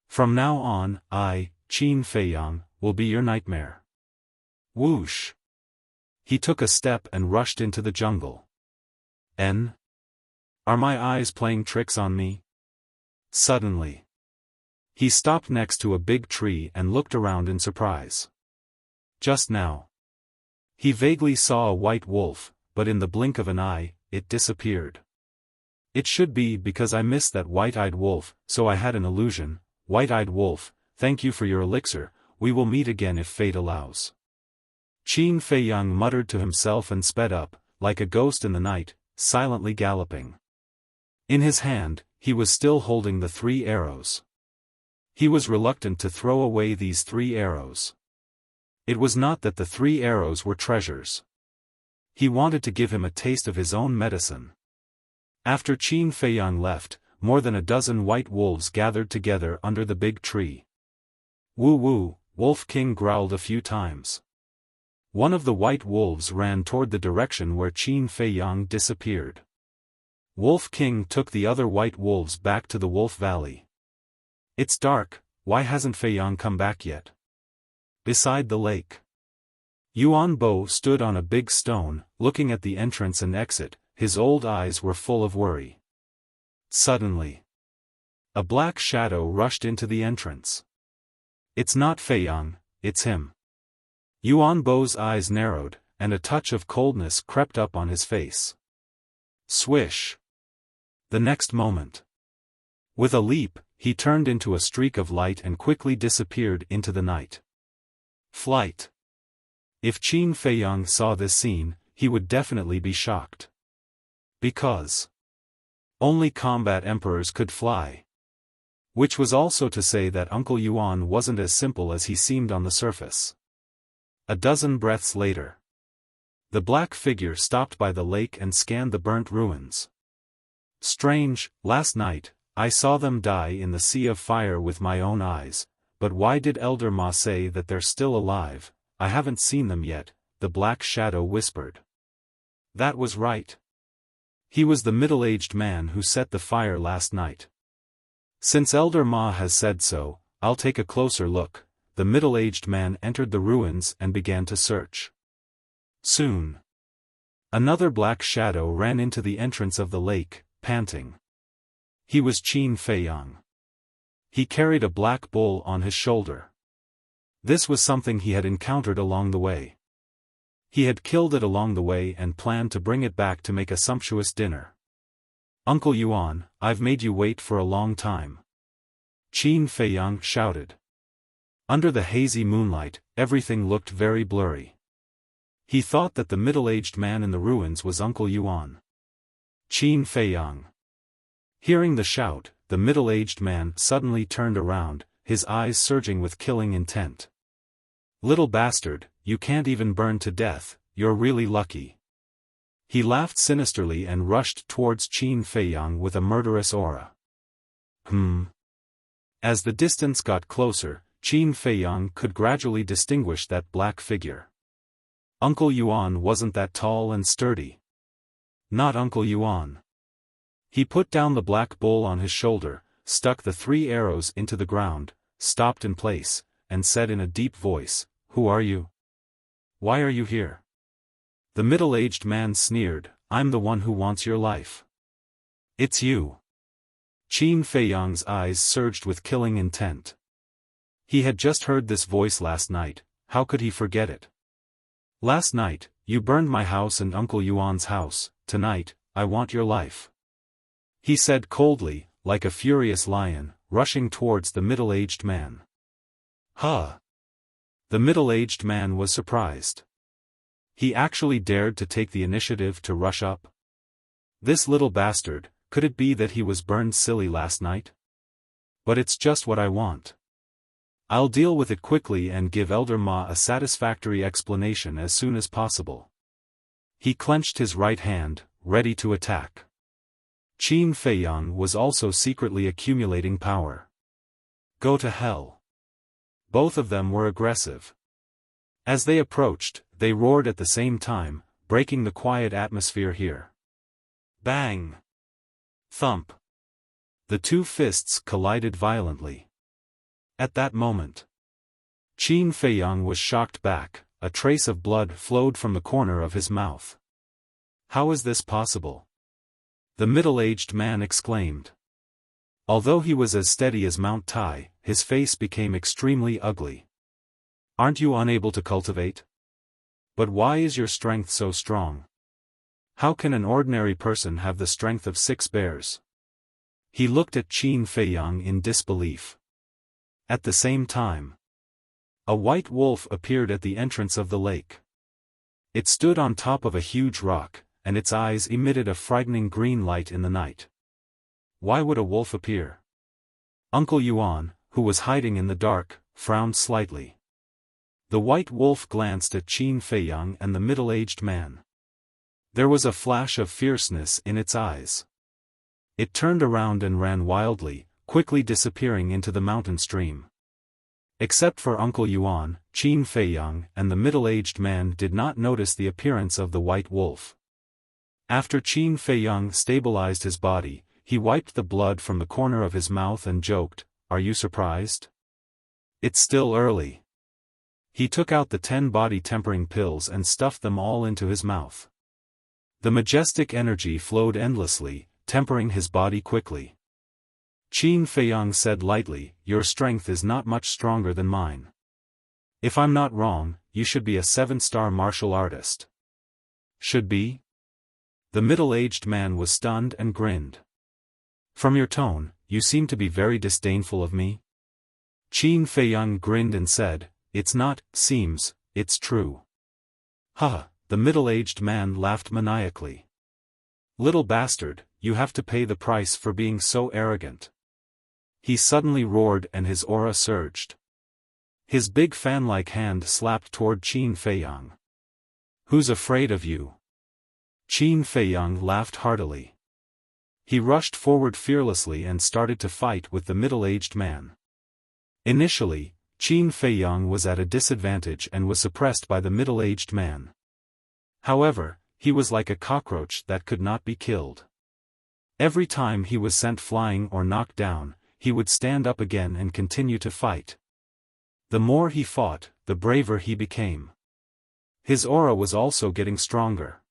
From now on, I, Qin Feiyang, will be your nightmare." Whoosh! He took a step and rushed into the jungle. Are my eyes playing tricks on me? Suddenly, he stopped next to a big tree and looked around in surprise. Just now, he vaguely saw a white wolf, but in the blink of an eye, it disappeared. It should be because I missed that white-eyed wolf, so I had an illusion. White-eyed wolf, thank you for your elixir, we will meet again if fate allows. Qin Feiyang muttered to himself and sped up, like a ghost in the night, silently galloping. In his hand, he was still holding the 3 arrows. He was reluctant to throw away these 3 arrows. It was not that the 3 arrows were treasures. He wanted to give him a taste of his own medicine. After Qin Feiyang left, more than a dozen white wolves gathered together under the big tree. Woo woo, Wolf King growled a few times. One of the white wolves ran toward the direction where Qin Feiyang disappeared. Wolf King took the other white wolves back to the Wolf Valley. It's dark, why hasn't Feiyang come back yet? Beside the lake, Yuan Bo stood on a big stone, looking at the entrance and exit. His old eyes were full of worry. Suddenly, a black shadow rushed into the entrance. It's not Feiyang, it's him. Yuan Bo's eyes narrowed, and a touch of coldness crept up on his face. Swish! The next moment, with a leap, he turned into a streak of light and quickly disappeared into the night. Flight. If Qin Feiyang saw this scene, he would definitely be shocked. Because only combat emperors could fly. Which was also to say that Uncle Yuan wasn't as simple as he seemed on the surface. A dozen breaths later, the black figure stopped by the lake and scanned the burnt ruins. Strange, last night, I saw them die in the sea of fire with my own eyes, but why did Elder Ma say that they're still alive? I haven't seen them yet, the black shadow whispered. That was right. He was the middle-aged man who set the fire last night. Since Elder Ma has said so, I'll take a closer look. The middle-aged man entered the ruins and began to search. Soon, another black shadow ran into the entrance of the lake, panting. He was Qin Feiyang. He carried a black bull on his shoulder. This was something he had encountered along the way. He had killed it along the way and planned to bring it back to make a sumptuous dinner. Uncle Yuan, I've made you wait for a long time. Qin Feiyang shouted. Under the hazy moonlight, everything looked very blurry. He thought that the middle-aged man in the ruins was Uncle Yuan. Qin Feiyang. Hearing the shout, the middle-aged man suddenly turned around, his eyes surging with killing intent. Little bastard, you can't even burn to death, you're really lucky. He laughed sinisterly and rushed towards Qin Feiyang with a murderous aura. As the distance got closer, Qin Feiyang could gradually distinguish that black figure. Uncle Yuan wasn't that tall and sturdy. Not Uncle Yuan. He put down the black bull on his shoulder, stuck the 3 arrows into the ground, stopped in place, and said in a deep voice, "Who are you? Why are you here?" The middle-aged man sneered, "I'm the one who wants your life." "It's you." Qin Feiyang's eyes surged with killing intent. He had just heard this voice last night, how could he forget it? "Last night, you burned my house and Uncle Yuan's house, tonight, I want your life," he said coldly, like a furious lion, rushing towards the middle-aged man. Huh! The middle-aged man was surprised. He actually dared to take the initiative to rush up. This little bastard, could it be that he was burned silly last night? But it's just what I want. I'll deal with it quickly and give Elder Ma a satisfactory explanation as soon as possible. He clenched his right hand, ready to attack. Qin Feiyang was also secretly accumulating power. Go to hell. Both of them were aggressive. As they approached, they roared at the same time, breaking the quiet atmosphere here. Bang! Thump! The two fists collided violently. At that moment, Qin Feiyang was shocked back. A trace of blood flowed from the corner of his mouth. How is this possible? The middle-aged man exclaimed. Although he was as steady as Mount Tai, his face became extremely ugly. Aren't you unable to cultivate? But why is your strength so strong? How can an ordinary person have the strength of 6 bears? He looked at Qin Feiyang in disbelief. At the same time, a white wolf appeared at the entrance of the lake. It stood on top of a huge rock, and its eyes emitted a frightening green light in the night. Why would a wolf appear? Uncle Yuan, who was hiding in the dark, frowned slightly. The white wolf glanced at Qin Feiyang and the middle-aged man. There was a flash of fierceness in its eyes. It turned around and ran wildly, quickly disappearing into the mountain stream. Except for Uncle Yuan, Qin Feiyang and the middle-aged man did not notice the appearance of the white wolf. After Qin Feiyang stabilized his body, he wiped the blood from the corner of his mouth and joked, "Are you surprised? It's still early." He took out the 10 body-tempering pills and stuffed them all into his mouth. The majestic energy flowed endlessly, tempering his body quickly. Qin Feiyang said lightly, "Your strength is not much stronger than mine. If I'm not wrong, you should be a 7-star martial artist." "Should be?" The middle-aged man was stunned and grinned. "From your tone, you seem to be very disdainful of me." Qin Feiyang grinned and said, "It's not, seems, it's true." "Haha," the middle-aged man laughed maniacally. "Little bastard, you have to pay the price for being so arrogant." He suddenly roared and his aura surged. His big fan-like hand slapped toward Qin Feiyang. "Who's afraid of you?" Qin Feiyang laughed heartily. He rushed forward fearlessly and started to fight with the middle-aged man. Initially, Qin Feiyang was at a disadvantage and was suppressed by the middle-aged man. However, he was like a cockroach that could not be killed. Every time he was sent flying or knocked down, he would stand up again and continue to fight. The more he fought, the braver he became. His aura was also getting stronger.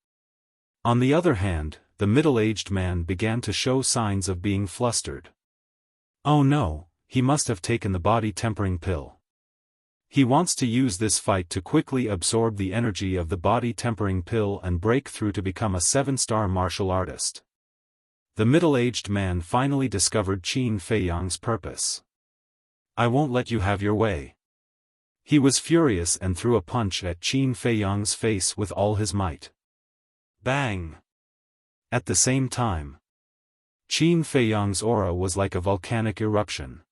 On the other hand, the middle-aged man began to show signs of being flustered. Oh no, he must have taken the body-tempering pill. He wants to use this fight to quickly absorb the energy of the body-tempering pill and break through to become a 7-star martial artist. The middle-aged man finally discovered Qin Feiyang's purpose. "I won't let you have your way." He was furious and threw a punch at Qin Feiyang's face with all his might. Bang! At the same time, Qin Feiyang's aura was like a volcanic eruption.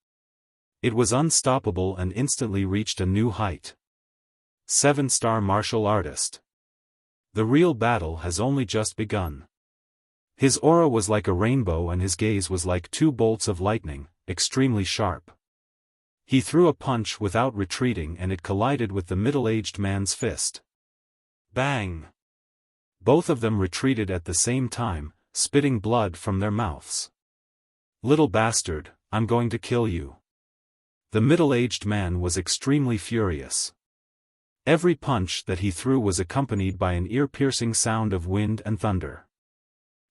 It was unstoppable and instantly reached a new height. 7-star martial artist. The real battle has only just begun. His aura was like a rainbow and his gaze was like 2 bolts of lightning, extremely sharp. He threw a punch without retreating and it collided with the middle-aged man's fist. Bang! Both of them retreated at the same time, spitting blood from their mouths. "Little bastard, I'm going to kill you." The middle-aged man was extremely furious. Every punch that he threw was accompanied by an ear-piercing sound of wind and thunder.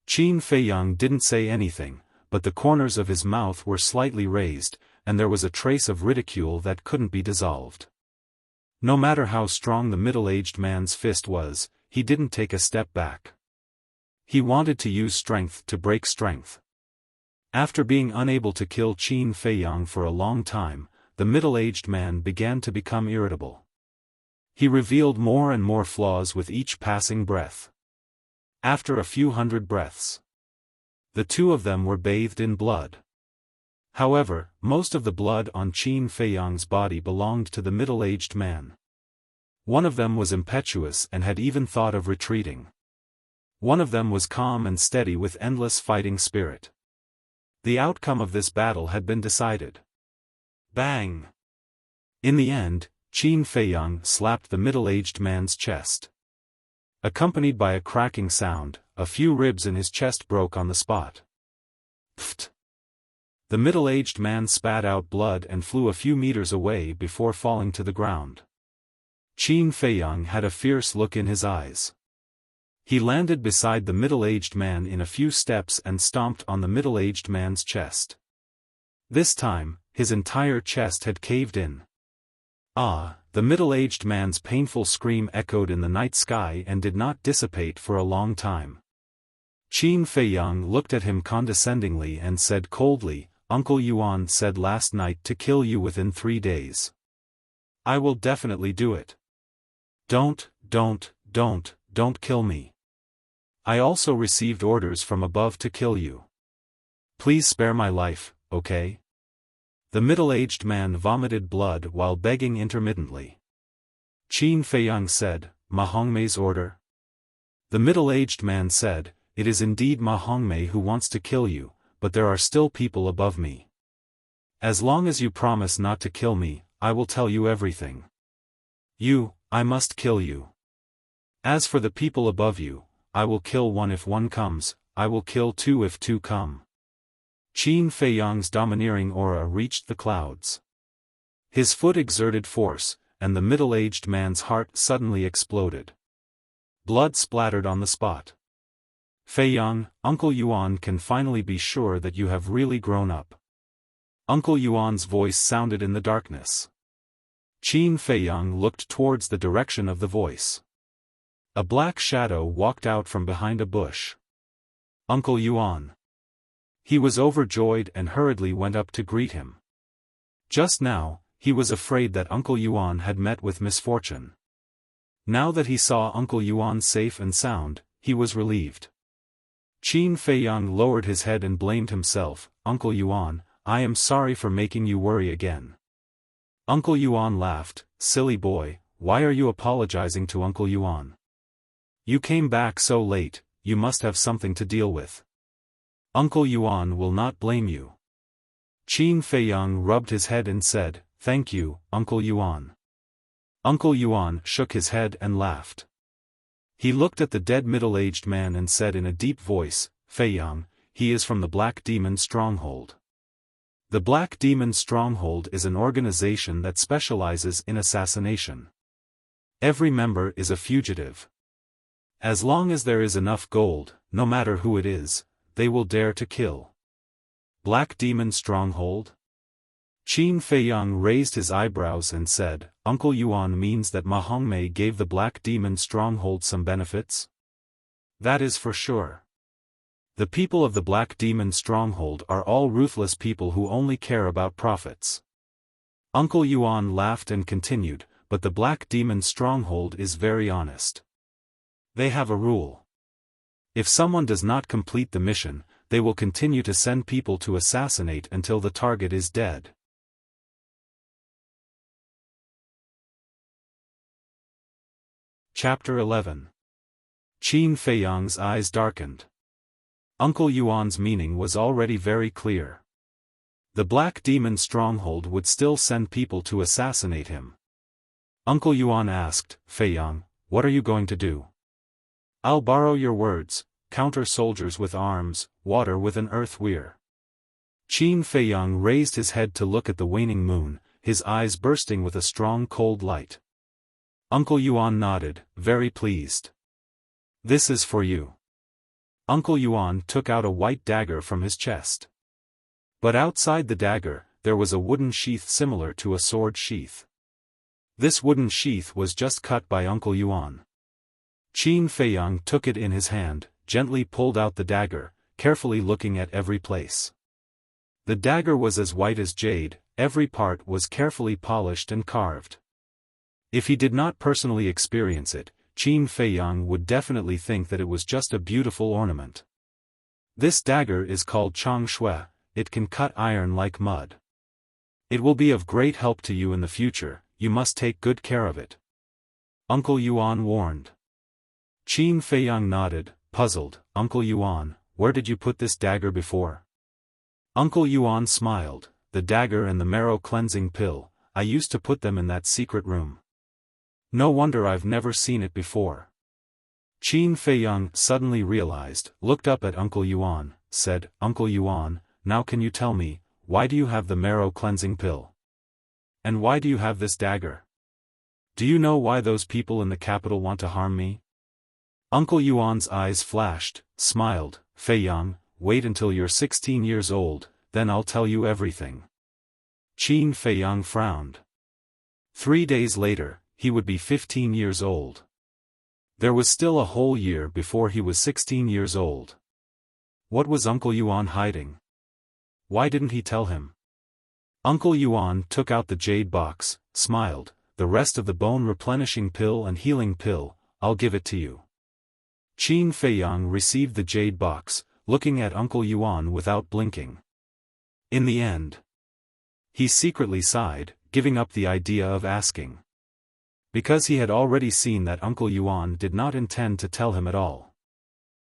Qin Feiyang didn't say anything, but the corners of his mouth were slightly raised, and there was a trace of ridicule that couldn't be dissolved. No matter how strong the middle-aged man's fist was, he didn't take a step back. He wanted to use strength to break strength. After being unable to kill Qin Feiyang for a long time, the middle-aged man began to become irritable. He revealed more and more flaws with each passing breath. After a few hundred breaths, the two of them were bathed in blood. However, most of the blood on Qin Feiyang's body belonged to the middle-aged man. One of them was impetuous and had even thought of retreating. One of them was calm and steady with endless fighting spirit. The outcome of this battle had been decided. Bang! In the end, Qin Feiyang slapped the middle-aged man's chest. Accompanied by a cracking sound, a few ribs in his chest broke on the spot. Pfft! The middle-aged man spat out blood and flew a few meters away before falling to the ground. Qin Feiyang had a fierce look in his eyes. He landed beside the middle-aged man in a few steps and stomped on the middle-aged man's chest. This time, his entire chest had caved in. Ah! The middle-aged man's painful scream echoed in the night sky and did not dissipate for a long time. Qin Feiyang looked at him condescendingly and said coldly, "Uncle Yuan said last night to kill you within 3 days. I will definitely do it. Don't kill me. I also received orders from above to kill you. Please spare my life, okay?" The middle-aged man vomited blood while begging intermittently. Qin Feiyang said, "Ma Hongmei's order?" The middle-aged man said, "It is indeed Ma Hongmei who wants to kill you, but there are still people above me. As long as you promise not to kill me, I will tell you everything. I must kill you. As for the people above you, I will kill one if one comes, I will kill two if two come." Qin Feiyang's domineering aura reached the clouds. His foot exerted force, and the middle-aged man's heart suddenly exploded. Blood splattered on the spot. "Feiyang, Uncle Yuan can finally be sure that you have really grown up." Uncle Yuan's voice sounded in the darkness. Qin Feiyang looked towards the direction of the voice. A black shadow walked out from behind a bush. "Uncle Yuan." He was overjoyed and hurriedly went up to greet him. Just now, he was afraid that Uncle Yuan had met with misfortune. Now that he saw Uncle Yuan safe and sound, he was relieved. Qin Feiyang lowered his head and blamed himself, "Uncle Yuan, I am sorry for making you worry again." Uncle Yuan laughed, "Silly boy, why are you apologizing to Uncle Yuan? You came back so late, you must have something to deal with. Uncle Yuan will not blame you." Qin Feiyang rubbed his head and said, "Thank you, Uncle Yuan." Uncle Yuan shook his head and laughed. He looked at the dead middle-aged man and said in a deep voice, "Feiyang, he is from the Black Demon Stronghold. The Black Demon Stronghold is an organization that specializes in assassination. Every member is a fugitive. As long as there is enough gold, no matter who it is, they will dare to kill." Black Demon Stronghold? Qin Feiyang raised his eyebrows and said, "Uncle Yuan means that Ma Hongmei gave the Black Demon Stronghold some benefits? That is for sure. The people of the Black Demon Stronghold are all ruthless people who only care about profits." Uncle Yuan laughed and continued, "But the Black Demon Stronghold is very honest. They have a rule. If someone does not complete the mission, they will continue to send people to assassinate until the target is dead." Chapter 11. Qin Feiyang's eyes darkened. Uncle Yuan's meaning was already very clear. The Black Demon Stronghold would still send people to assassinate him. Uncle Yuan asked, "Feiyang, what are you going to do?" "I'll borrow your words, counter soldiers with arms, water with an earth weir." Qin Feiyang raised his head to look at the waning moon, his eyes bursting with a strong cold light. Uncle Yuan nodded, very pleased. "This is for you." Uncle Yuan took out a white dagger from his chest. But outside the dagger, there was a wooden sheath similar to a sword sheath. This wooden sheath was just cut by Uncle Yuan. Qin Feiyang took it in his hand, gently pulled out the dagger, carefully looking at every place. The dagger was as white as jade, every part was carefully polished and carved. If he did not personally experience it, Qin Feiyang would definitely think that it was just a beautiful ornament. This dagger is called Chang Shui, it can cut iron like mud. It will be of great help to you in the future, you must take good care of it. Uncle Yuan warned. Qin Feiyang nodded, puzzled. "Uncle Yuan, where did you put this dagger before?" Uncle Yuan smiled, "The dagger and the marrow cleansing pill, I used to put them in that secret room. No wonder I've never seen it before. Qin Feiyang suddenly realized, looked up at Uncle Yuan, said, Uncle Yuan, now can you tell me, why do you have the marrow cleansing pill? And why do you have this dagger? Do you know why those people in the capital want to harm me? Uncle Yuan's eyes flashed, smiled, Feiyang, wait until you're 16 years old, then I'll tell you everything. Qin Feiyang frowned. 3 days later, he would be 15 years old. There was still a whole year before he was 16 years old. What was Uncle Yuan hiding? Why didn't he tell him? Uncle Yuan took out the jade box, smiled, the rest of the bone-replenishing pill and healing pill, I'll give it to you. Qin Feiyang received the jade box, looking at Uncle Yuan without blinking. In the end, he secretly sighed, giving up the idea of asking. Because he had already seen that Uncle Yuan did not intend to tell him at all.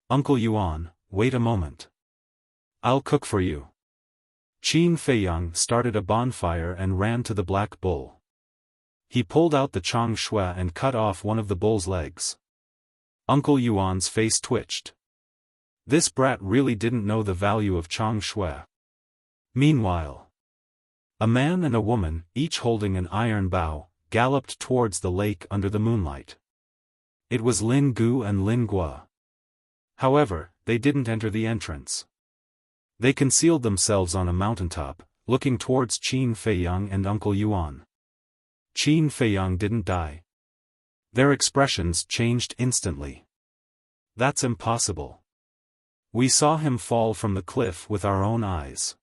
Uncle Yuan, wait a moment. I'll cook for you. Qin Feiyang started a bonfire and ran to the black bull. He pulled out the chong shui and cut off one of the bull's legs. Uncle Yuan's face twitched. This brat really didn't know the value of chong shui. Meanwhile, a man and a woman, each holding an iron bow, galloped towards the lake under the moonlight. It was Lin Gu and Lin Gua. However, they didn't enter the entrance. They concealed themselves on a mountaintop, looking towards Qin Feiyang and Uncle Yuan. Qin Feiyang didn't die. Their expressions changed instantly. That's impossible. We saw him fall from the cliff with our own eyes.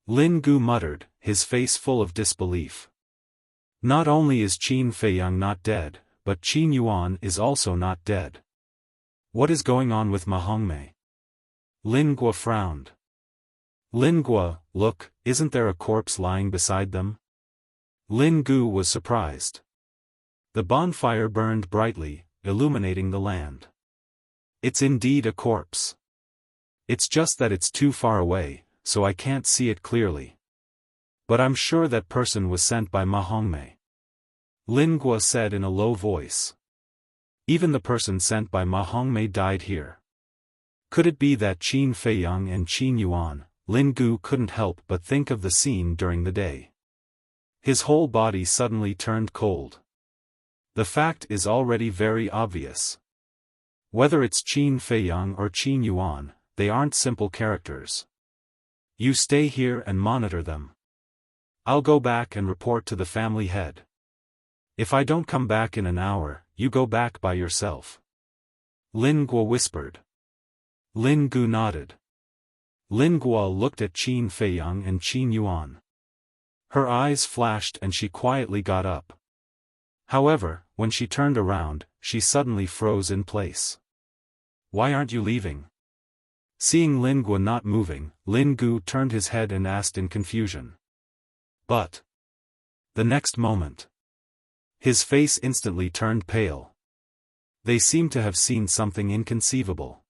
Lin Gu muttered, his face full of disbelief. Not only is Qin Feiyang not dead, but Qin Yuan is also not dead. What is going on with Ma Hongmei? Lin Gua frowned. Lin Gua, look, isn't there a corpse lying beside them? Lin Gu was surprised. The bonfire burned brightly, illuminating the land. It's indeed a corpse. It's just that it's too far away, so I can't see it clearly. But I'm sure that person was sent by Ma Hongmei. Lin Gua said in a low voice. Even the person sent by Ma Hongmei died here. Could it be that Qin Feiyang and Qin Yuan? Lin Gu couldn't help but think of the scene during the day. His whole body suddenly turned cold. The fact is already very obvious. Whether it's Qin Feiyang or Qin Yuan, they aren't simple characters. You stay here and monitor them. I'll go back and report to the family head. If I don't come back in an hour, you go back by yourself. Lin Gua whispered. Lin Gu nodded. Lin Gua looked at Qin Feiyang and Qin Yuan. Her eyes flashed and she quietly got up. However, when she turned around, she suddenly froze in place. Why aren't you leaving? Seeing Lin Gua not moving, Lin Gu turned his head and asked in confusion. But the next moment, his face instantly turned pale. They seemed to have seen something inconceivable.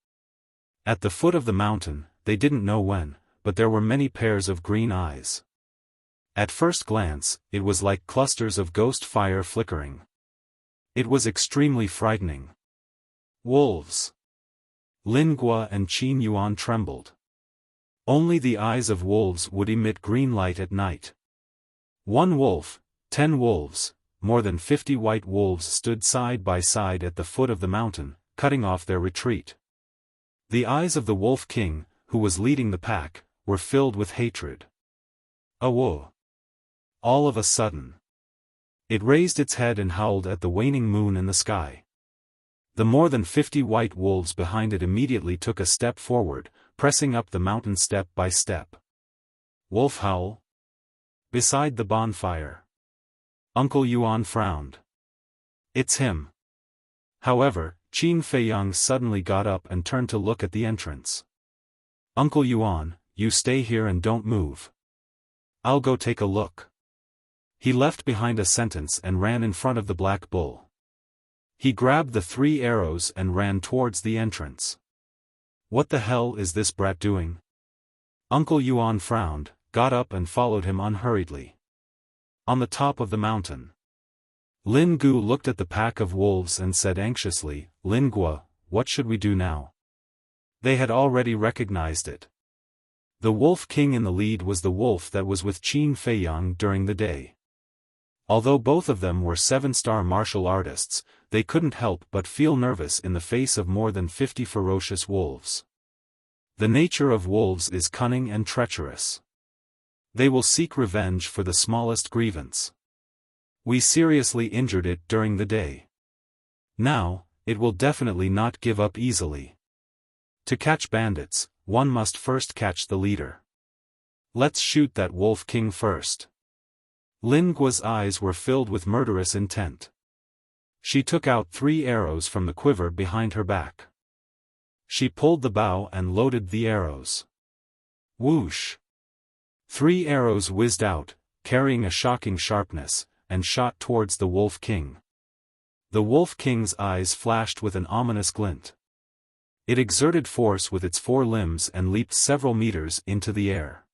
At the foot of the mountain, they didn't know when, but there were many pairs of green eyes. At first glance, it was like clusters of ghost fire flickering. It was extremely frightening. Wolves. Lin Gua and Qin Yuan trembled. Only the eyes of wolves would emit green light at night. 1 wolf, 10 wolves, more than 50 white wolves stood side by side at the foot of the mountain, cutting off their retreat. The eyes of the Wolf King, who was leading the pack, were filled with hatred. Awo! All of a sudden, it raised its head and howled at the waning moon in the sky. The more than 50 white wolves behind it immediately took a step forward, pressing up the mountain step by step. Wolf howl? Beside the bonfire. Uncle Yuan frowned. It's him. However, Qin Feiyang suddenly got up and turned to look at the entrance. Uncle Yuan, you stay here and don't move. I'll go take a look. He left behind a sentence and ran in front of the black bull. He grabbed the 3 arrows and ran towards the entrance. What the hell is this brat doing? Uncle Yuan frowned, got up and followed him unhurriedly. On the top of the mountain. Lin Gu looked at the pack of wolves and said anxiously, "Lin Gua, what should we do now?" They had already recognized it. The Wolf King in the lead was the wolf that was with Qin Feiyang during the day. Although both of them were 7-star martial artists, they couldn't help but feel nervous in the face of more than 50 ferocious wolves. The nature of wolves is cunning and treacherous. They will seek revenge for the smallest grievance. We seriously injured it during the day. Now, it will definitely not give up easily. To catch bandits, one must first catch the leader. Let's shoot that Wolf King first. Lin Gua's eyes were filled with murderous intent. She took out 3 arrows from the quiver behind her back. She pulled the bow and loaded the arrows. Whoosh! 3 arrows whizzed out, carrying a shocking sharpness, and shot towards the Wolf King. The Wolf King's eyes flashed with an ominous glint. It exerted force with its 4 limbs and leaped several meters into the air.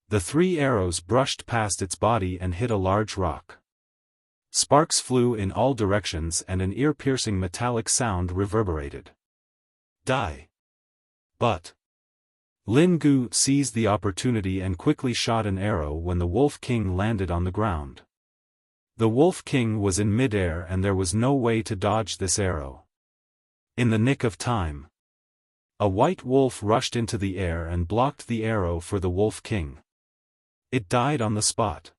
The 3 arrows brushed past its body and hit a large rock. Sparks flew in all directions and an ear-piercing metallic sound reverberated. Die! But Lin Gu seized the opportunity and quickly shot an arrow when the Wolf King landed on the ground. The Wolf King was in mid-air and there was no way to dodge this arrow. In the nick of time, a white wolf rushed into the air and blocked the arrow for the Wolf King. It died on the spot.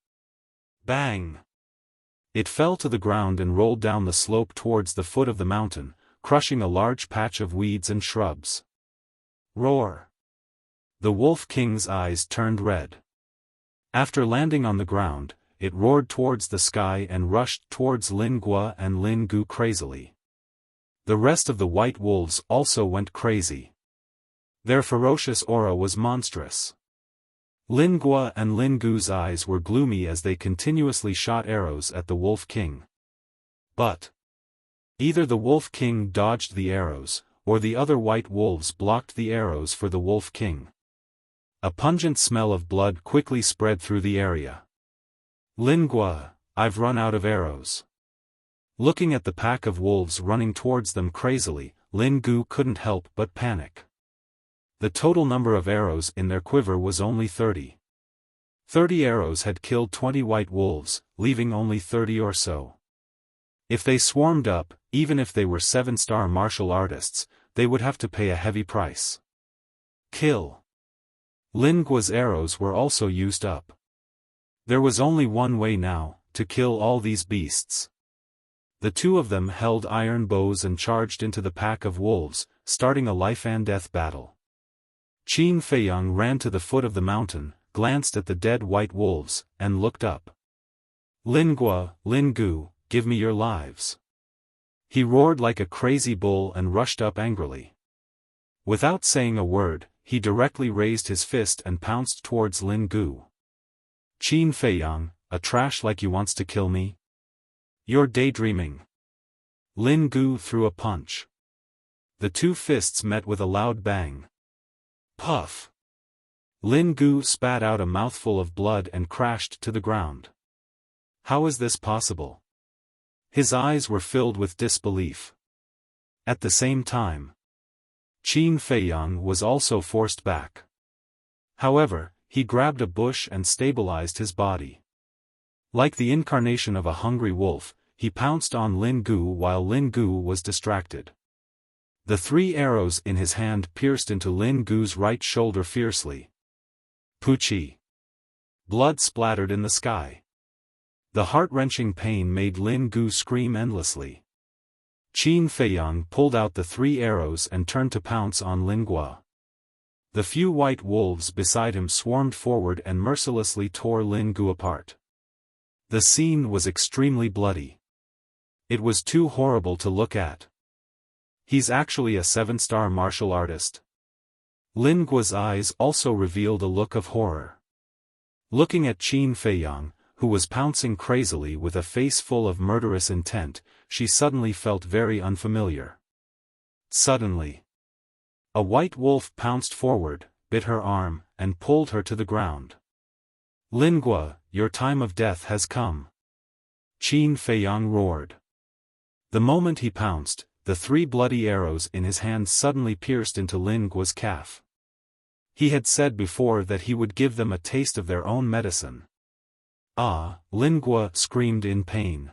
Bang! It fell to the ground and rolled down the slope towards the foot of the mountain, crushing a large patch of weeds and shrubs. Roar! The Wolf King's eyes turned red. After landing on the ground, it roared towards the sky and rushed towards Lin Gua and Lin Gu crazily. The rest of the white wolves also went crazy. Their ferocious aura was monstrous. Lin Gua and Lin Gu's eyes were gloomy as they continuously shot arrows at the Wolf King. But either the Wolf King dodged the arrows, or the other white wolves blocked the arrows for the Wolf King. A pungent smell of blood quickly spread through the area. Lin Gua, I've run out of arrows. Looking at the pack of wolves running towards them crazily, Lin Gu couldn't help but panic. The total number of arrows in their quiver was only 30. 30 arrows had killed 20 white wolves, leaving only 30 or so. If they swarmed up, even if they were 7-star martial artists, they would have to pay a heavy price. Kill. Lin Gua's arrows were also used up. There was only one way now, to kill all these beasts. The 2 of them held iron bows and charged into the pack of wolves, starting a life-and-death battle. Qin Feiyang ran to the foot of the mountain, glanced at the dead white wolves, and looked up. Lin Gua, Lin Gu, give me your lives. He roared like a crazy bull and rushed up angrily. Without saying a word, he directly raised his fist and pounced towards Lin Gu. Qin Feiyang, a trash like you wants to kill me? You're daydreaming. Lin Gu threw a punch. The 2 fists met with a loud bang. Puff! Lin Gu spat out a mouthful of blood and crashed to the ground. How is this possible? His eyes were filled with disbelief. At the same time, Qin Feiyang was also forced back. However, he grabbed a bush and stabilized his body. Like the incarnation of a hungry wolf, he pounced on Lin Gu while Lin Gu was distracted. The 3 arrows in his hand pierced into Lin Gu's right shoulder fiercely. Poochie! Blood splattered in the sky. The heart-wrenching pain made Lin Gu scream endlessly. Qin Feiyang pulled out the 3 arrows and turned to pounce on Lin Gua. The few white wolves beside him swarmed forward and mercilessly tore Lin Gu apart. The scene was extremely bloody. It was too horrible to look at. He's actually a 7-star martial artist. Lin Gua's eyes also revealed a look of horror. Looking at Qin Feiyang, who was pouncing crazily with a face full of murderous intent, she suddenly felt very unfamiliar. Suddenly, a white wolf pounced forward, bit her arm, and pulled her to the ground. Lin Gua, your time of death has come. Qin Feiyang roared. The moment he pounced, the 3 bloody arrows in his hand suddenly pierced into Lin Guo's calf. He had said before that he would give them a taste of their own medicine. Ah! Lin Guo screamed in pain.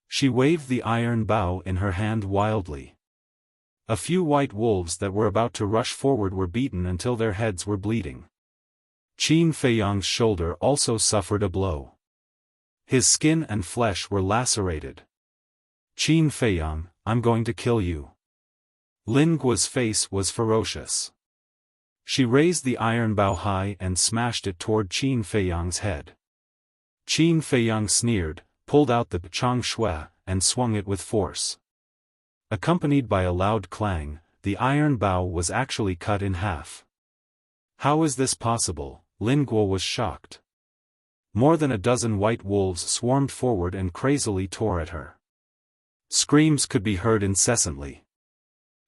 She waved the iron bow in her hand wildly. A few white wolves that were about to rush forward were beaten until their heads were bleeding. Qin Feiyang's shoulder also suffered a blow. His skin and flesh were lacerated. Qin Feiyang, I'm going to kill you. Lin Guo's face was ferocious. She raised the iron bow high and smashed it toward Qin Feiyang's head. Qin Feiyang sneered, pulled out the chang shui, and swung it with force. Accompanied by a loud clang, the iron bow was actually cut in half. How is this possible? Lin Guo was shocked. More than a dozen white wolves swarmed forward and crazily tore at her. Screams could be heard incessantly.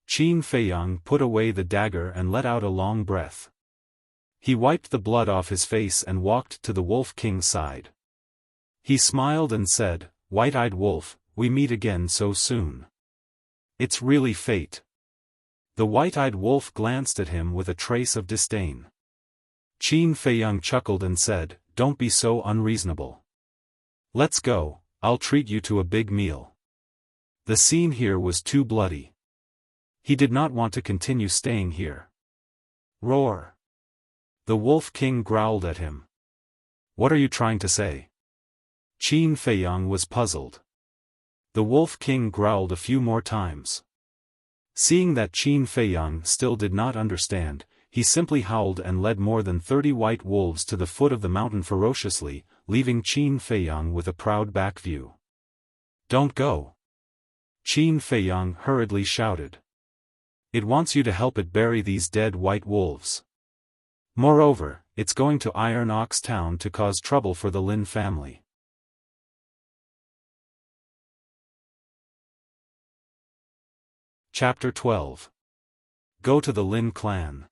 Qin Feiyang put away the dagger and let out a long breath. He wiped the blood off his face and walked to the Wolf King's side. He smiled and said, "White-eyed wolf, we meet again so soon. It's really fate." The white-eyed wolf glanced at him with a trace of disdain. Qin Feiyang chuckled and said, "Don't be so unreasonable. Let's go, I'll treat you to a big meal." The scene here was too bloody. He did not want to continue staying here. Roar! The Wolf King growled at him. "What are you trying to say?" Qin Feiyang was puzzled. The Wolf King growled a few more times. Seeing that Qin Feiyang still did not understand, he simply howled and led more than 30 white wolves to the foot of the mountain ferociously, leaving Qin Feiyang with a proud back view. "Don't go!" Qin Feiyang hurriedly shouted. "It wants you to help it bury these dead white wolves. Moreover, it's going to Iron Ox Town to cause trouble for the Lin family." Chapter 12. Go to the Lin clan.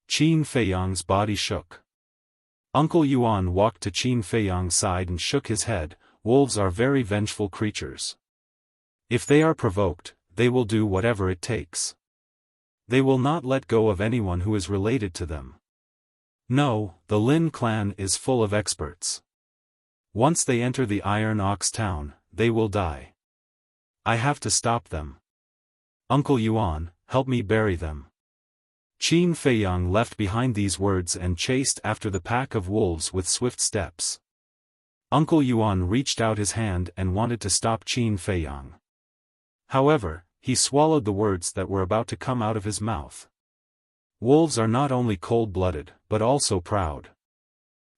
Qin Feiyang's body shook. Uncle Yuan walked to Qin Feiyang's side and shook his head. Wolves are very vengeful creatures. If they are provoked, they will do whatever it takes. They will not let go of anyone who is related to them. No, the Lin clan is full of experts. Once they enter the Iron Ox Town, they will die. I have to stop them. Uncle Yuan, help me bury them. Qin Feiyang left behind these words and chased after the pack of wolves with swift steps. Uncle Yuan reached out his hand and wanted to stop Qin Feiyang. However, he swallowed the words that were about to come out of his mouth. Wolves are not only cold-blooded, but also proud.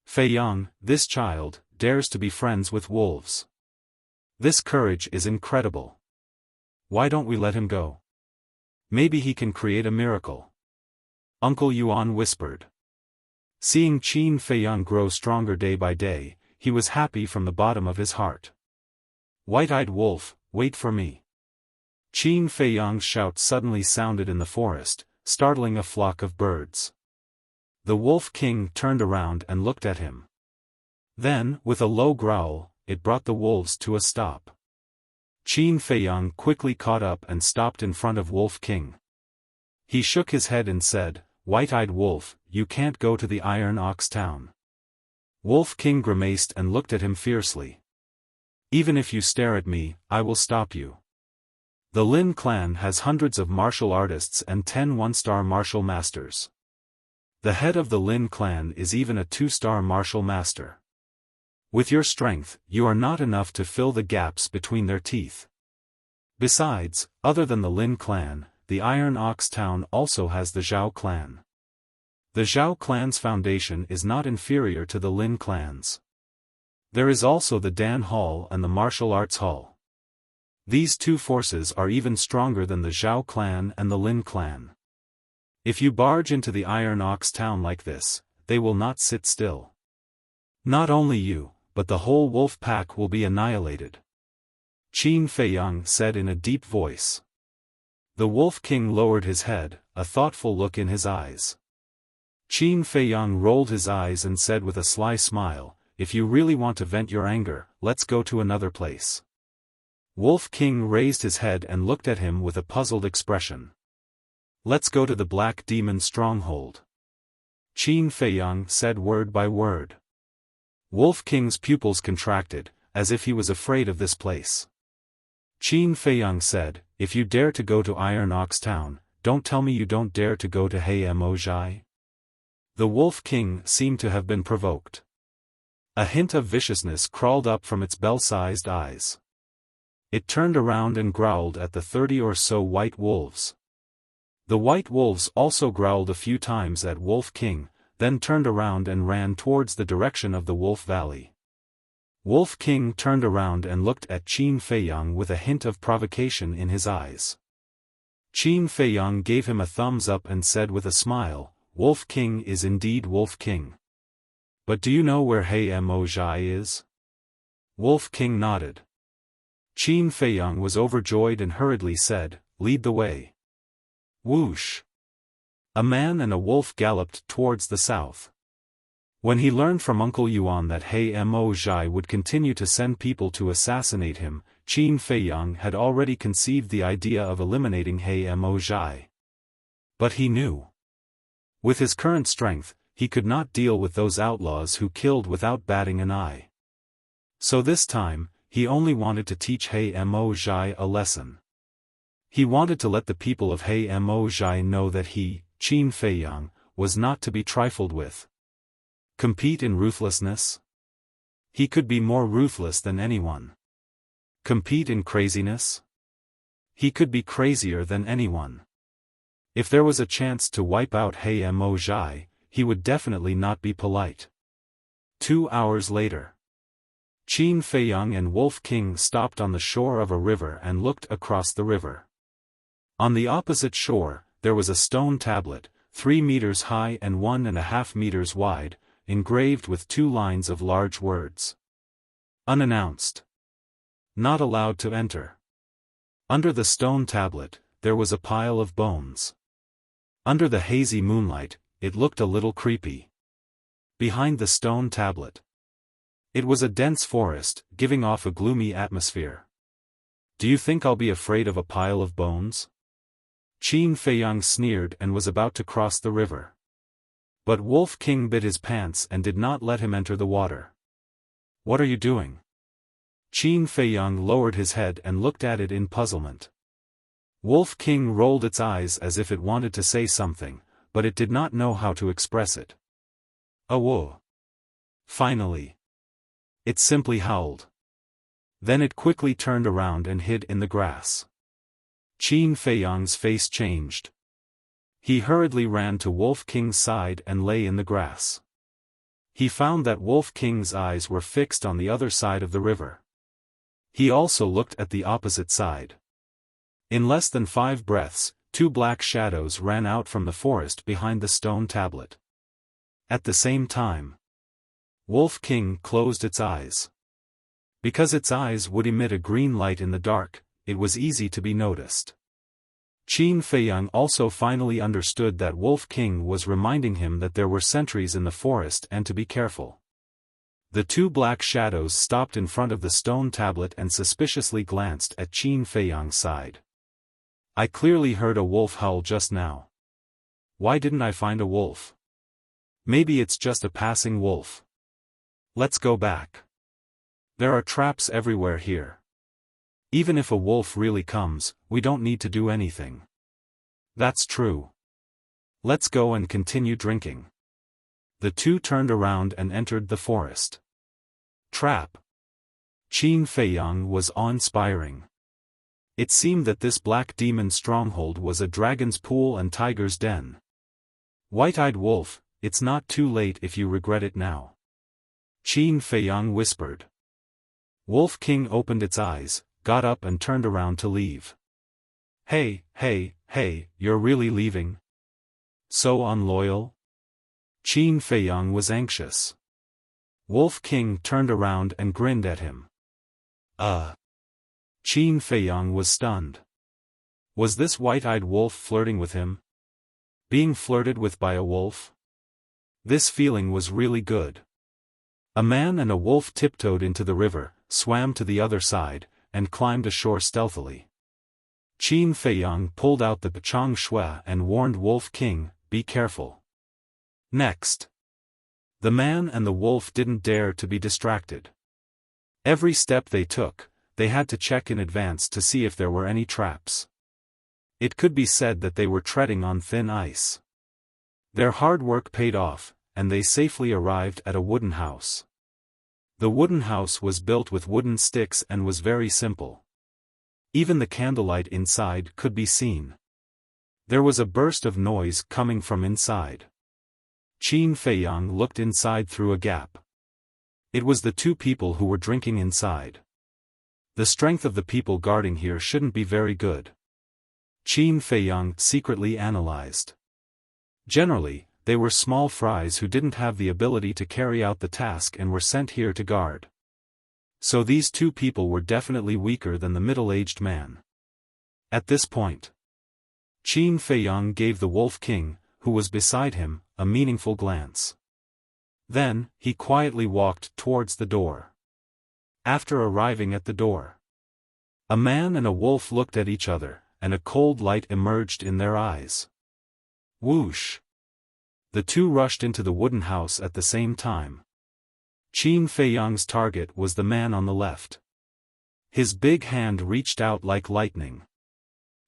Feiyang, this child, dares to be friends with wolves. This courage is incredible. Why don't we let him go? Maybe he can create a miracle. Uncle Yuan whispered. Seeing Qin Feiyang grow stronger day by day, he was happy from the bottom of his heart. White-eyed wolf, wait for me. Qin Feiyang's shout suddenly sounded in the forest, startling a flock of birds. The Wolf King turned around and looked at him. Then, with a low growl, it brought the wolves to a stop. Qin Feiyang quickly caught up and stopped in front of Wolf King. He shook his head and said, "White-eyed wolf, you can't go to the Iron Ox Town." Wolf King grimaced and looked at him fiercely. "Even if you stare at me, I will stop you. The Lin clan has hundreds of martial artists and 10 one-star martial masters. The head of the Lin clan is even a 2-star martial master. With your strength, you are not enough to fill the gaps between their teeth. Besides, other than the Lin clan, the Iron Ox Town also has the Zhao clan. The Zhao clan's foundation is not inferior to the Lin clan's. There is also the Dan Hall and the Martial Arts Hall. These two forces are even stronger than the Zhao clan and the Lin clan. If you barge into the Iron Ox Town like this, they will not sit still. Not only you, but the whole wolf pack will be annihilated." Qin Feiyang said in a deep voice. The Wolf King lowered his head, a thoughtful look in his eyes. Qin Feiyang rolled his eyes and said with a sly smile, if you really want to vent your anger, let's go to another place. Wolf King raised his head and looked at him with a puzzled expression. Let's go to the Black Demon stronghold. Qin Feiyang said word by word. Wolf King's pupils contracted, as if he was afraid of this place. Qin Feiyang said, if you dare to go to Iron Ox Town, don't tell me you don't dare to go to Heimojai. The Wolf King seemed to have been provoked. A hint of viciousness crawled up from its bell-sized eyes. It turned around and growled at the 30 or so white wolves. The white wolves also growled a few times at Wolf King, then turned around and ran towards the direction of the Wolf Valley. Wolf King turned around and looked at Qin Feiyang with a hint of provocation in his eyes. Qin Feiyang gave him a thumbs up and said with a smile, Wolf King is indeed Wolf King. But do you know where Heimojai is? Wolf King nodded. Qin Feiyang was overjoyed and hurriedly said, lead the way. Whoosh! A man and a wolf galloped towards the south. When he learned from Uncle Yuan that Heimojai would continue to send people to assassinate him, Qin Feiyang had already conceived the idea of eliminating Heimojai. But he knew. With his current strength, he could not deal with those outlaws who killed without batting an eye. So this time, he only wanted to teach Heimojai a lesson. He wanted to let the people of Heimojai know that he, Qin Feiyang, was not to be trifled with. Compete in ruthlessness? He could be more ruthless than anyone. Compete in craziness? He could be crazier than anyone. If there was a chance to wipe out Heimojai, he would definitely not be polite. 2 hours later. Qin Feiyang and Wolf King stopped on the shore of a river and looked across the river. On the opposite shore, there was a stone tablet, 3 meters high and 1.5 meters wide, engraved with 2 lines of large words. Unannounced. Not allowed to enter. Under the stone tablet, there was a pile of bones. Under the hazy moonlight, it looked a little creepy. Behind the stone tablet, it was a dense forest, giving off a gloomy atmosphere. Do you think I'll be afraid of a pile of bones? Qin Feiyang sneered and was about to cross the river. But Wolf King bit his pants and did not let him enter the water. What are you doing? Qin Feiyang lowered his head and looked at it in puzzlement. Wolf King rolled its eyes as if it wanted to say something, but it did not know how to express it. Whoa! Finally. It simply howled. Then it quickly turned around and hid in the grass. Qin Feiyang's face changed. He hurriedly ran to Wolf King's side and lay in the grass. He found that Wolf King's eyes were fixed on the other side of the river. He also looked at the opposite side. In less than 5 breaths, 2 black shadows ran out from the forest behind the stone tablet. At the same time, Wolf King closed its eyes. Because its eyes would emit a green light in the dark, it was easy to be noticed. Qin Feiyang also finally understood that Wolf King was reminding him that there were sentries in the forest and to be careful. The 2 black shadows stopped in front of the stone tablet and suspiciously glanced at Qin Feiyang's side. I clearly heard a wolf howl just now. Why didn't I find a wolf? Maybe it's just a passing wolf. Let's go back. There are traps everywhere here. Even if a wolf really comes, we don't need to do anything. That's true. Let's go and continue drinking. The 2 turned around and entered the forest. Trap. Qin Feiyang was awe-inspiring. It seemed that this black demon stronghold was a dragon's pool and tiger's den. White-eyed wolf, it's not too late if you regret it now. Qin Feiyang whispered. Wolf King opened its eyes, got up and turned around to leave. Hey, you're really leaving? So unloyal? Qin Feiyang was anxious. Wolf King turned around and grinned at him. Qin Feiyang was stunned. Was this white-eyed wolf flirting with him? Being flirted with by a wolf? This feeling was really good. A man and a wolf tiptoed into the river, swam to the other side, and climbed ashore stealthily. Qin Feiyang pulled out the Pachang Shui and warned Wolf King, "Be careful." Next. The man and the wolf didn't dare to be distracted. Every step they took, they had to check in advance to see if there were any traps. It could be said that they were treading on thin ice. Their hard work paid off, and they safely arrived at a wooden house. The wooden house was built with wooden sticks and was very simple. Even the candlelight inside could be seen. There was a burst of noise coming from inside. Qin Feiyang looked inside through a gap. It was the two people who were drinking inside. The strength of the people guarding here shouldn't be very good. Qin Feiyang secretly analyzed. Generally, they were small fries who didn't have the ability to carry out the task and were sent here to guard. So these two people were definitely weaker than the middle-aged man. At this point, Qin Feiyang gave the Wolf King, who was beside him, a meaningful glance. Then, he quietly walked towards the door. After arriving at the door, a man and a wolf looked at each other, and a cold light emerged in their eyes. Whoosh! The two rushed into the wooden house at the same time. Qin Feiyang's target was the man on the left. His big hand reached out like lightning.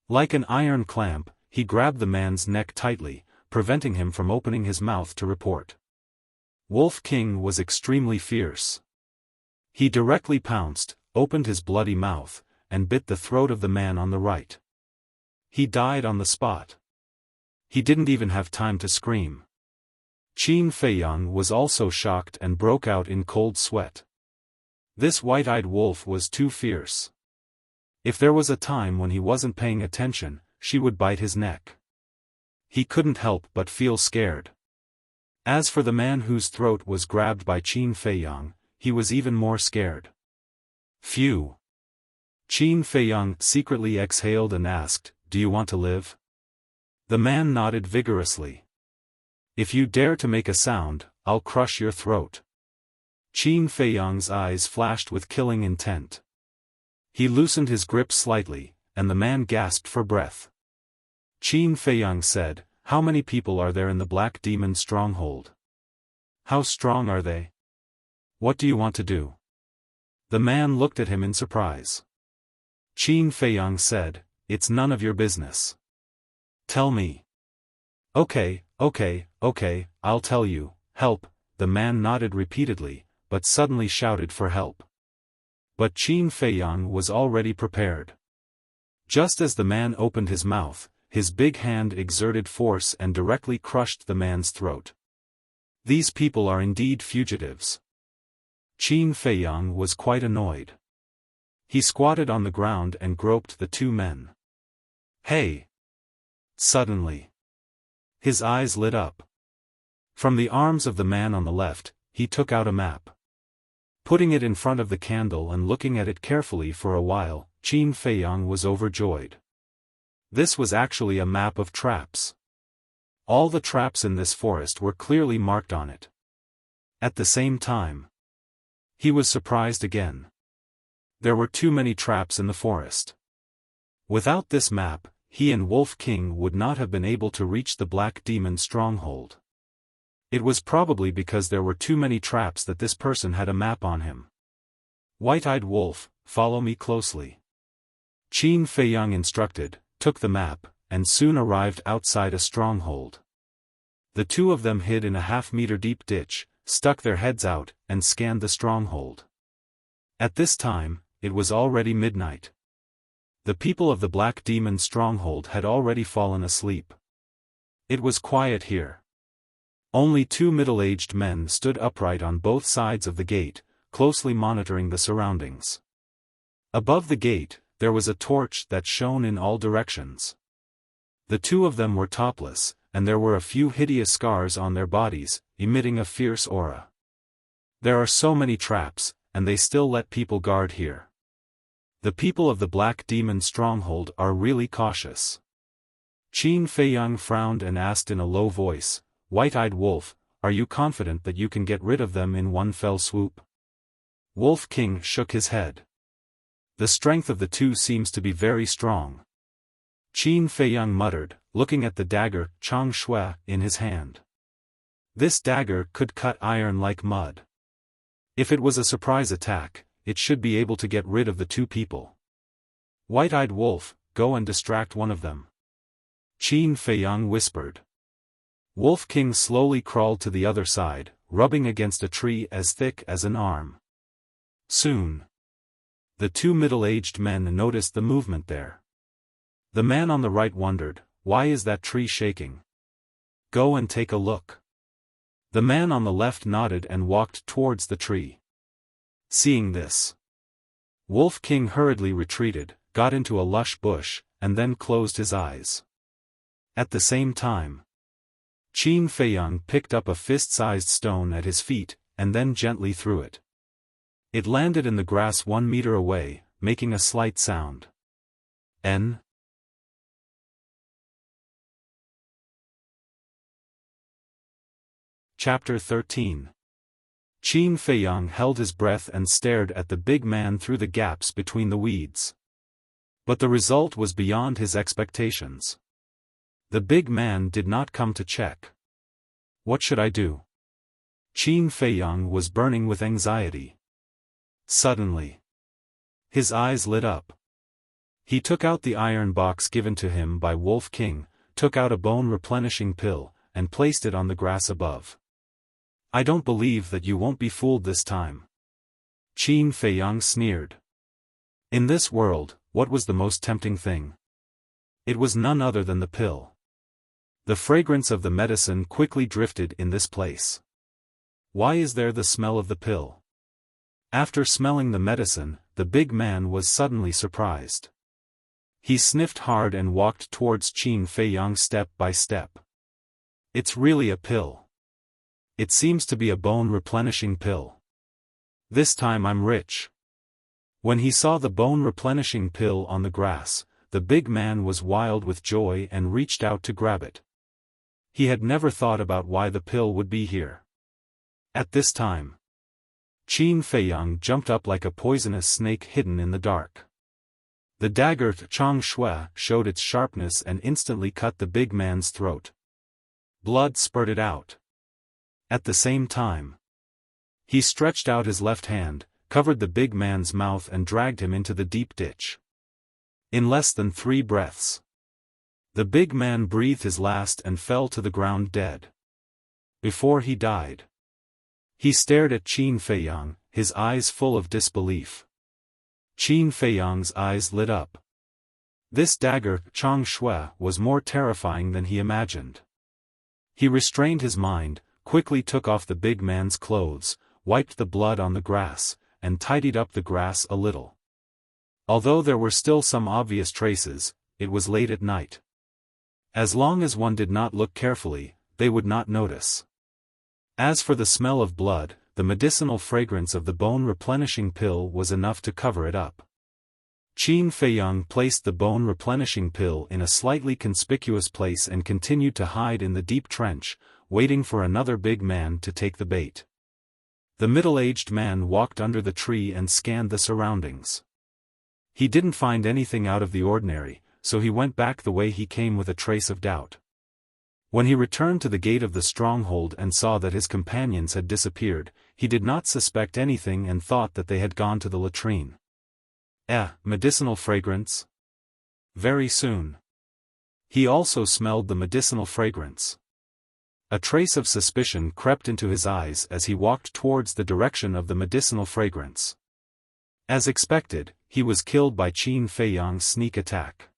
Like an iron clamp, he grabbed the man's neck tightly, preventing him from opening his mouth to report. Wolf King was extremely fierce. He directly pounced, opened his bloody mouth, and bit the throat of the man on the right. He died on the spot. He didn't even have time to scream. Qin Feiyang was also shocked and broke out in cold sweat. This white-eyed wolf was too fierce. If there was a time when he wasn't paying attention, she would bite his neck. He couldn't help but feel scared. As for the man whose throat was grabbed by Qin Feiyang, he was even more scared. Phew! Qin Feiyang secretly exhaled and asked, "Do you want to live?" The man nodded vigorously. "If you dare to make a sound, I'll crush your throat." Qin Feiyang's eyes flashed with killing intent. He loosened his grip slightly, and the man gasped for breath. Qin Feiyang said, "How many people are there in the Black Demon stronghold? How strong are they? What do you want to do?" The man looked at him in surprise. Qin Feiyang said, "It's none of your business. Tell me." Okay, I'll tell you." "Help!" The man nodded repeatedly, but suddenly shouted for help. But Qin Feiyang was already prepared. Just as the man opened his mouth, his big hand exerted force and directly crushed the man's throat. These people are indeed fugitives. Qin Feiyang was quite annoyed. He squatted on the ground and groped the two men. "Hey!" Suddenly, his eyes lit up. From the arms of the man on the left, he took out a map. Putting it in front of the candle and looking at it carefully for a while, Qin Feiyang was overjoyed. This was actually a map of traps. All the traps in this forest were clearly marked on it. At the same time, he was surprised again. There were too many traps in the forest. Without this map, he and Wolf King would not have been able to reach the Black Demon stronghold. It was probably because there were too many traps that this person had a map on him. "White-eyed wolf, follow me closely," Qin Feiyang instructed, took the map, and soon arrived outside a stronghold. The two of them hid in a half-meter deep ditch, stuck their heads out, and scanned the stronghold. At this time, it was already midnight. The people of the Black Demon stronghold had already fallen asleep. It was quiet here. Only two middle-aged men stood upright on both sides of the gate, closely monitoring the surroundings. Above the gate, there was a torch that shone in all directions. The two of them were topless, and there were a few hideous scars on their bodies, emitting a fierce aura. There are so many traps, and they still let people guard here. The people of the Black Demon stronghold are really cautious. Qin Feiyang frowned and asked in a low voice, "White-eyed wolf, are you confident that you can get rid of them in one fell swoop? Wolf King shook his head. The strength of the two seems to be very strong. Qin Feiyang muttered, looking at the dagger Chang Shui in his hand. This dagger could cut iron like mud. If it was a surprise attack, it should be able to get rid of the two people. White-eyed wolf, go and distract one of them. Qin Feiyang whispered. Wolf King slowly crawled to the other side, rubbing against a tree as thick as an arm. Soon, the two middle-aged men noticed the movement there. The man on the right wondered, why is that tree shaking? Go and take a look. The man on the left nodded and walked towards the tree. Seeing this, Wolf King hurriedly retreated, got into a lush bush, and then closed his eyes. At the same time, Qin Feiyang picked up a fist-sized stone at his feet, and then gently threw it. It landed in the grass 1 meter away, making a slight sound. N. Chapter 13. Qin Feiyang held his breath and stared at the big man through the gaps between the weeds. But the result was beyond his expectations. The big man did not come to check. What should I do? Qin Feiyang was burning with anxiety. Suddenly, his eyes lit up. He took out the iron box given to him by Wolf King, took out a bone-replenishing pill, and placed it on the grass above. I don't believe that you won't be fooled this time. Qin Feiyang sneered. In this world, what was the most tempting thing? It was none other than the pill. The fragrance of the medicine quickly drifted in this place. Why is there the smell of the pill? After smelling the medicine, the big man was suddenly surprised. He sniffed hard and walked towards Qin Feiyang step by step. It's really a pill. It seems to be a bone-replenishing pill. This time I'm rich. When he saw the bone-replenishing pill on the grass, the big man was wild with joy and reached out to grab it. He had never thought about why the pill would be here. At this time, Qin Feiyang jumped up like a poisonous snake hidden in the dark. The dagger Chang Shui showed its sharpness and instantly cut the big man's throat. Blood spurted out. At the same time, he stretched out his left hand, covered the big man's mouth and dragged him into the deep ditch. In less than 3 breaths, the big man breathed his last and fell to the ground dead. Before he died, he stared at Qin Feiyang, his eyes full of disbelief. Qin Feiyang's eyes lit up. This dagger Chang Shui was more terrifying than he imagined. He restrained his mind, quickly took off the big man's clothes, wiped the blood on the grass, and tidied up the grass a little. Although there were still some obvious traces, it was late at night. As long as one did not look carefully, they would not notice. As for the smell of blood, the medicinal fragrance of the bone-replenishing pill was enough to cover it up. Qin Feiyang placed the bone-replenishing pill in a slightly conspicuous place and continued to hide in the deep trench, waiting for another big man to take the bait. The middle-aged man walked under the tree and scanned the surroundings. He didn't find anything out of the ordinary, so he went back the way he came with a trace of doubt. When he returned to the gate of the stronghold and saw that his companions had disappeared, he did not suspect anything and thought that they had gone to the latrine. Medicinal fragrance? Very soon. He also smelled the medicinal fragrance. A trace of suspicion crept into his eyes as he walked towards the direction of the medicinal fragrance. As expected, he was killed by Qin Feiyang's sneak attack.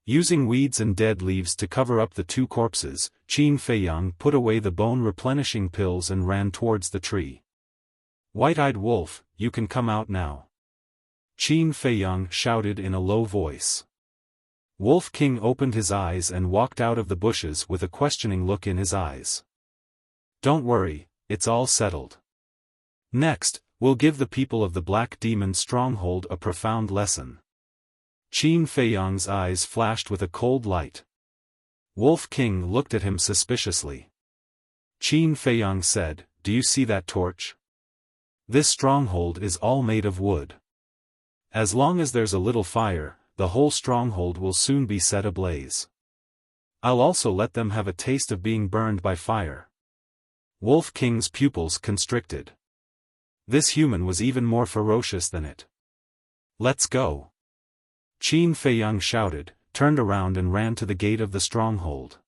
Using weeds and dead leaves to cover up the 2 corpses, Qin Feiyang put away the bone-replenishing pills and ran towards the tree. White-eyed wolf, you can come out now. Qin Feiyang shouted in a low voice. Wolf King opened his eyes and walked out of the bushes with a questioning look in his eyes. Don't worry, it's all settled. Next, we'll give the people of the Black Demon Stronghold a profound lesson. Qin Feiyang's eyes flashed with a cold light. Wolf King looked at him suspiciously. Qin Feiyang said, "Do you see that torch? This stronghold is all made of wood. As long as there's a little fire, the whole stronghold will soon be set ablaze. I'll also let them have a taste of being burned by fire." Wolf King's pupils constricted. This human was even more ferocious than it. "Let's go!" Qin Feiyang shouted, turned around and ran to the gate of the stronghold.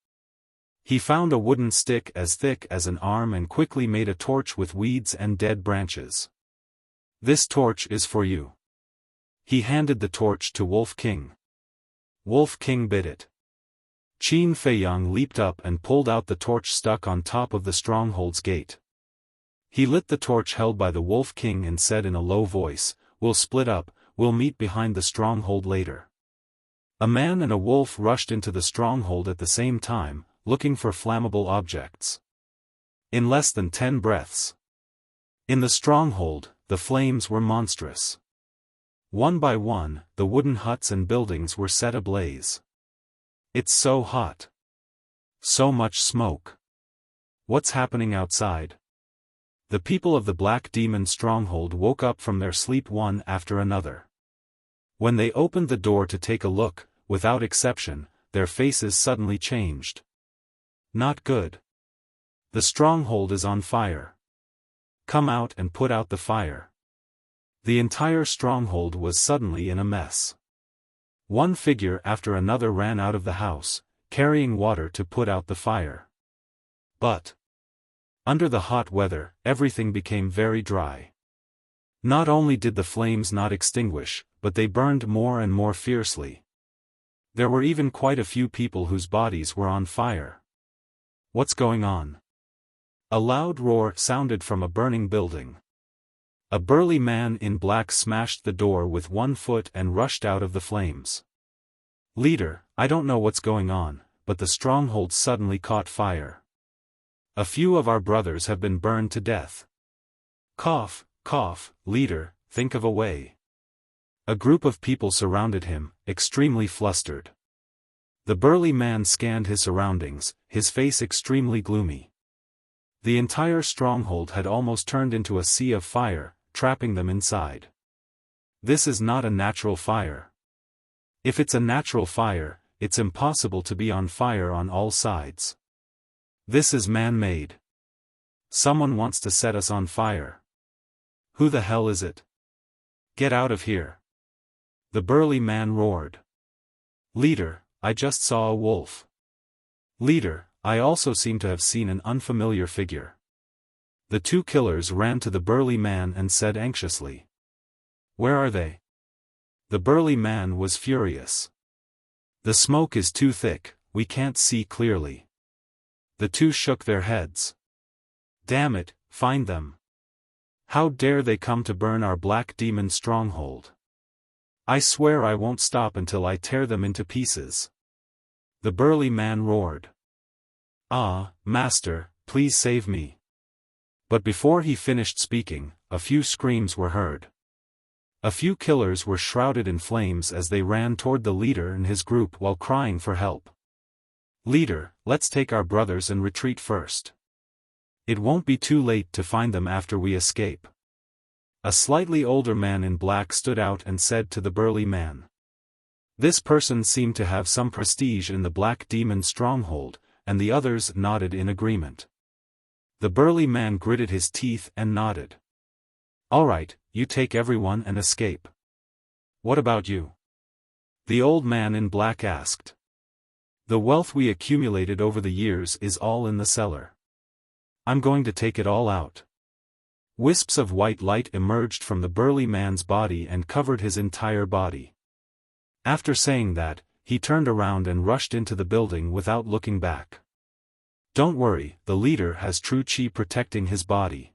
He found a wooden stick as thick as an arm and quickly made a torch with weeds and dead branches. "This torch is for you." He handed the torch to Wolf King. Wolf King bit it. Qin Feiyang leaped up and pulled out the torch stuck on top of the stronghold's gate. He lit the torch held by the Wolf King and said in a low voice, "We'll split up, we'll meet behind the stronghold later." A man and a wolf rushed into the stronghold at the same time, looking for flammable objects. In less than 10 breaths. In the stronghold, the flames were monstrous. One by one, the wooden huts and buildings were set ablaze. "It's so hot. So much smoke. What's happening outside?" The people of the Black Demon stronghold woke up from their sleep one after another. When they opened the door to take a look, without exception, their faces suddenly changed. "Not good. The stronghold is on fire. Come out and put out the fire." The entire stronghold was suddenly in a mess. One figure after another ran out of the house, carrying water to put out the fire. But under the hot weather, everything became very dry. Not only did the flames not extinguish, but they burned more and more fiercely. There were even quite a few people whose bodies were on fire. "What's going on?" A loud roar sounded from a burning building. A burly man in black smashed the door with one foot and rushed out of the flames. "Leader, I don't know what's going on, but the stronghold suddenly caught fire. A few of our brothers have been burned to death." "Cough, cough, leader, think of a way." A group of people surrounded him, extremely flustered. The burly man scanned his surroundings, his face extremely gloomy. The entire stronghold had almost turned into a sea of fire, trapping them inside. This is not a natural fire. If it's a natural fire, it's impossible to be on fire on all sides. This is man-made. Someone wants to set us on fire. Who the hell is it? Get out of here. The burly man roared. "Leader, I just saw a wolf." "Leader, I also seem to have seen an unfamiliar figure." The two killers ran to the burly man and said anxiously, "Where are they?" The burly man was furious. "The smoke is too thick, we can't see clearly." The two shook their heads. "Damn it, find them. How dare they come to burn our Black Demon stronghold? I swear I won't stop until I tear them into pieces." The burly man roared. "Ah, master, please save me." But before he finished speaking, a few screams were heard. A few killers were shrouded in flames as they ran toward the leader and his group while crying for help. "Leader, let's take our brothers and retreat first. It won't be too late to find them after we escape." A slightly older man in black stood out and said to the burly man. This person seemed to have some prestige in the Black Demon stronghold, and the others nodded in agreement. The burly man gritted his teeth and nodded. "All right, you take everyone and escape." "What about you?" the old man in black asked. "The wealth we accumulated over the years is all in the cellar. I'm going to take it all out." Wisps of white light emerged from the burly man's body and covered his entire body. After saying that, he turned around and rushed into the building without looking back. "Don't worry, the leader has true chi protecting his body.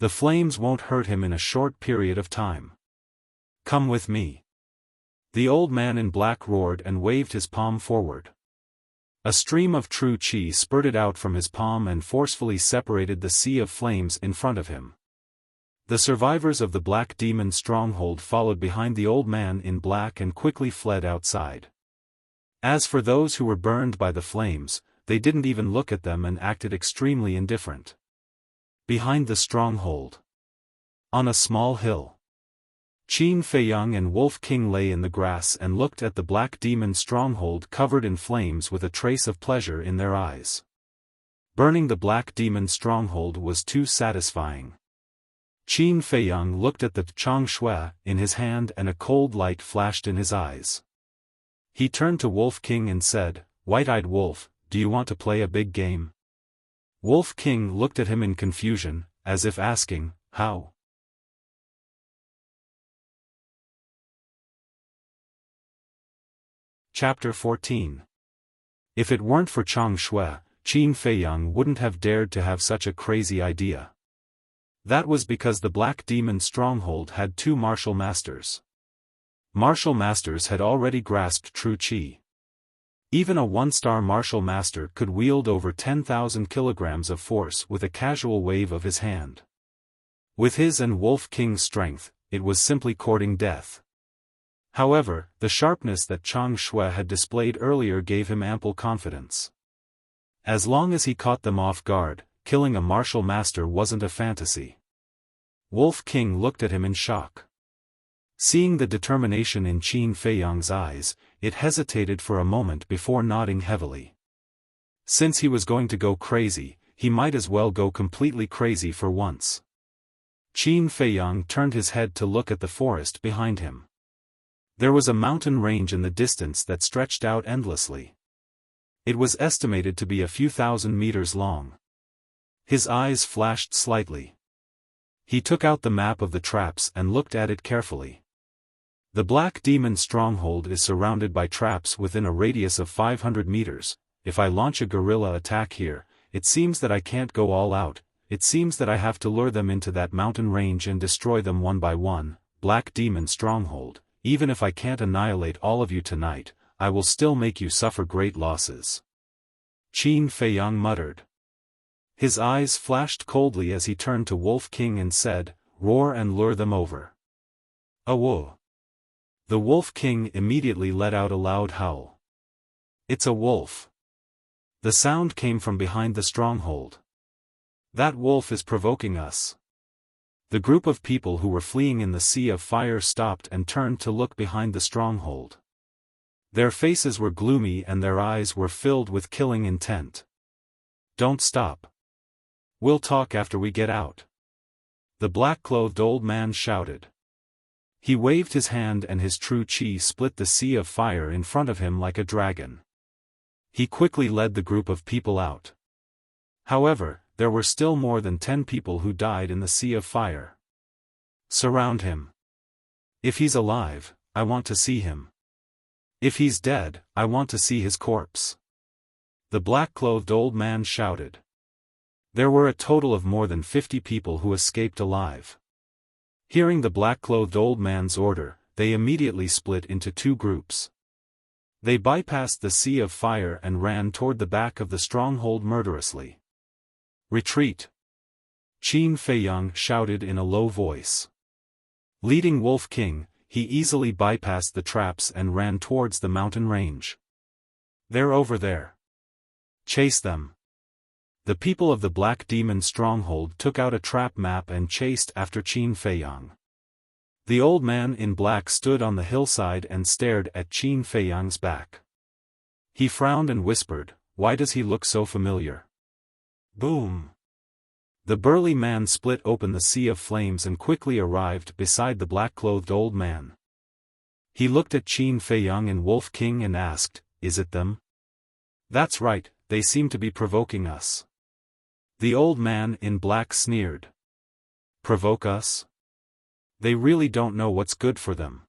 The flames won't hurt him in a short period of time. Come with me." The old man in black roared and waved his palm forward. A stream of true chi spurted out from his palm and forcefully separated the sea of flames in front of him. The survivors of the Black Demon stronghold followed behind the old man in black and quickly fled outside. As for those who were burned by the flames, they didn't even look at them and acted extremely indifferent. Behind the stronghold. On a small hill. Qin Feiyang and Wolf King lay in the grass and looked at the black demon stronghold covered in flames with a trace of pleasure in their eyes. Burning the black demon stronghold was too satisfying. Qin Feiyang looked at the Chang Shui in his hand and a cold light flashed in his eyes. He turned to Wolf King and said, "White-eyed wolf, do you want to play a big game?" Wolf King looked at him in confusion, as if asking, "How?" Chapter 14. If it weren't for Chang Shui, Qin Feiyang wouldn't have dared to have such a crazy idea. That was because the Black Demon stronghold had two martial masters. Martial masters had already grasped true qi. Even a one-star martial master could wield over 10,000 kilograms of force with a casual wave of his hand. With his and Wolf King's strength, it was simply courting death. However, the sharpness that Chang Shui had displayed earlier gave him ample confidence. As long as he caught them off guard, killing a martial master wasn't a fantasy. Wolf King looked at him in shock. Seeing the determination in Qin Feiyang's eyes, it hesitated for a moment before nodding heavily. Since he was going to go crazy, he might as well go completely crazy for once. Qin Feiyang turned his head to look at the forest behind him. There was a mountain range in the distance that stretched out endlessly. It was estimated to be a few thousand meters long. His eyes flashed slightly. He took out the map of the traps and looked at it carefully. The Black Demon stronghold is surrounded by traps within a radius of 500 meters. If I launch a guerrilla attack here, it seems that I can't go all out. It seems that I have to lure them into that mountain range and destroy them one by one. Black Demon stronghold. Even if I can't annihilate all of you tonight, I will still make you suffer great losses. Qin Feiyang muttered. His eyes flashed coldly as he turned to Wolf King and said, "Roar and lure them over." "Awo!" The Wolf King immediately let out a loud howl. "It's a wolf." The sound came from behind the stronghold. "That wolf is provoking us." The group of people who were fleeing in the sea of fire stopped and turned to look behind the stronghold. Their faces were gloomy and their eyes were filled with killing intent. "Don't stop. We'll talk after we get out," the black-clothed old man shouted. He waved his hand and his true qi split the sea of fire in front of him like a dragon. He quickly led the group of people out. However, there were still more than 10 people who died in the sea of fire. "Surround him. If he's alive, I want to see him. If he's dead, I want to see his corpse," the black-clothed old man shouted. There were a total of more than 50 people who escaped alive. Hearing the black-clothed old man's order, they immediately split into two groups. They bypassed the sea of fire and ran toward the back of the stronghold murderously. "Retreat!" Qin Feiyang shouted in a low voice. Leading Wolf King, he easily bypassed the traps and ran towards the mountain range. "They're over there. Chase them." The people of the Black Demon stronghold took out a trap map and chased after Qin Feiyang. The old man in black stood on the hillside and stared at Qin Feiyang's back. He frowned and whispered, "Why does he look so familiar?" Boom! The burly man split open the sea of flames and quickly arrived beside the black-clothed old man. He looked at Qin Feiyang and Wolf King and asked, "Is it them?" "That's right, they seem to be provoking us." The old man in black sneered. "Provoke us? They really don't know what's good for them."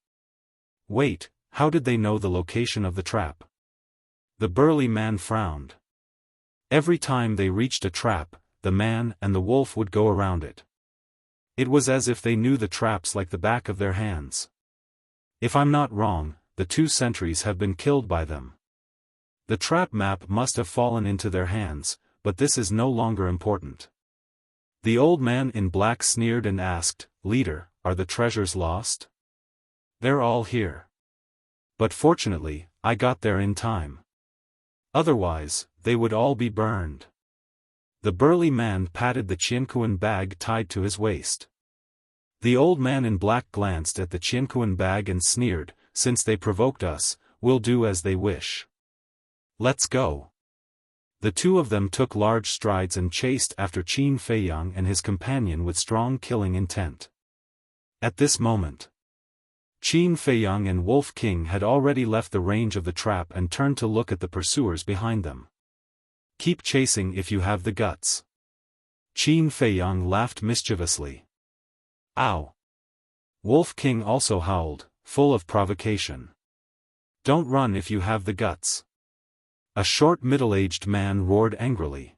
"Wait, how did they know the location of the trap?" The burly man frowned. Every time they reached a trap, the man and the wolf would go around it. It was as if they knew the traps like the back of their hands. "If I'm not wrong, the 2 sentries have been killed by them. The trap map must have fallen into their hands, but this is no longer important." The old man in black sneered and asked, "Leader, are the treasures lost?" "They're all here. But fortunately, I got there in time. Otherwise, they would all be burned. The burly man patted the Qianquan bag tied to his waist. The old man in black glanced at the Qianquan bag and sneered, "Since they provoked us, we'll do as they wish. Let's go." The two of them took large strides and chased after Qin Feiyang and his companion with strong killing intent. At this moment, Qin Feiyang and Wolf King had already left the range of the trap and turned to look at the pursuers behind them. "Keep chasing if you have the guts." Qin Feiyang laughed mischievously. "Ow!" Wolf King also howled, full of provocation. "Don't run if you have the guts." A short middle-aged man roared angrily.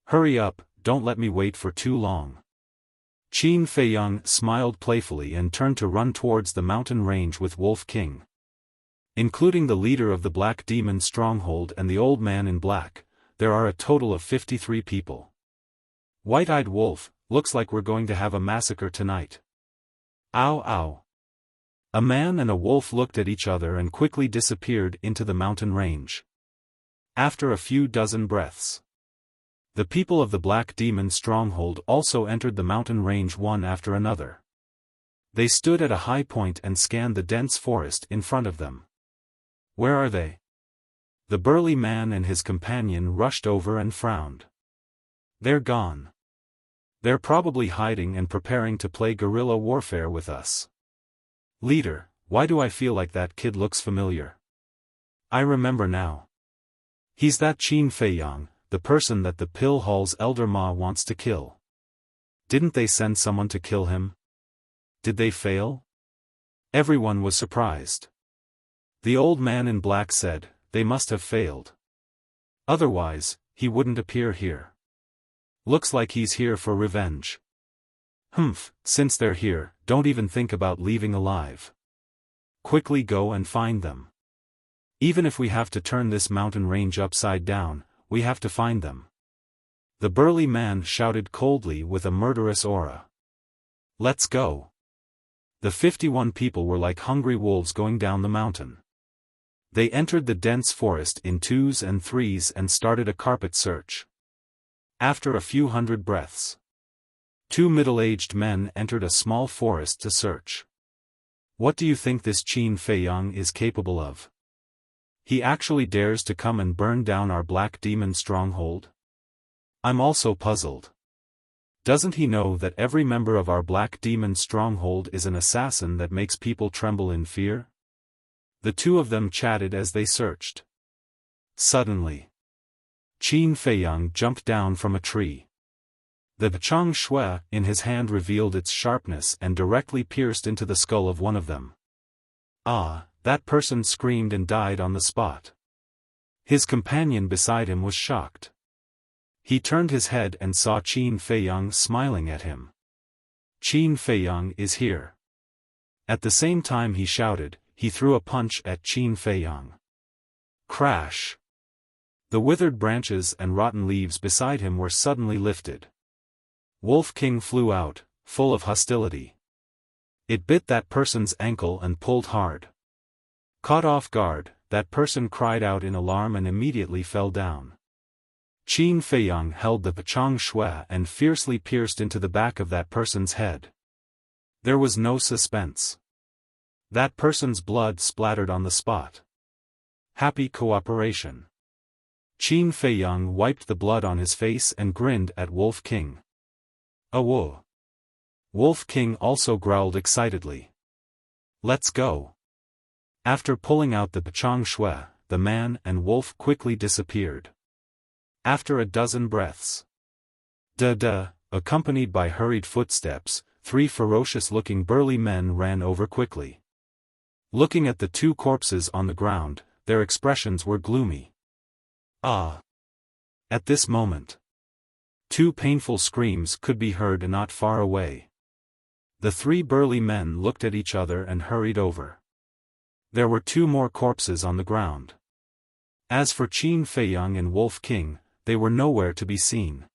"Hurry up, don't let me wait for too long." Qin Feiyang smiled playfully and turned to run towards the mountain range with Wolf King. Including the leader of the Black Demon stronghold and the old man in black, there are a total of 53 people. "White-eyed wolf, looks like we're going to have a massacre tonight." "Ow ow." A man and a wolf looked at each other and quickly disappeared into the mountain range. After a few dozen breaths, the people of the Black Demon stronghold also entered the mountain range one after another. They stood at a high point and scanned the dense forest in front of them. "Where are they?" The burly man and his companion rushed over and frowned. "They're gone. They're probably hiding and preparing to play guerrilla warfare with us." "Leader, why do I feel like that kid looks familiar? I remember now. He's that Qin Feiyang, the person that the Pill Hall's Elder Ma wants to kill. Didn't they send someone to kill him? Did they fail?" Everyone was surprised. The old man in black said, "They must have failed. Otherwise, he wouldn't appear here. Looks like he's here for revenge. Humph, since they're here, don't even think about leaving alive. Quickly go and find them. Even if we have to turn this mountain range upside down, we have to find them." The burly man shouted coldly with a murderous aura. "Let's go." The 51 people were like hungry wolves going down the mountain. They entered the dense forest in twos and threes and started a carpet search. After a few hundred breaths, two middle-aged men entered a small forest to search. "What do you think this Qin Feiyang is capable of? He actually dares to come and burn down our Black Demon stronghold? I'm also puzzled. Doesn't he know that every member of our Black Demon stronghold is an assassin that makes people tremble in fear?" The two of them chatted as they searched. Suddenly, Qin Feiyang jumped down from a tree. The Chang Shui in his hand revealed its sharpness and directly pierced into the skull of one of them. "Ah!" That person screamed and died on the spot. His companion beside him was shocked. He turned his head and saw Qin Feiyang smiling at him. "Qin Feiyang is here." At the same time he shouted, he threw a punch at Qin Feiyang. Crash! The withered branches and rotten leaves beside him were suddenly lifted. Wolf King flew out, full of hostility. It bit that person's ankle and pulled hard. Caught off guard, that person cried out in alarm and immediately fell down. Qin Feiyang held the Chang Shui and fiercely pierced into the back of that person's head. There was no suspense. That person's blood splattered on the spot. Happy cooperation. Qin Feiyang wiped the blood on his face and grinned at Wolf King. "Whoa!" Wolf King also growled excitedly. "Let's go." After pulling out the Chang Shui, the man and wolf quickly disappeared. After a dozen breaths, accompanied by hurried footsteps, three ferocious-looking burly men ran over quickly. Looking at the two corpses on the ground, their expressions were gloomy. "Ah!" At this moment, two painful screams could be heard not far away. The three burly men looked at each other and hurried over. There were two more corpses on the ground. As for Qin Feiyang and Wolf King, they were nowhere to be seen.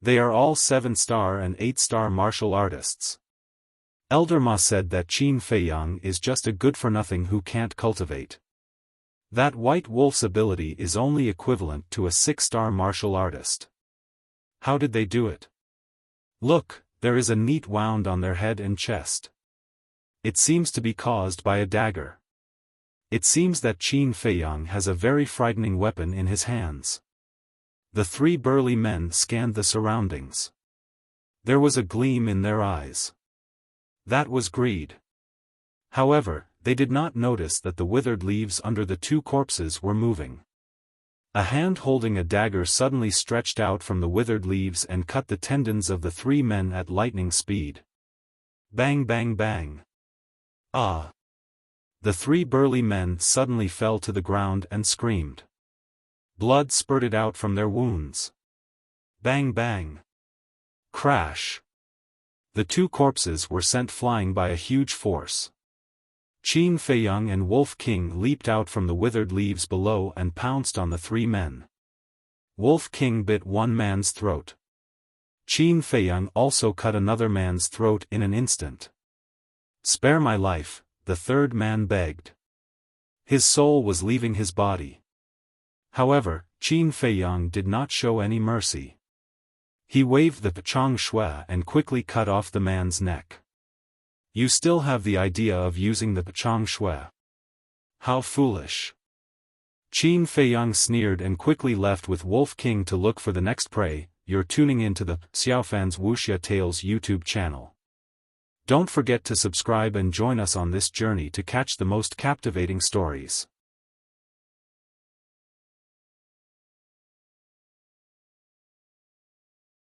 They are all 7-star and 8-star martial artists. Elder Ma said that Qin Feiyang is just a good-for-nothing who can't cultivate. That white wolf's ability is only equivalent to a 6-star martial artist. How did they do it? Look, there is a neat wound on their head and chest. It seems to be caused by a dagger. It seems that Qin Feiyang has a very frightening weapon in his hands. The three burly men scanned the surroundings. There was a gleam in their eyes. That was greed. However, they did not notice that the withered leaves under the two corpses were moving. A hand holding a dagger suddenly stretched out from the withered leaves and cut the tendons of the three men at lightning speed. Bang bang bang. Ah! The three burly men suddenly fell to the ground and screamed. Blood spurted out from their wounds. Bang bang. Crash. The two corpses were sent flying by a huge force. Qin Feiyang and Wolf King leaped out from the withered leaves below and pounced on the three men. Wolf King bit one man's throat. Qin Feiyang also cut another man's throat in an instant. "Spare my life," the third man begged. His soul was leaving his body. However, Qin Feiyang did not show any mercy. He waved the pachang shui and quickly cut off the man's neck. You still have the idea of using the pachang shui. How foolish. Qin Feiyang sneered and quickly left with Wolf King to look for the next prey. You're tuning into the Xiaofan's Wuxia Tales YouTube channel. Don't forget to subscribe and join us on this journey to catch the most captivating stories.